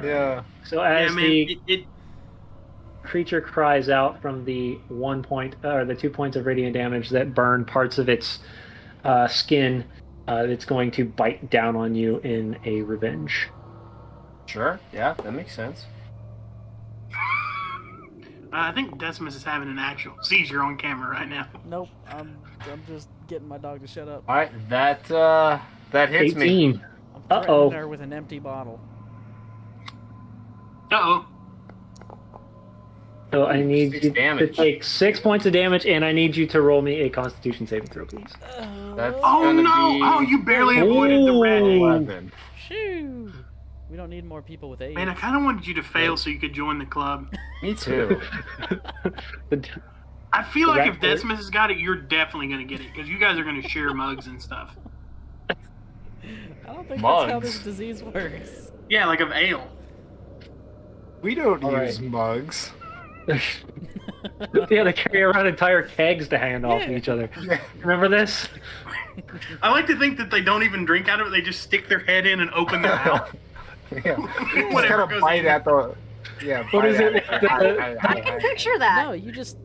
Yeah.
So
Yeah,
as
man,
the
it
creature cries out from the 1 point or the 2 points of radiant damage that burn parts of its skin, it's going to bite down on you in a revenge.
Sure. Yeah, that makes sense.
I think Decimus is having an actual seizure on camera right now.
Nope, I'm just getting my dog to shut up.
All right, that hits me.
18.
I'm
Uh-oh.
threatening her with an empty bottle.
Uh-oh.
So I need
6
you to
damage.
take 6 points of damage, and I need you to roll me a Constitution saving throw, please.
That's
Oh
gonna
no!
be
Oh, you barely avoided the rat.
Ooh.
11.
Shoo! We don't need more people with AIDS.
Man, I kind of wanted you to fail so you could join the club.
Me too.
I feel
The
like
rat
if Decimus has got it, you're definitely going to get it because you guys are going to share mugs and stuff.
I don't think that's how
Mugs.
this disease works.
Yeah, like of ale.
We don't
All
use
right.
mugs.
Yeah, they carry around entire kegs to hand off to
Yeah.
each other.
Yeah.
Remember this?
I like to think that they don't even drink out of it; they just stick their head in and open their mouth.
Yeah.
Whatever
Just kind of
goes
bite
in.
at the. Yeah.
What
bite
is
at
it?
I can picture that.
No, you just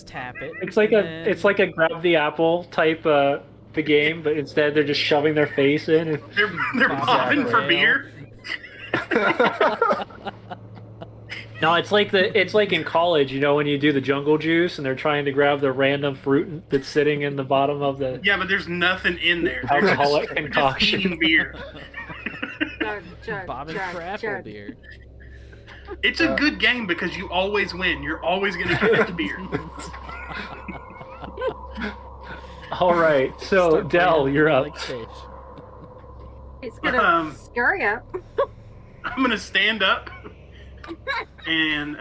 tap it.
It's like
and
a
then-
it's like a grab the apple type the game, but instead they're just shoving their face in. And,
They're
Bob
popping for
ale.
beer.
no, it's like in college, you know, when you do the jungle juice and they're trying to grab the random fruit that's sitting in the bottom of the
Yeah, but there's nothing in there. They're just,
alcoholic
they're just
concoction.
eating beer.
Bob and Crapple beer.
It's a good game because you always win. You're always going to get the beer.
All right, so
Start
Dell,
playing
you're up.
like fish.
He's gonna scurry up.
I'm going to stand up and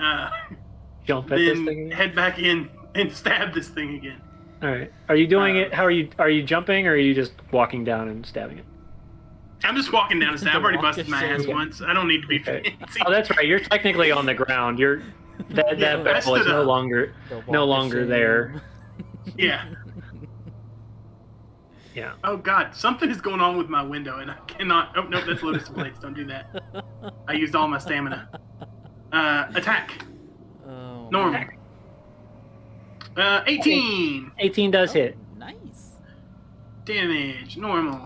Jump at this
then
thing.
head back in and stab this thing again.
All right, are you doing it? How are you? Are you jumping or are you just walking down and stabbing it?
I'm just walking down the stairs. I've already
Walk
busted my
is
ass
so-
once. I don't need to be
Okay.
fancy.
Oh, that's right. You're technically on the ground. You're that
Yeah,
that battle is
stood
no
up.
longer
The walk
no
of
longer
shame.
there.
Yeah.
Yeah.
Oh God, something is going on with my window, and I cannot. Oh no, that's Lotus Blades. Don't do that. I used all my stamina. Attack.
Oh,
Normal.
man.
18
18 does hit.
Nice.
damage. Normal.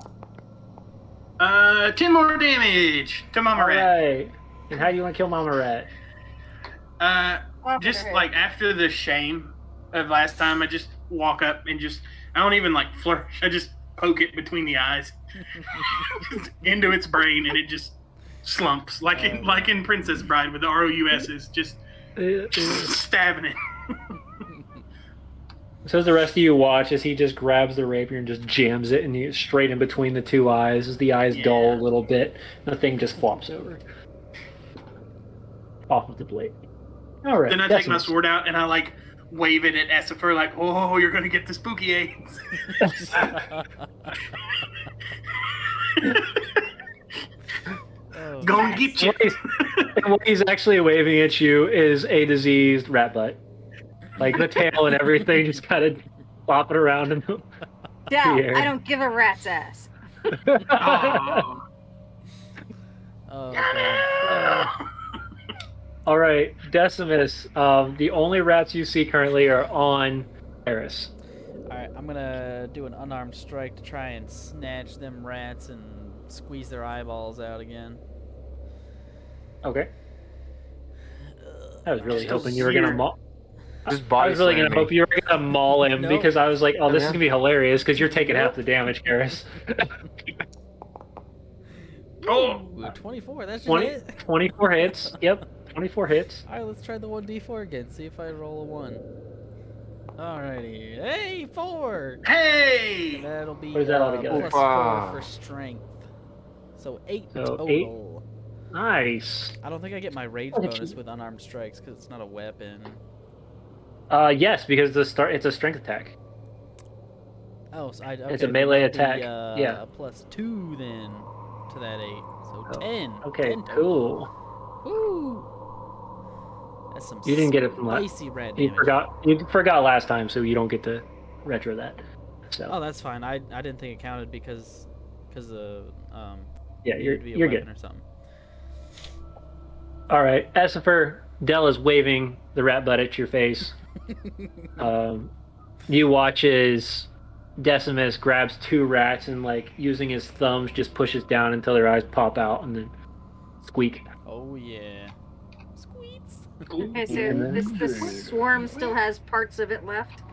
10 more damage to Mama
All
Rat.
right. And how do you want to kill Mama Rat?
Just like after the shame of last time, I just walk up and I don't even like flourish. I just poke it between the eyes into its brain, and it just slumps like in Princess Bride with the ROUSs, just stabbing it.
So as the rest of you watch as he just grabs the rapier and just jams it and straight in between the two eyes as the eyes dull a little bit, the thing just flops over. Off of the blade. Alright.
Then I take my sword out and I like wave it at Essifer like, oh, you're gonna get the spooky AIDS.
Oh,
Go and get you.
What he's actually waving at you is a diseased rat butt. Like the tail and everything just kind of flopping around in the air.
I don't give a rat's ass.
Oh.
Oh, God.
All right, Decimus. The only rats you see currently are on Eris.
Alright, I'm gonna do an unarmed strike to try and snatch them rats and squeeze their eyeballs out again.
Okay. I was really
Still
hoping you were gonna
here.
maul.
Just
I
body
was really
slam
gonna
me.
hope you were gonna maul him
Nope.
because I was like, oh, this is
Yeah.
gonna be hilarious because you're taking half the damage, Karis.
Oh.
Ooh, 24, that's just
20,
it.
24 hits. Yep, 24 hits.
Alright, let's try the 1d4 again, see if I roll a 1. Alrighty. Hey, 4!
Hey!
That'll be
What is that altogether?
plus
Wow.
4 for strength. So 8
So,
total.
Nice.
I don't think I get my rage
Look at
bonus
you.
with unarmed strikes because it's not a weapon.
Yes, because it's a strength attack.
Oh, so okay,
It's a
then
melee
that'll be,
attack, yeah.
A plus 2 then to that 8. So
Oh,
10.
Okay,
10 total.
cool.
Woo! That's some
You didn't get it from
spicy rat
You
damage.
forgot last time, so you don't get to retro that. So
Oh, that's fine. I didn't think it counted because of
yeah,
needed
you're
to be a
you're
weapon
good.
or something.
All right, Essifer, Dell is waving the rat butt at your face. You watch as Decimus grabs two rats and like using his thumbs just pushes down until their eyes pop out and then squeak.
Oh yeah. Squeaks.
Okay, so
And
this swarm still has parts of it left.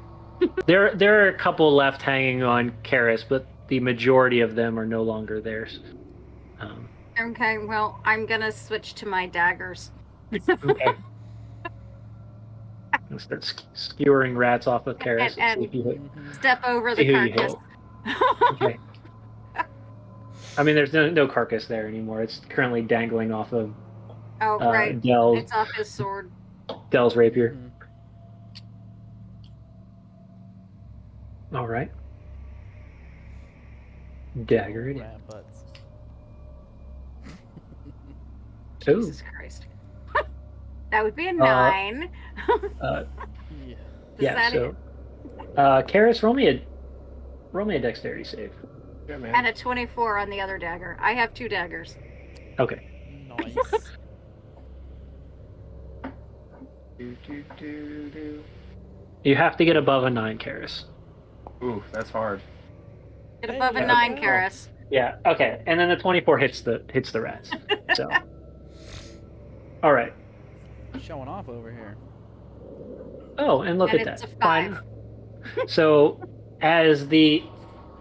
There are a couple left hanging on Karis, but the majority of them are no longer theirs.
Okay, well, I'm gonna switch to my daggers.
Okay. And start skewering rats off of Karis and see if you hit.
Step over
See
the
who you
carcass.
Okay. I mean, there's no carcass there anymore. It's currently dangling off of
Oh, right.
Dell's
It's off his sword.
rapier.
Mhm.
All right. Dagger it in.
Rat butts.
Ooh.
Jesus Christ. That would be a 9.
Uh,
Yeah.
yeah.
that
So, Karis, roll me a dexterity save.
Yeah, man.
And a 24 on the other dagger. I have 2 daggers.
Okay.
Nice.
You have to get above a 9, Karis.
Ooh, that's hard.
Get above a
Hey,
9,
okay.
Karis.
Yeah. Okay. And then the 24 hits the rats. So. All right.
Showing off over here.
Oh, and look
And
at
it's
that.
a 5.
So, as the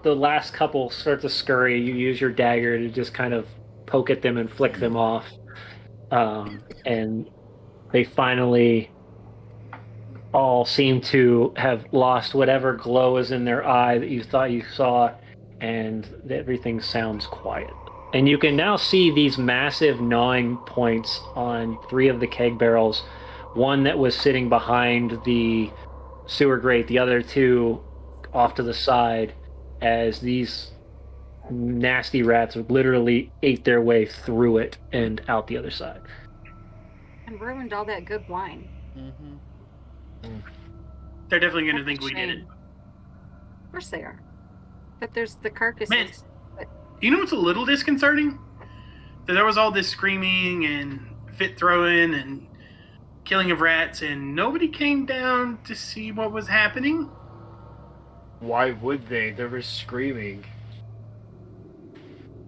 last couple start to scurry, you use your dagger to just kind of poke at them and flick them off, and they finally all seem to have lost whatever glow is in their eye that you thought you saw, and everything sounds quiet. And you can now see these massive gnawing points on 3 of the keg barrels. One that was sitting behind the sewer grate, the other 2 off to the side, as these nasty rats literally ate their way through it and out the other side.
And ruined all that good wine.
Mm-hmm.
They're definitely going to
That's
think
a
we did it.
shame. Of course they are. But there's the carcasses.
Man, you know what's a little disconcerting? That there was all this screaming and fit throwing and killing of rats, and nobody came down to see what was happening.
Why would they? There was screaming.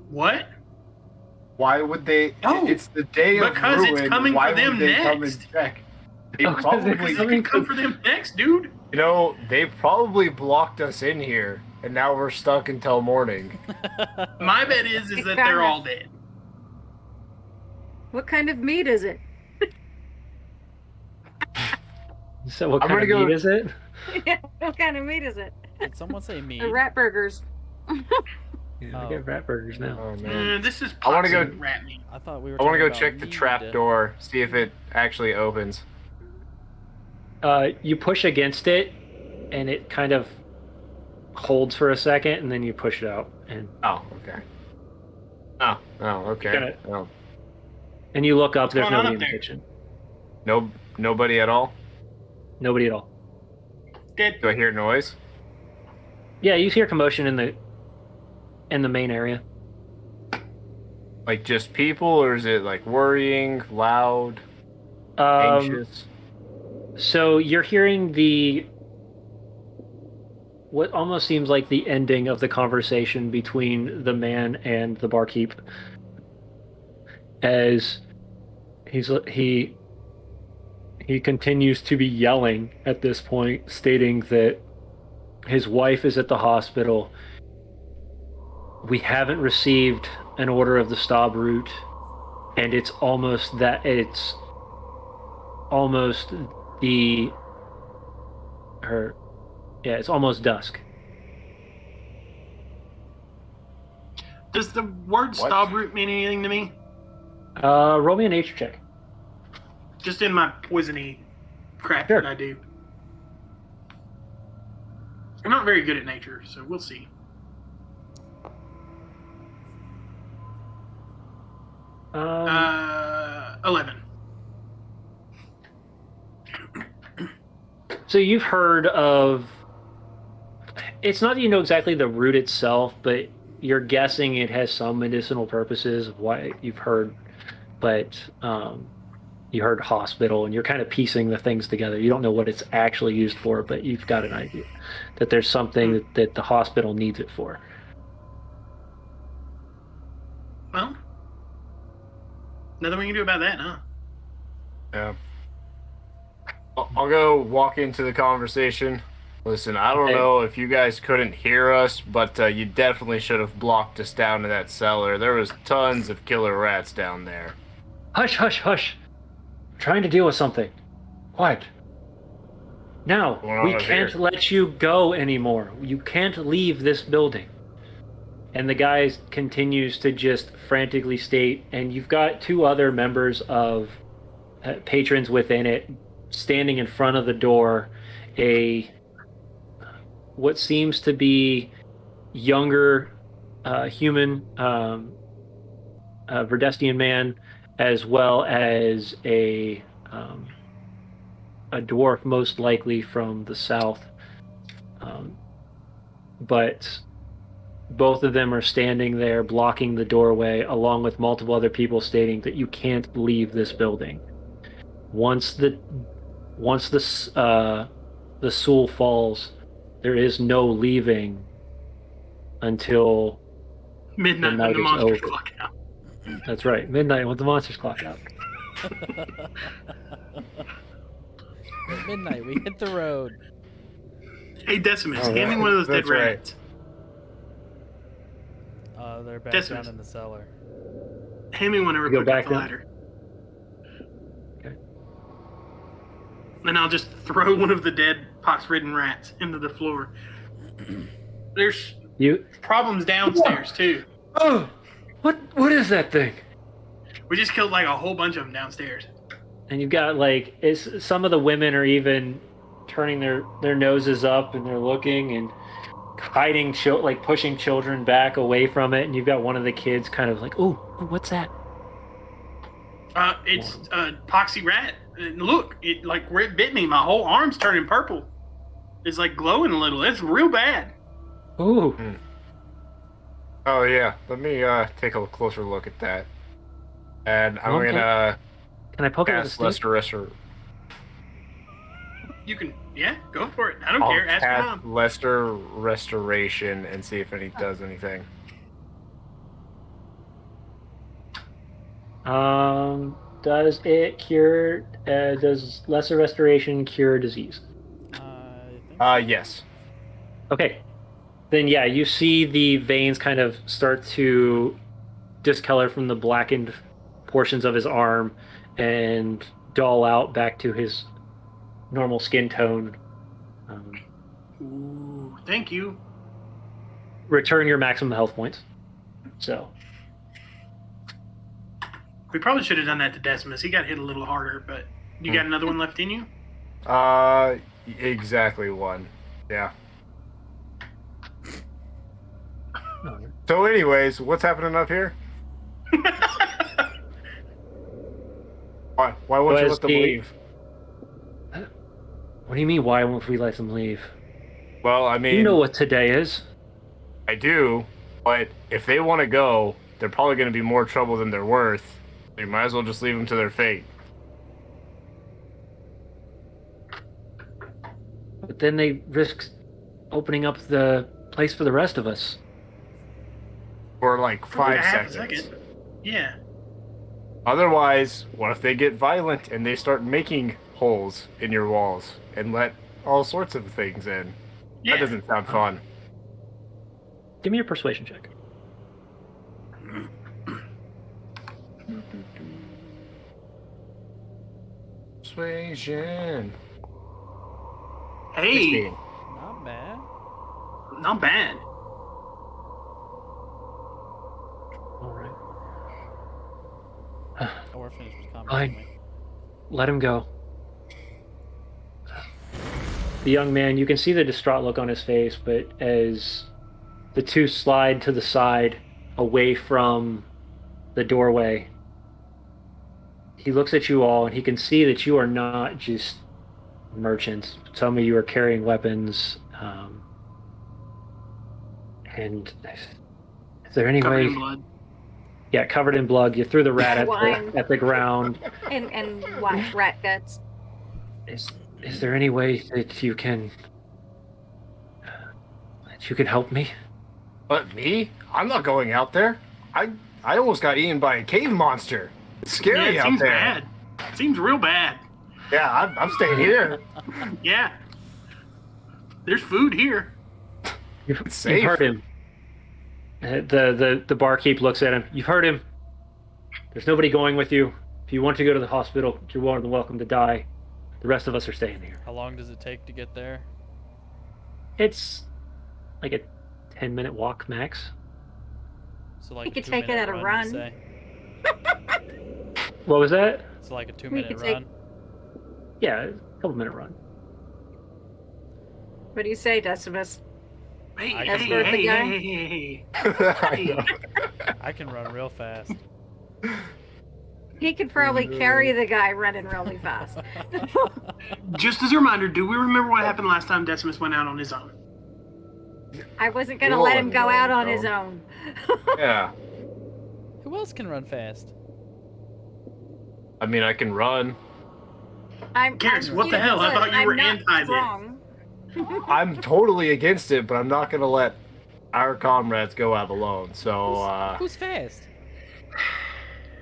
What?
Why would they?
Oh,
It's the day of
because it's
ruin.
coming
Why
for them
would they come
next.
and check? They
Oh, 'cause
probably,
it's
Because it could come for them next, dude.
you know, they probably blocked us in here, and now we're stuck until morning.
My bet is that they're all dead.
What kind of meat is it?
So what
I'm
kind of
gonna go-
meat is it?
What kind of meat is it?
Did someone say me?
The rat burgers.
Yeah,
Oh.
I get rat burgers now.
Oh man!
This is
I wanna
poxy
go-
rat meat.
I thought we were.
I want to
talking
go
about
check the
meat.
trap door, see if it actually opens.
You push against it, and it kind of holds for a second, and then you push it out, and
Oh, okay. Oh, okay.
Got it.
Oh,
you look up. There's
going on
nobody
up
in the
there?
kitchen.
nobody at all.
Nobody at all.
Dead.
Do I hear noise?
Yeah, you hear commotion in the main area.
Like just people, or is it like worrying, loud,
Um,
anxious?
so you're hearing what almost seems like the ending of the conversation between the man and the barkeep, as he continues to be yelling at this point, stating that his wife is at the hospital. We haven't received an order of the Stab route, and it's almost it's almost dusk.
Does the word
What?
stab root mean anything to me?
Roll me a nature check.
Just in my poisony crap
Sure.
that I do. I'm not very good at nature, so we'll see. 11.
So you've heard of. It's not that you know exactly the root itself, but you're guessing it has some medicinal purposes of why you've heard. But you heard hospital, and you're kind of piecing the things together. You don't know what it's actually used for, but you've got an idea that there's something that the hospital needs it for.
Well, nothing we can do about that, huh?
Yeah. I'll go walk into the conversation. Listen, I don't
Okay.
know if you guys couldn't hear us, but you definitely should have blocked us down to that cellar. There was tons of killer rats down there.
Hush, hush, hush. I'm trying to deal with something. Quiet. Now,
Going on
we
over
can't
here?
let you go anymore. You can't leave this building. And the guy continues to just frantically state, and you've got two other members of patrons within it standing in front of the door, what seems to be younger human Verdestian man, as well as a dwarf, most likely from the south. But both of them are standing there blocking the doorway, along with multiple other people stating that you can't leave this building. Once the Soul falls, there is no leaving until
Midnight
The
when
night
the
is
monsters
over.
clock out.
that's right, midnight when the monsters clock out.
At midnight, we hit the road.
Hey, Decimus,
Oh,
hand me one of those dead
that's right.
rats.
They're back
Decimus.
down in the cellar.
Hand me one and
You go
quick
back
up the
down?
ladder.
Okay.
And I'll just throw one of the dead pox-ridden rats into the floor. There's
You
problems downstairs too.
oh, what is that thing?
We just killed like a whole bunch of them downstairs.
And you've got some of the women are even turning their noses up, and they're looking and hiding, pushing children back away from it. And you've got one of the kids kind of like, oh, what's that?
It's a poxy rat. And look, it like where it bit me, my whole arm's turning purple. It's like glowing a little. It's real bad.
Ooh,
Oh yeah, let me take a closer look at that. And I'm
Mom,
gonna
Can I poke it with a
cast
stick?
Lesser.
You can, yeah, go for it. I don't
I'll
care. Ask your
cast
mom.
Lester Restoration and see if it does anything.
Does it cure? Does lesser restoration cure disease?
I think so.
Yes.
Okay, then yeah, you see the veins kind of start to discolor from the blackened portions of his arm and dull out back to his normal skin tone. Um,
Ooh, thank you.
return your maximum health points. So
We probably should have done that to Decimus. He got hit a little harder, but you got another one left in you?
Exactly one. Yeah. So, anyways, what's happening up here? Why won't you
as
let them
the-
leave?
what do you mean? Why won't we let them leave?
Well, I mean,
You know what today is.
I do, but if they want to go, they're probably going to be more trouble than they're worth. You might as well just leave them to their fate.
But then they risk opening up the place for the rest of us.
For like
For
5
like a half a
seconds.
second. Yeah.
Otherwise, what if they get violent and they start making holes in your walls and let all sorts of things in?
Yeah.
That doesn't sound fun.
Give me your persuasion check.
Persuasion.
Hey,
16.
Not bad.
not bad.
All right.
Oh, we're finished with combat.
Fine.
aren't we?
Let him go. The young man, you can see the distraught look on his face, but as the two slide to the side, away from the doorway, he looks at you all and he can see that you are not just merchants. Some of you are carrying weapons. And is there any
Covered
way?
in blood.
Yeah, covered in blood. You threw the rat
Wine.
at the ground.
And what? Rat guts.
Is there any way that you can help me?
But me? I'm not going out there. I almost got eaten by a cave monster. It's scary
Yeah, it
out
seems
there.
bad. Seems real bad.
Yeah, I'm staying here.
Yeah. There's food here.
You've
safe.
heard him. The barkeep looks at him. You've heard him. There's nobody going with you. If you want to go to the hospital, you're more than welcome to die. The rest of us are staying here.
How long does it take to get there?
It's like a 10-minute walk max.
So like
You
a
could take it
2-minute
at a
you
run.
say?
What was that?
It's like a
could
2-minute
take-
run.
Yeah, a couple-minute run.
What do you say, Decimus?
Hey,
I
hey,
guess
hey,
we're-
hey,
the guy.
hey, hey, hey.
I know.
I can run real fast.
He could probably carry the guy running really fast.
Just as a reminder, do we remember what happened last time Decimus went out on his own?
I wasn't gonna
Roll
let him
and
go
roll,
out on
roll.
his own.
Yeah.
Who else can run fast?
I mean, I can run.
Garrus, what the
cute,
hell? I
but
thought you
I'm
were
not
anti this.
strong.
I'm totally against it, but I'm not going to let our comrades go out alone. So,
Who's fast?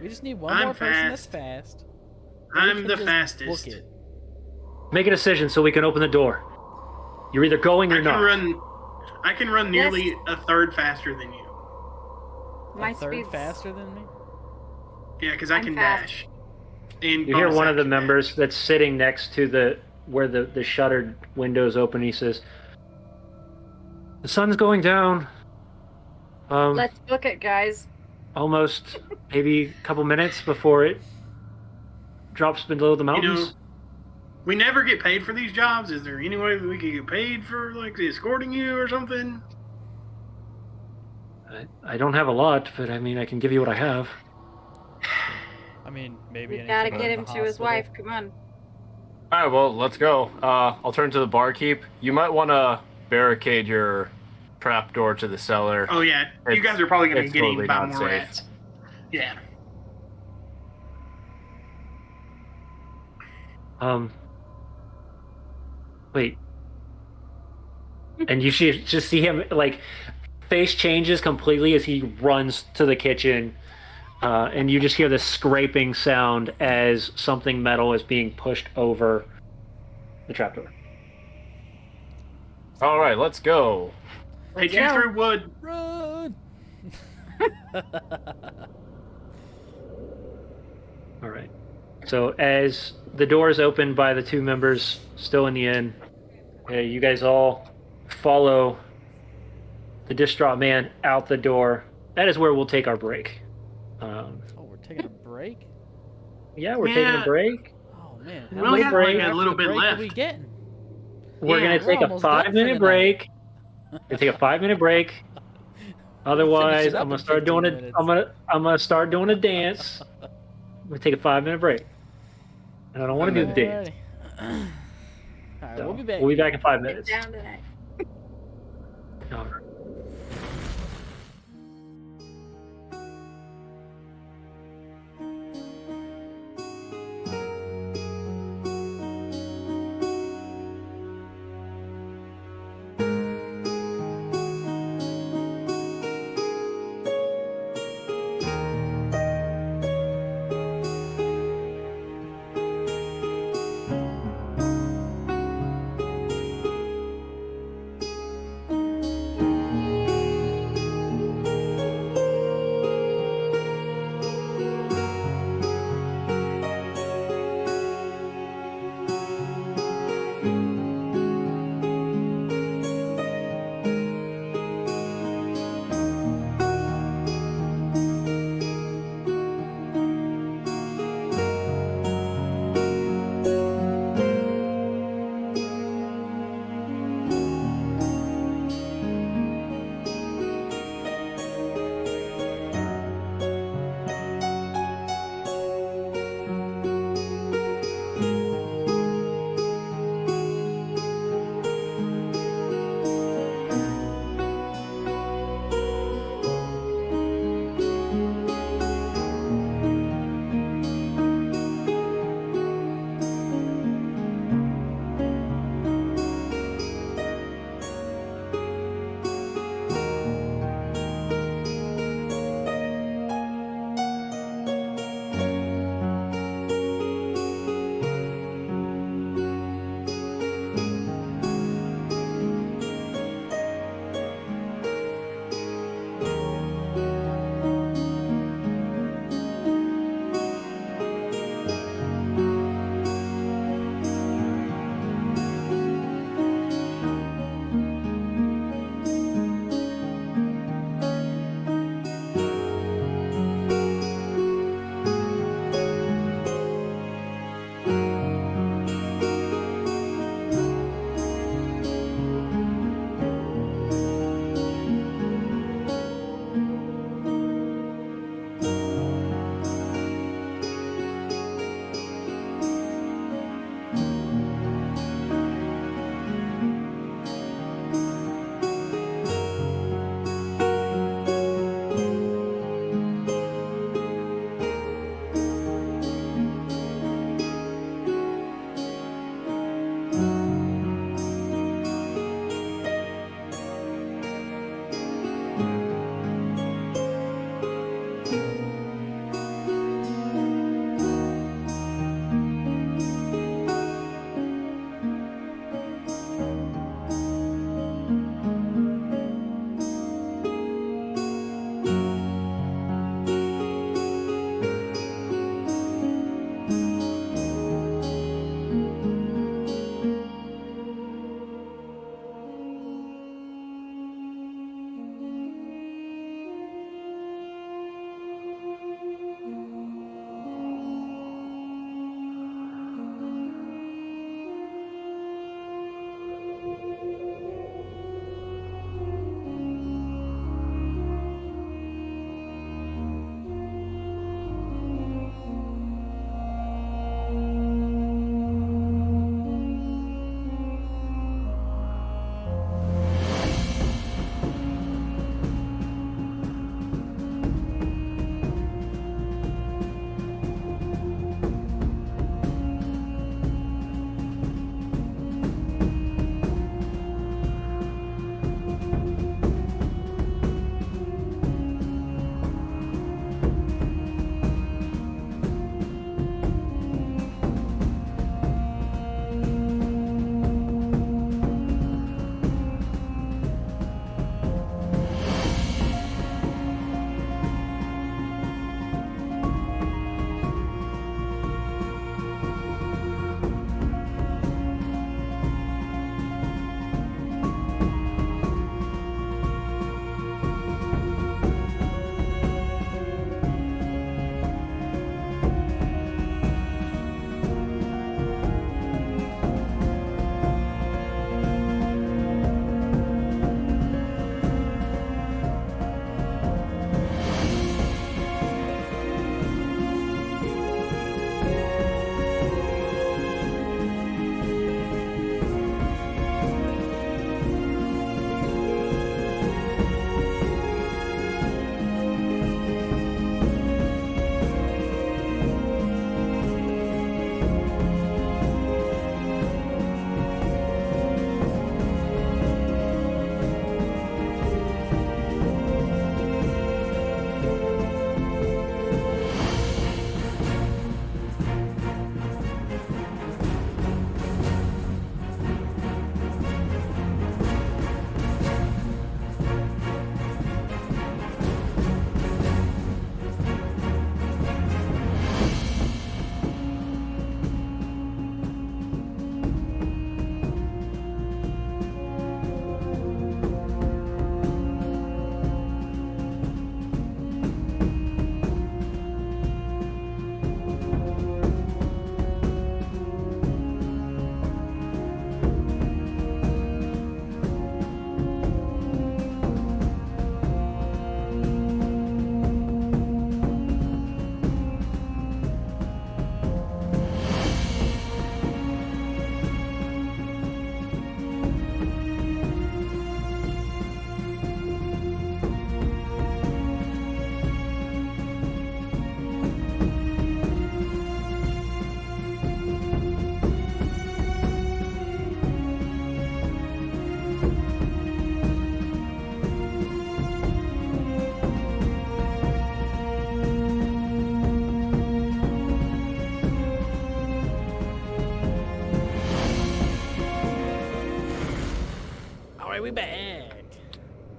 We just need one
I'm
more person that's
fast.
fast. Then we
I'm
can
the
just
fastest.
book it.
Make a decision so we can open the door. You're either going or not.
I can run nearly a third faster than you.
My
A third
speed's
faster than me?
Yeah, because I
I'm
can
fast.
dash. And
You hear
bonus
one of the
action
members
dash.
that's sitting next to where the shuttered windows open. He says, "The sun's going down.
Let's book it, guys.
Almost maybe a couple minutes before it drops below the
You know,
mountains."
we never get paid for these jobs. Is there any way that we could get paid for like escorting you or something?
I don't have a lot, but I mean, I can give you what I have.
I mean, maybe
We gotta
anything
get
in
him
the
to his
hospital.
wife. Come on.
all right, well, let's go. I'll turn to the barkeep. You might want to barricade your trapdoor to the cellar.
Oh yeah, you
It's-
guys are probably going to
it's
get eaten
totally
by
not
more
safe.
rats. Yeah.
Wait. And you should just see him like face changes completely as he runs to the kitchen, and you just hear the scraping sound as something metal is being pushed over the trapdoor.
All right, let's go.
They chew through wood.
Run!
All right. So as the door is opened by the two members still in the inn, you guys all follow the distraught man out the door. That is where we'll take our break.
Oh, we're taking a break?
Yeah, we're taking a
Yeah.
break.
Oh, man.
We only
have,
much
like,
after
a little
the
bit
break
left.
Are we getting?
We're
Yeah,
gonna take a
almost done for
5-minute
the
break. We're take a 5-minute break. Otherwise,
finishing up
I'm gonna
in
start doing
15
a.
minutes.
I'm gonna start doing a dance. We take a 5-minute break, and I don't want to do the dance.
Alrighty. Alright,
So,
we'll be back.
We'll be back in 5
Get
minutes.
down tonight.
All right.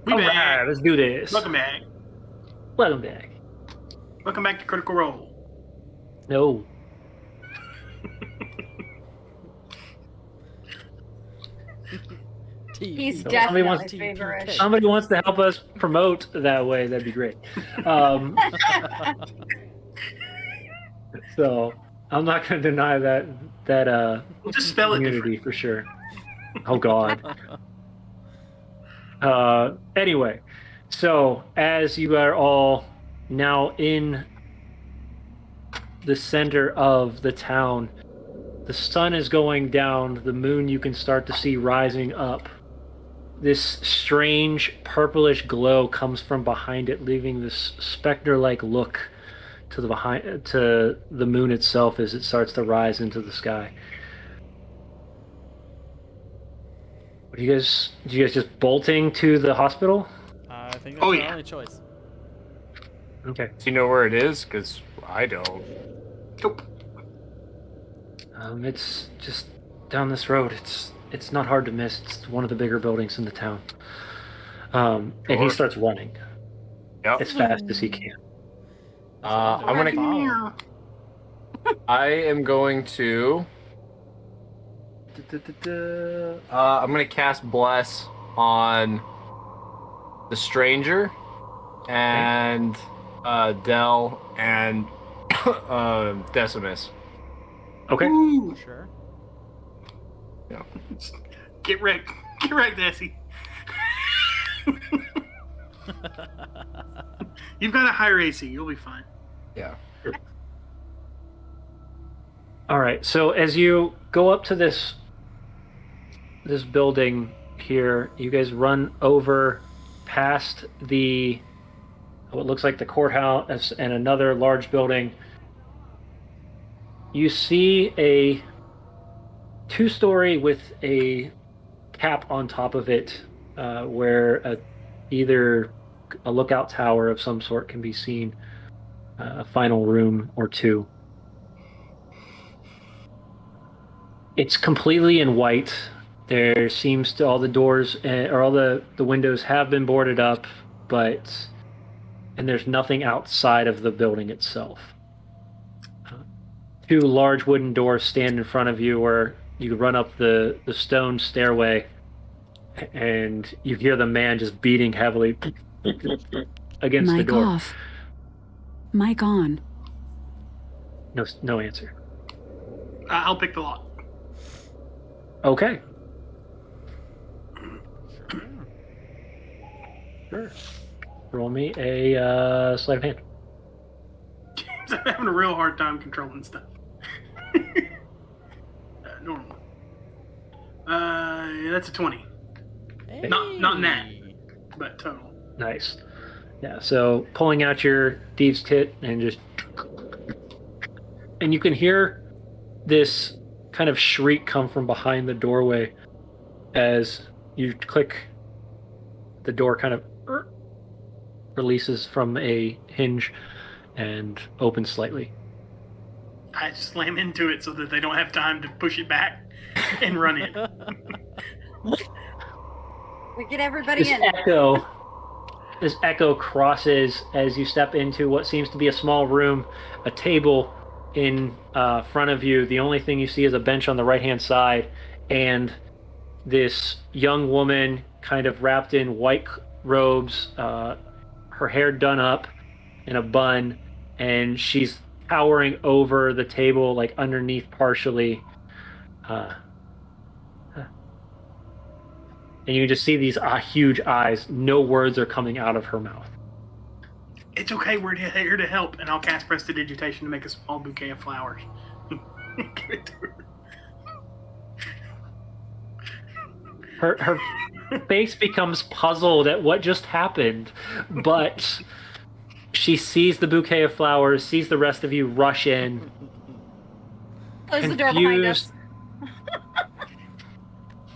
We
All
back.
right, let's do this.
Welcome back.
Welcome back.
Welcome back to Critical Role.
No.
He's
TPK.
Somebody wants
definitely
TPK.
favorish.
Somebody wants to help us promote that way, that'd be great. So I'm not going to deny that
We'll just spell it
community
different.
for sure. Oh God. Anyway, so as you are all now in the center of the town, the sun is going down, the moon you can start to see rising up. This strange purplish glow comes from behind it, leaving this specter-like look to the moon itself as it starts to rise into the sky. What do you guys just bolting to the hospital?
I think that's
Oh,
our
yeah.
only choice.
Okay.
Do you know where it is? Because I don't.
Nope.
It's just down this road. It's not hard to miss. It's one of the bigger buildings in the town. And he
Sure.
starts running
Yep.
as fast as he can.
I'm gonna.
follow.
I am going to. I'm gonna cast Bless on the stranger and Dell and Decimus.
Okay.
Ooh.
Sure.
Get wrecked. Get wrecked, Essie. You've got a higher AC. You'll be fine.
Yeah.
All right. So as you go up to this building here, you guys run over past what looks like the courthouse and another large building. You see a 2-story with a cap on top of it, where either a lookout tower of some sort can be seen, a final room or two. It's completely in white. There seems to all the doors or all the windows have been boarded up, and there's nothing outside of the building itself. 2 large wooden doors stand in front of you where you run up the stone stairway, and you hear the man just beating heavily against the
Mic
door.
off. Mic on.
No answer.
I'll pick the lock.
Okay. Sure. Roll me a sleight of hand.
I'm having a real hard time controlling stuff. Normal. That's a 20,
Hey.
Not nat. but total.
Nice. Yeah, so pulling out your thieves' kit and you can hear this kind of shriek come from behind the doorway as you click. The door kind of releases from a hinge and opens slightly.
I slam into it so that they don't have time to push it back and run in.
We get everybody
This
in.
echo crosses as you step into what seems to be a small room, a table in front of you. The only thing you see is a bench on the right-hand side, and this young woman kind of wrapped in white robes, her hair done up in a bun, and she's towering over the table, like underneath partially. And you can just see these huge eyes. No words are coming out of her mouth.
It's okay, we're here to help, and I'll cast Prestidigitation to make a small bouquet of flowers. Give it to her.
Her face becomes puzzled at what just happened, but she sees the bouquet of flowers, sees the rest of you rush in.
Close the door behind us.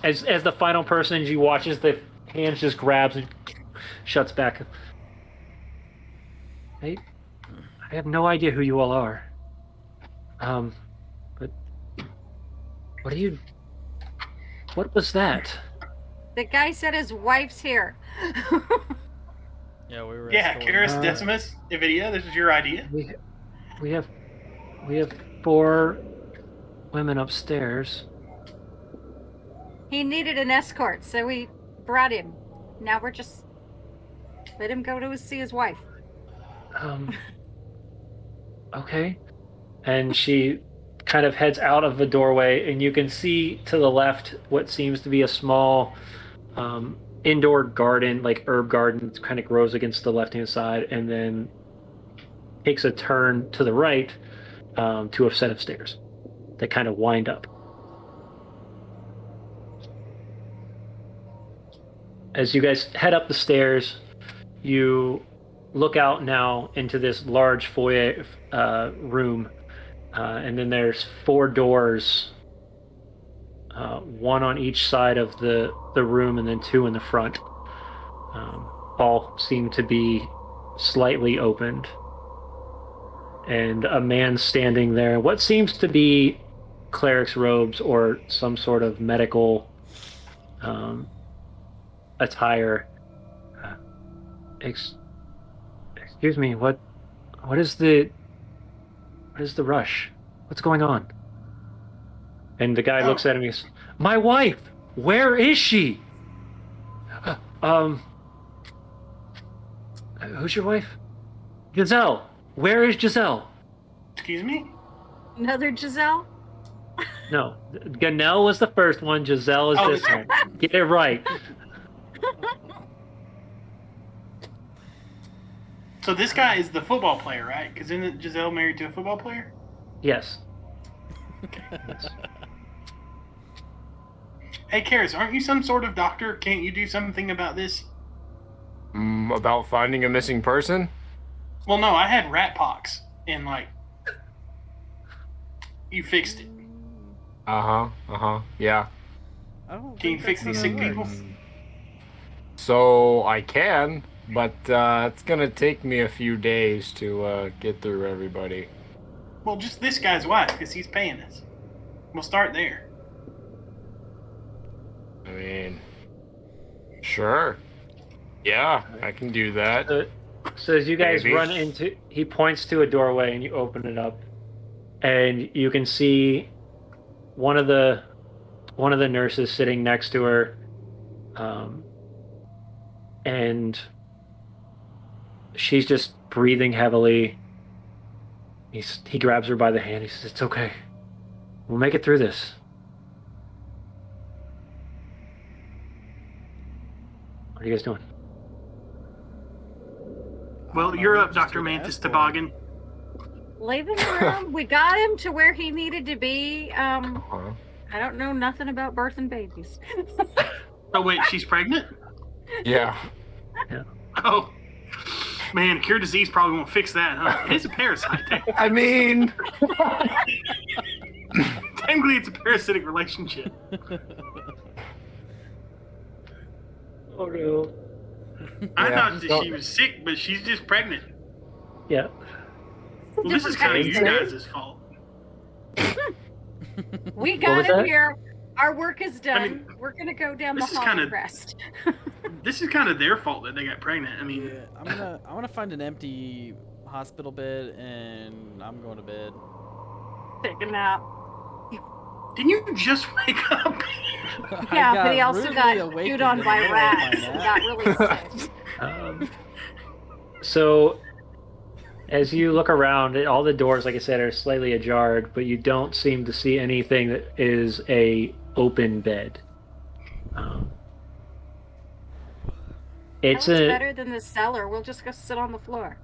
As the final person, she watches the hands just grabs and shuts back. I have no idea who you all are. But what was that?
The guy said his wife's here.
Yeah, we were.
Yeah,
escorting
Karis
her.
Decimus, Ividia, this is your idea.
We have 4 women upstairs.
He needed an escort, so we brought him. Now we're just let him go to see his wife.
Okay. And she kind of heads out of the doorway, and you can see to the left what seems to be a small indoor garden, like herb garden, kind of grows against the left-hand side, and then takes a turn to the right to a set of stairs that kind of wind up. As you guys head up the stairs, you look out now into this large foyer room, and then there's 4 doors, one on each side of the room, and then 2 in the front. All seem to be slightly opened, and a man standing there, what seems to be cleric's robes or some sort of medical attire. Excuse me, what is the rush? What's going on? And the guy looks at him and goes, "My wife! Where is she?" Who's your wife? Giselle. Where is Giselle?
Excuse me?
Another Giselle?
No, Ganelle was the first one. Giselle is this one. Get it right.
So this guy is the football player, right? Because isn't Giselle married to a football player?
Yes. Yes.
Hey, Karis, aren't you some sort of doctor? Can't you do something about this?
About finding a missing person?
Well, no, I had rat pox, and, you fixed it.
Yeah.
I don't
Can you
think
fix
that's
these
how
sick
it
people?
works.
So I can, but it's gonna take me a few days to get through everybody.
Well, just this guy's wife, because he's paying us. We'll start there.
I mean, sure. Yeah, I can do that.
So as you guys
Maybe.
run into, he points to a doorway and you open it up, and you can see one of the nurses sitting next to her, and she's just breathing heavily. He grabs her by the hand. He says, "It's okay. We'll make it through this." What are you guys doing?
Well, you're up, Dr. Mantis Toboggan.
Leave him alone. We got him to where he needed to be.
Uh-huh.
I don't know nothing about birthing babies.
Oh, wait, she's pregnant?
Yeah.
Oh. Man, a cure disease probably won't fix that, huh? It is a parasite.
I mean,
Technically, it's a parasitic relationship.
Oh no.
I
Yeah.
thought that she was sick, but she's just pregnant.
Yeah.
Well, this is kind of you
Different
guys' fault.
We
What
got
was
him
that?
here. Our work is done.
I mean,
We're gonna go down the
this is
hall
kinda-
and rest.
This is kind of their fault that they got pregnant. I mean,
Yeah, I want to find an empty hospital bed, and I'm going to bed.
Take a nap.
didn't you just wake up?
I
Yeah,
got
but he also
rudely
got
awakened
chewed on
in the
by
middle of my
rats and
nap.
got really sick.
So, as you look around, all the doors, like I said, are slightly ajar, but you don't seem to see anything that is a open bed. It's
That was
a
better than the cellar. We'll just go sit on the floor.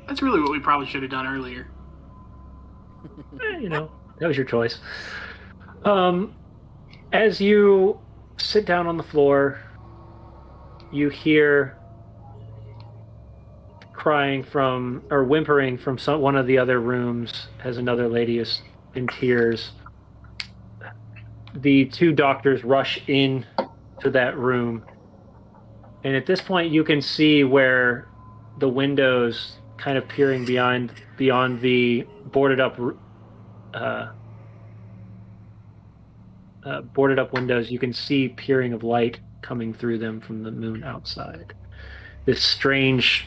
That's really what we probably should have done earlier.
that was your choice. As you sit down on the floor, you hear crying from, or whimpering from one of the other rooms as another lady is in tears. The 2 doctors rush in to that room, and at this point you can see where the windows kind of peering beyond the boarded up boarded up windows, you can see peering of light coming through them from the moon outside. This strange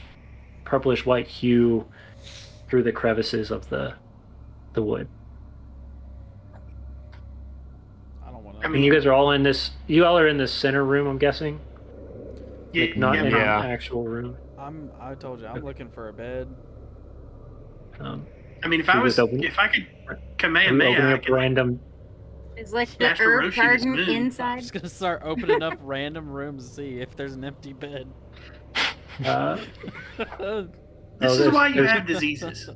purplish white hue through the crevices of the wood.
I don't want
I
to.
mean-
And you guys are all in this. You all are in this center room, I'm guessing.
Yeah,
Like not in
Yeah.
an actual room.
I told you I'm looking for a bed.
I mean, if
You
I was,
just open-
if I could
Are you
Kamehameha,
opening
I
up
could like,
random?
It's like the
Master
herb
Roshi this
garden
moon.
I'm
inside.
just gonna start opening up random rooms to see if there's an empty bed.
Uh,
this
Oh,
is
there's-
why you
there's-
have diseases.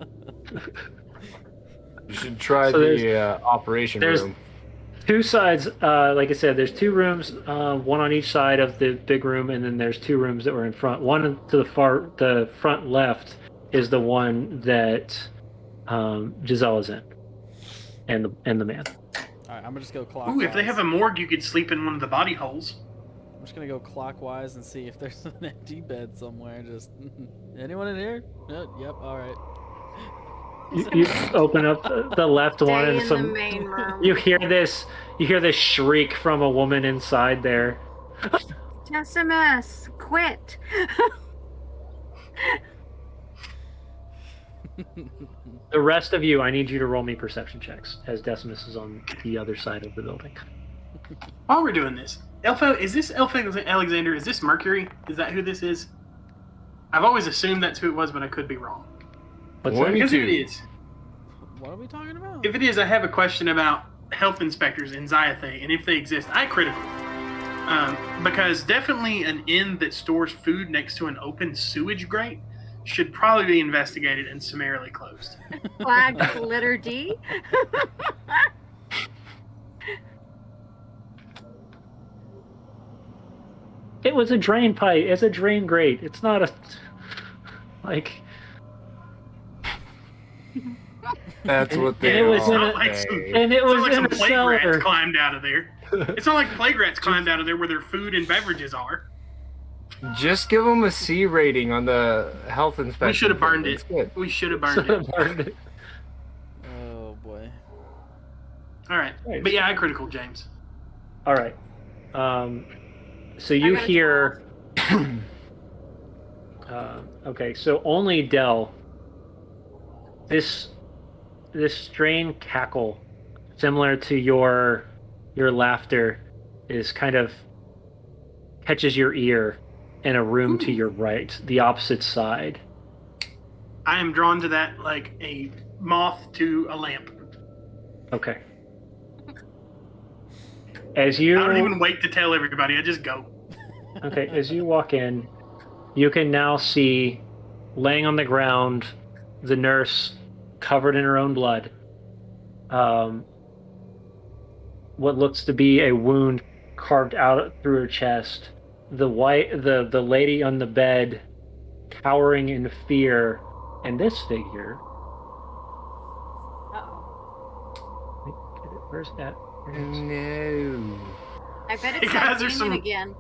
You should try
So
the operation
there's-
room.
two sides. Like I said, there's two rooms, one on each side of the big room, and then there's two rooms that were in front. One to the front left is the one that Giselle is in, and the man.
All right, I'm gonna just go clockwise.
Ooh, if they have a morgue, you could sleep in one of the body holes.
I'm just gonna go clockwise and see if there's an empty bed somewhere. Just anyone in here? Yep. All right.
You open up the left one,
Stay
and
in
some.
the main room.
You hear this shriek from a woman inside there.
Decimus, quit.
The rest of you, I need you to roll me perception checks, as Decimus is on the other side of the building.
While we're doing this, is this Alexander? Is this Mercury? Is that who this is? I've always assumed that's who it was, but I could be wrong.
What's
What?
that?
Because if it
22.
is,
What are we talking about?
if it is, I have a question about health inspectors in Zyathe, and if they exist. I critical. Because definitely an inn that stores food next to an open sewage grate should probably be investigated and summarily closed.
Flagged letter D.
It was a drain pipe. It's a drain grate. It's not a like.
That's what
And
they
it was
It's
in
not
a-
like some,
And it
it's
was
not like
in
some
a
plague rats
cellar.
climbed out of there. It's not like plague rats climbed out of there where their food and beverages are.
Just give them a C rating on the health inspection.
We should have burned
It's
it.
good.
We should have burned it.
Burned it.
Oh boy.
All right.
Nice.
But yeah, I critical James.
All right. So you
got a
hear. Okay, so only Dell. This strained cackle, similar to your laughter, is kind of catches your ear in a room to your right, the opposite side.
I am drawn to that like a moth to a lamp.
Okay. As you
I don't even wait to tell everybody. I just go.
Okay, as you walk in, you can now see, laying on the ground, the nurse covered in her own blood. What looks to be a wound carved out through her chest. The lady on the bed, cowering in fear, and this figure.
Uh-oh.
Where's that?
No.
I bet
Hey,
it's
guys,
like
there's
Damien
some-
again.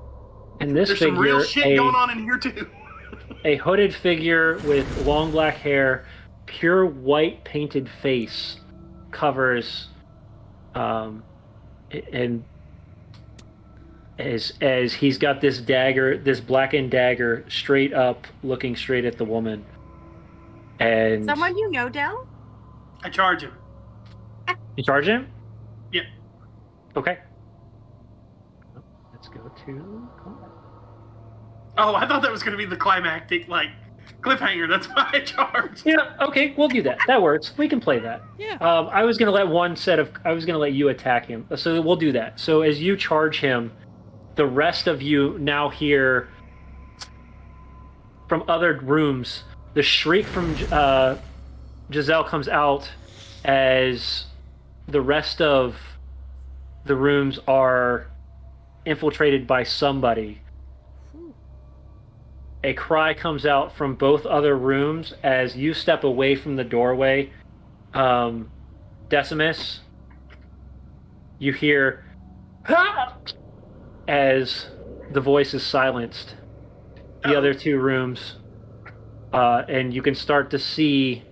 And this
There's
figure,
some real shit
a,
going on in here too.
a hooded figure with long black hair, pure white painted face, covers, and as he's got this dagger, this blackened dagger, straight up, looking straight at the woman. And
Someone you know, Dell?
I charge him.
you charge him?
Yep.
Okay. Let's go to.
Oh, I thought that was going to be the climactic like cliffhanger. That's why I charged.
Yeah. Okay, we'll do that. That works. We can play that.
Yeah.
I was gonna let you attack him, so we'll do that. So as you charge him, the rest of you now hear from other rooms the shriek from Giselle comes out as the rest of the rooms are infiltrated by somebody. A cry comes out from both other rooms as you step away from the doorway. Decimus, you hear "Ah!" as the voice is silenced. The other two rooms, and you can start to see.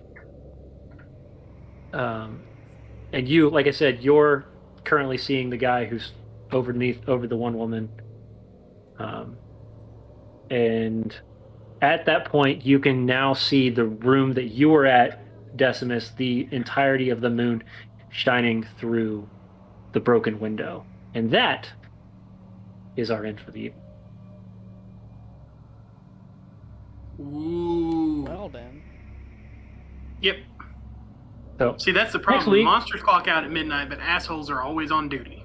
And you, like I said, you're currently seeing the guy who's over the one woman. And at that point, you can now see the room that you were at, Decimus, the entirety of the moon shining through the broken window. And that is our end for the evening.
Ooh.
Well then.
Yep.
So,
See, that's the
next
problem.
week,
Monsters clock out at midnight, but assholes are always on duty.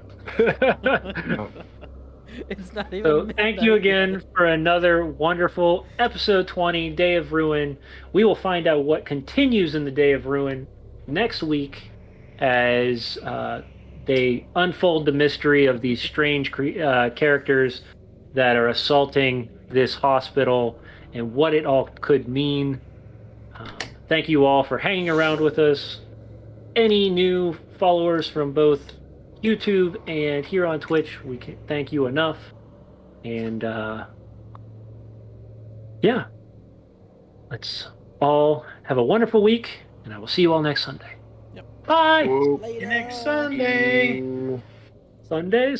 It's not even.
so thank you
midnight
again
yet.
for another wonderful episode 20, Day of Ruin. We will find out what continues in the Day of Ruin next week as they unfold the mystery of these strange characters that are assaulting this hospital and what it all could mean. Thank you all for hanging around with us. Any new followers from both YouTube and here on Twitch, we can thank you enough. And yeah, let's all have a wonderful week, and I will see you all next Sunday.
Yep.
Bye.
Whoop.
Later.
Next Sunday.
Ooh.
Sunday.